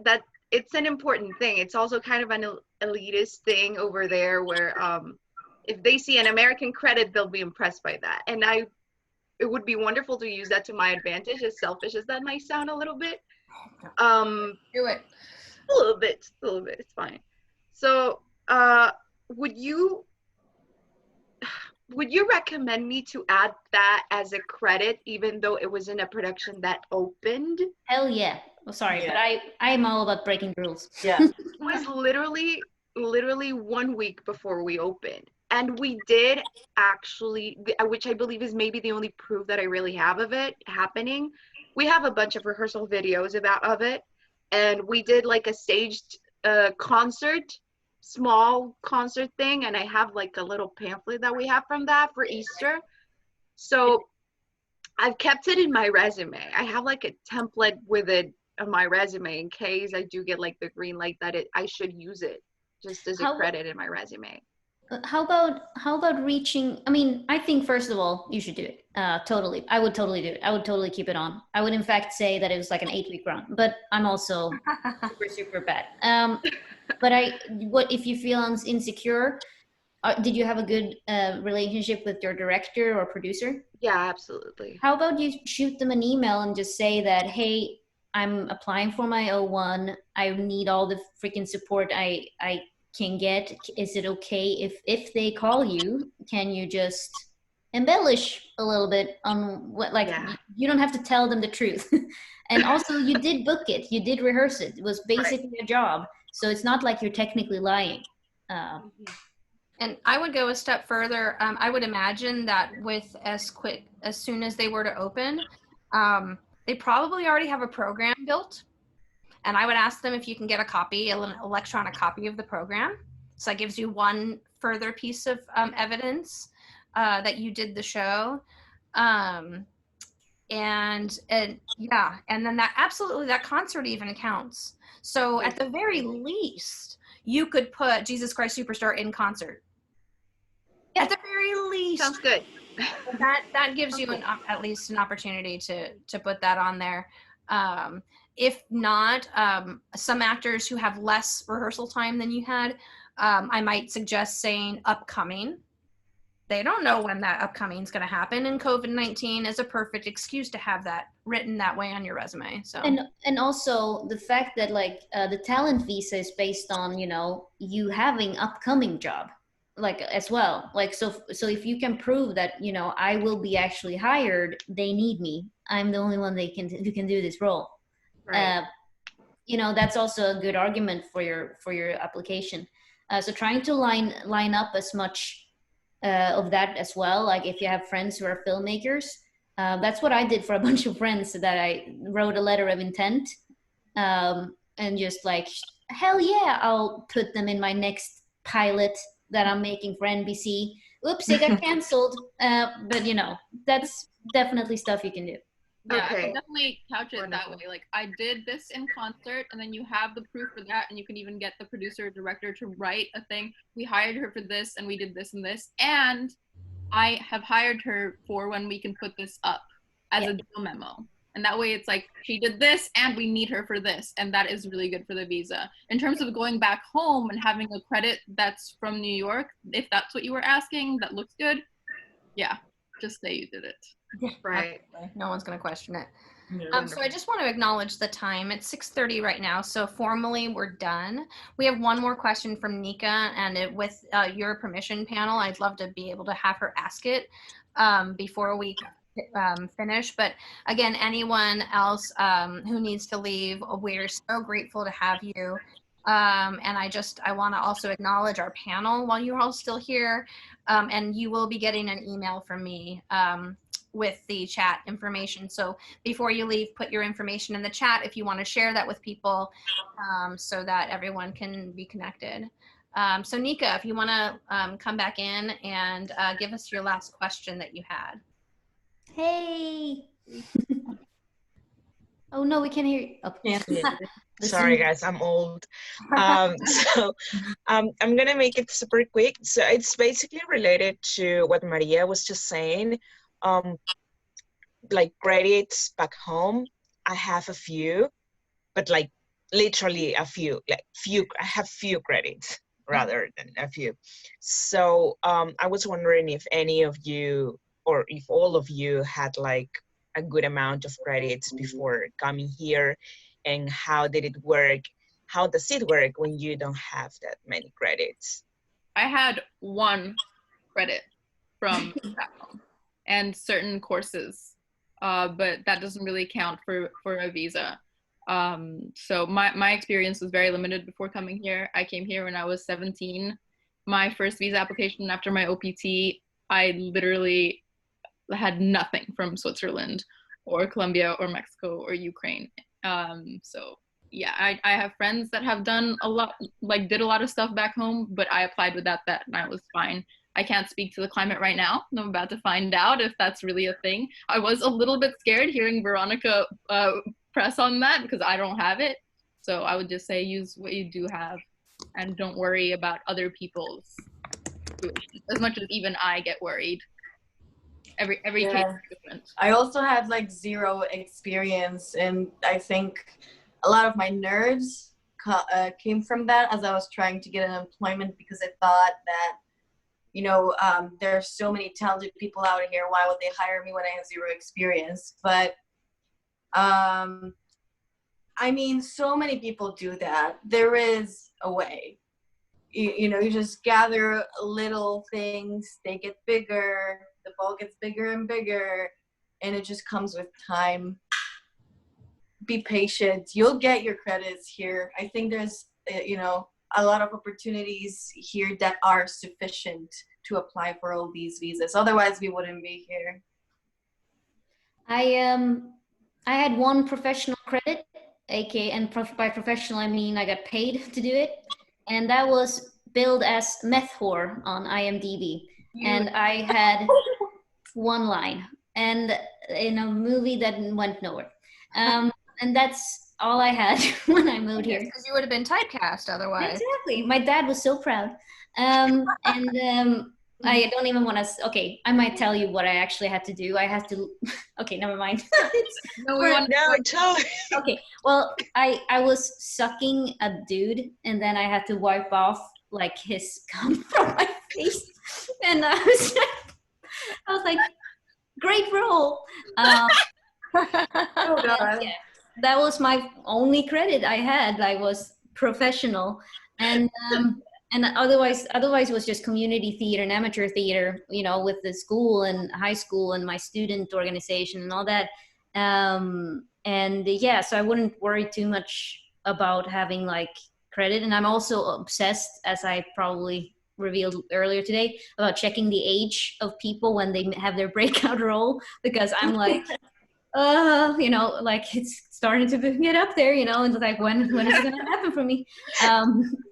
[SPEAKER 8] it's an important thing. It's also kind of an elitist thing over there where if they see an American credit, they'll be impressed by that. And it would be wonderful to use that to my advantage, as selfish as that might sound a little bit.
[SPEAKER 1] Do it.
[SPEAKER 8] A little bit, it's fine. So would you recommend me to add that as a credit, even though it was in a production that opened?
[SPEAKER 3] Hell yeah. Oh, sorry, but I am all about breaking rules.
[SPEAKER 4] Yeah.
[SPEAKER 8] It was literally 1 week before we opened. And we did actually, which I believe is maybe the only proof that I really have of it happening. We have a bunch of rehearsal videos of it. And we did like a staged small concert thing. And I have like a little pamphlet that we have from that for Easter. So I've kept it in my resume. I have like a template with it on my resume in case I do get like the green light that I should use it just as a credit in my resume.
[SPEAKER 3] How about reaching, I mean, I think first of all, you should do it. Totally. I would totally do it. I would totally keep it on. I would in fact say that it was like an 8-week run, but I'm also super bad. But what if you feel insecure? Did you have a good relationship with your director or producer?
[SPEAKER 8] Yeah, absolutely.
[SPEAKER 3] How about you shoot them an email and just say that, hey, I'm applying for my O1. I need all the freaking support I can get. Is it okay if they call you, can you just embellish a little bit on what, like, you don't have to tell them the truth. And also you did book it, you did rehearse it. It was basically a job. So it's not like you're technically lying.
[SPEAKER 1] And I would go a step further. I would imagine that as soon as they were to open, they probably already have a program built. And I would ask them if you can get an electronic copy of the program. So that gives you one further piece of evidence that you did the show. And then that concert even counts. So at the very least, you could put Jesus Christ Superstar in concert.
[SPEAKER 3] Yeah.
[SPEAKER 1] At the very least.
[SPEAKER 8] Sounds good.
[SPEAKER 1] That gives you at least an opportunity to put that on there. If not, some actors who have less rehearsal time than you had, I might suggest saying upcoming. They don't know when that upcoming is going to happen, and COVID-19 is a perfect excuse to have that written that way on your resume. So
[SPEAKER 3] and also the fact that like the talent visa is based on, you know, you having upcoming job, like as well. Like so if you can prove that, you know, I will be actually hired, they need me, I'm the only one who can do this role.
[SPEAKER 8] Right.
[SPEAKER 3] You know, that's also a good argument for your application. So trying to line up as much of that as well. Like if you have friends who are filmmakers, that's what I did for a bunch of friends, that I wrote a letter of intent, and just like, hell yeah, I'll put them in my next pilot that I'm making for NBC. Oops, it got canceled. But you know, that's definitely stuff you can do.
[SPEAKER 2] Yeah, I
[SPEAKER 8] Okay.
[SPEAKER 2] would definitely couch it
[SPEAKER 8] Wonderful.
[SPEAKER 2] that way. Like, I did this in concert, and then you have the proof for that, and you can even get the producer or director to write a thing. We hired her for this, and we did this and this, and I have hired her for when we can put this up as a deal memo. And that way it's like, she did this, and we need her for this, and that is really good for the visa. In terms of going back home and having a credit that's from New York, if that's what you were asking, that looks good, yeah, just say you did it.
[SPEAKER 8] Right.
[SPEAKER 1] no one's going to question it.
[SPEAKER 4] Yeah.
[SPEAKER 1] So I just want to acknowledge the time. It's 6:30 right now, so formally we're done. We have one more question from Nika, and with your permission, panel, I'd love to be able to have her ask it before we finish. But again, anyone else who needs to leave, we're so grateful to have you. And I want to also acknowledge our panel while you're all still here, and you will be getting an email from me with the chat information. So before you leave, put your information in the chat if you want to share that with people, so that everyone can be connected. So Nika, if you want to come back in and give us your last question that you had.
[SPEAKER 3] Hey. Oh no, we can't hear you. Oh.
[SPEAKER 4] Can't hear you.
[SPEAKER 5] Sorry guys, I'm old. So I'm gonna make it super quick. So it's basically related to what Maria was just saying. Like credits back home, I have a few, but like literally a few, I have few credits rather than a few. So I was wondering if any of you, or if all of you had like a good amount of credits before coming here, and how did it work? How does it work when you don't have that many credits?
[SPEAKER 2] I had 1 credit from back home and certain courses, but that doesn't really count for a visa. So my experience was very limited before coming here. I came here when I was 17. My first visa application after my OPT, I literally had nothing from Switzerland or Colombia or Mexico or Ukraine. So yeah, I have friends that have done a lot, like did a lot of stuff back home, but I applied without that and I was fine. I can't speak to the climate right now. I'm about to find out if that's really a thing. I was a little bit scared hearing Weronika press on that because I don't have it. So I would just say use what you do have and don't worry about other people's situations as much as even I get worried. Every case is different.
[SPEAKER 4] I also had like 0 experience, and I think a lot of my nerves came from that as I was trying to get an employment, because I thought that, you know, there are so many talented people out here. Why would they hire me when I have 0 experience? But I mean, so many people do that. There is a way. You know, you just gather little things, they get bigger, the ball gets bigger and bigger, and it just comes with time. Be patient. You'll get your credits here. I think there's, you know, a lot of opportunities here that are sufficient to apply for all these visas. Otherwise, we wouldn't be here.
[SPEAKER 3] I had 1 professional credit, aka, and by professional I mean I got paid to do it, and that was billed as meth whore on IMDb. And I had 1 line, and in a movie that went nowhere. And that's all I had when I moved here.
[SPEAKER 1] Because you would have been typecast otherwise.
[SPEAKER 3] Exactly. My dad was so proud. I don't even want to. Okay, I might tell you what I actually had to do. I had to. Okay, never mind.
[SPEAKER 5] No, tell me.
[SPEAKER 3] Okay, well, I was sucking a dude, and then I had to wipe off like his cum from my face, and I was like, great role.
[SPEAKER 4] Oh God.
[SPEAKER 3] Yeah, that was my only credit I had. I was professional, and otherwise it was just community theater and amateur theater, you know, with the school and high school and my student organization and all that. And yeah, so I wouldn't worry too much about having like credit. And I'm also obsessed, as I probably revealed earlier today, about checking the age of people when they have their breakout role, because I'm like, you know, like it's starting to get up there, you know, and like when is it gonna happen for me?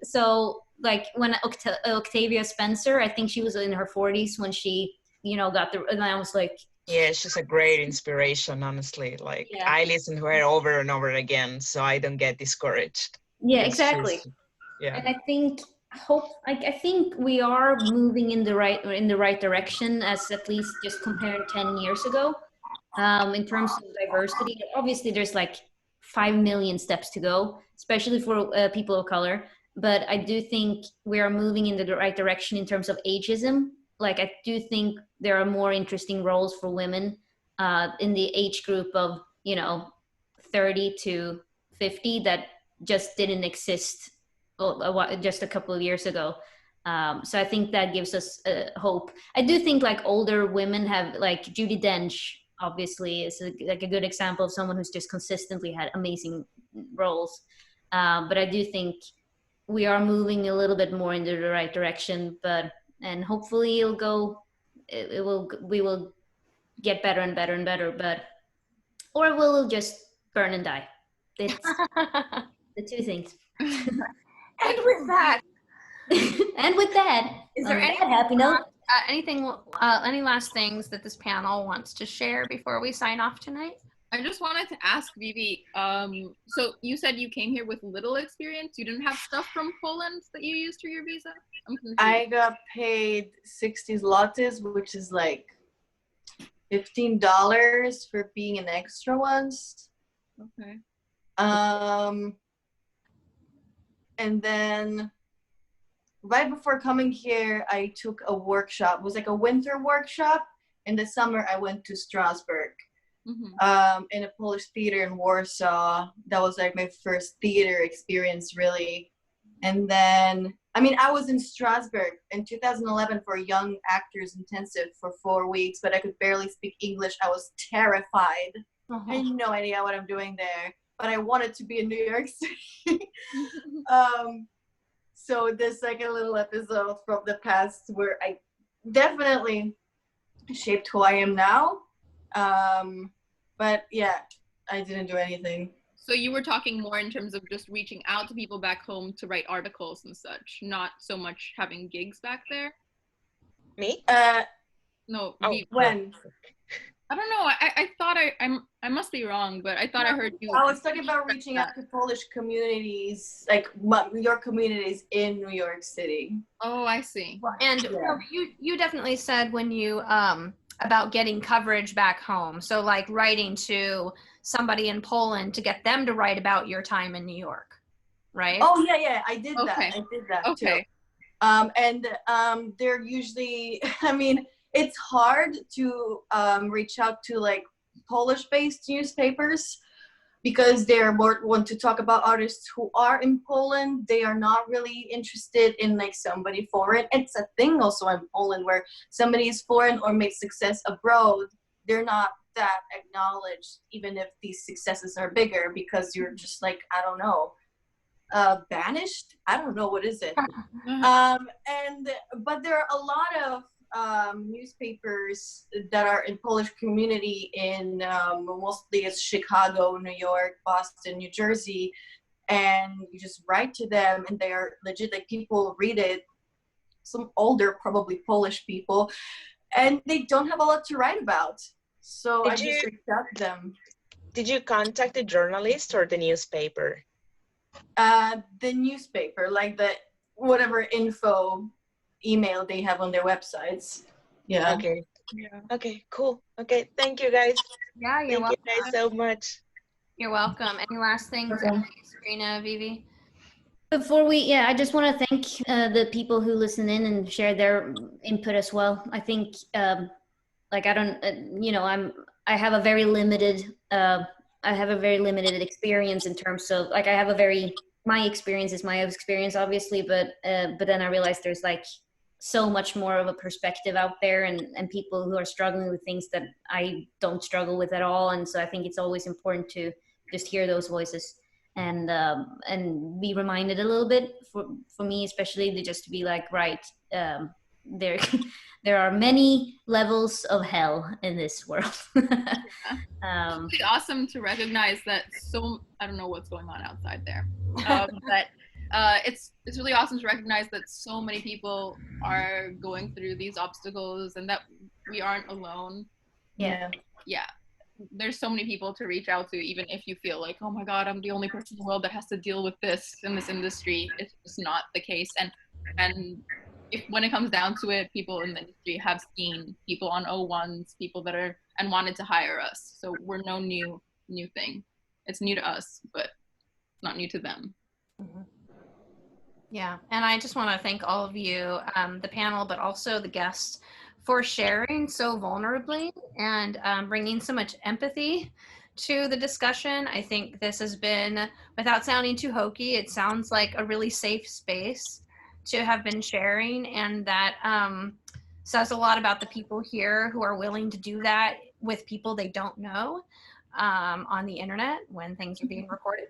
[SPEAKER 3] So like when Octavia Spencer, I think she was in her 40s when she, you know, got the, and I was like,
[SPEAKER 5] yeah, she's a great inspiration, honestly. Like
[SPEAKER 3] yeah.
[SPEAKER 5] I listen to her over and over again, so I don't get discouraged.
[SPEAKER 3] Yeah, exactly.
[SPEAKER 5] Yeah.
[SPEAKER 3] And I think I think we are moving in the right direction, as at least just comparing 10 years ago. In terms of diversity, obviously there's like 5 million steps to go, especially for people of color. But I do think we are moving in the right direction in terms of ageism. Like I do think there are more interesting roles for women in the age group of, you know, 30 to 50 that just didn't exist just a couple of years ago. So I think that gives us hope. I do think like older women have, like Judi Dench, obviously, is like a good example of someone who's just consistently had amazing roles. But I do think we are moving a little bit more in the right direction, and hopefully we will get better and better and better, or we'll just burn and die. It's the two things.
[SPEAKER 1] And with that,
[SPEAKER 3] is there any happy note?
[SPEAKER 1] Any last things that this panel wants to share before we sign off tonight?
[SPEAKER 2] I just wanted to ask Vivi, so you said you came here with little experience. You didn't have stuff from Poland that you used for your visa?
[SPEAKER 4] I got paid 60 zlotys, which is like $15 for being an extra once.
[SPEAKER 2] Okay.
[SPEAKER 4] And then right before coming here, I took a workshop. It was like a winter workshop. In the summer, I went to Strasbourg. Mm-hmm. In a Polish theater in Warsaw. That was like my first theater experience, really. And then, I mean, I was in Strasbourg in 2011 for a young actors intensive for 4 weeks, but I could barely speak English. I was terrified. I had no idea what I'm doing there, but I wanted to be in New York City. So there's like a little episode from the past where I definitely shaped who I am now. But yeah, I didn't do anything.
[SPEAKER 2] So you were talking more in terms of just reaching out to people back home to write articles and such, not so much having gigs back there?
[SPEAKER 5] Me?
[SPEAKER 2] No.
[SPEAKER 4] When?
[SPEAKER 2] I don't know. I thought I must be wrong, but I thought I heard you.
[SPEAKER 4] I was talking about reaching out to Polish communities, like New York communities in New York City.
[SPEAKER 2] Oh, I see.
[SPEAKER 1] And you definitely said when you about getting coverage back home. So like writing to somebody in Poland to get them to write about your time in New York, right?
[SPEAKER 4] Oh yeah, I did that. I did that too. And they're usually, I mean, it's hard to reach out to like Polish-based newspapers because they're more want to talk about artists who are in Poland. They are not really interested in like somebody foreign. It's a thing also in Poland where somebody is foreign or makes success abroad. They're not that acknowledged, even if these successes are bigger, because you're just like, I don't know, banished. I don't know, what is it? But there are a lot of newspapers that are in Polish community in mostly it's Chicago, New York, Boston, New Jersey, and you just write to them and they are legit, like people read it, some older probably Polish people, and they don't have a lot to write about, so I just reached out to them.
[SPEAKER 5] Did you contact the journalist or the newspaper?
[SPEAKER 4] The newspaper, like the whatever info email they have on their websites. Yeah.
[SPEAKER 5] Okay.
[SPEAKER 2] Yeah.
[SPEAKER 5] Okay, cool. Okay, thank you guys.
[SPEAKER 1] Yeah, you're
[SPEAKER 5] Thank you
[SPEAKER 1] welcome.
[SPEAKER 5] guys so much.
[SPEAKER 1] You're welcome. Any last things,
[SPEAKER 4] Welcome.
[SPEAKER 1] Sabrina, Vivi?
[SPEAKER 3] Before we, I just want to thank the people who listen in and share their input as well. I think, like, I don't, I have a very limited, experience in terms of, like, my experience is my experience, obviously, but then I realized there's like so much more of a perspective out there, and people who are struggling with things that I don't struggle with at all. And so I think it's always important to just hear those voices and be reminded a little bit, for me especially, to be like, right, there there are many levels of hell in this world.
[SPEAKER 2] It's really awesome to recognize that I don't know what's going on outside there, but it's really awesome to recognize that so many people are going through these obstacles and that we aren't alone.
[SPEAKER 3] Yeah.
[SPEAKER 2] There's so many people to reach out to, even if you feel like, oh my God, I'm the only person in the world that has to deal with this in this industry. It's just not the case. And if when it comes down to it, people in the industry have seen people on O1s, people that are and wanted to hire us. So we're no new thing. It's new to us, but not new to them.
[SPEAKER 1] Mm-hmm. Yeah, and I just want to thank all of you, the panel, but also the guests, for sharing so vulnerably and bringing so much empathy to the discussion. I think this has been, without sounding too hokey, it sounds like a really safe space to have been sharing, and that says a lot about the people here who are willing to do that with people they don't know on the internet when things are being recorded.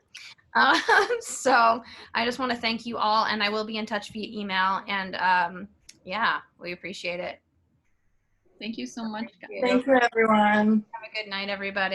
[SPEAKER 1] So I just want to thank you all, and I will be in touch via email, and yeah, we appreciate it.
[SPEAKER 2] Thank you so much, guys.
[SPEAKER 4] Thank you, everyone.
[SPEAKER 1] Have a good night, everybody.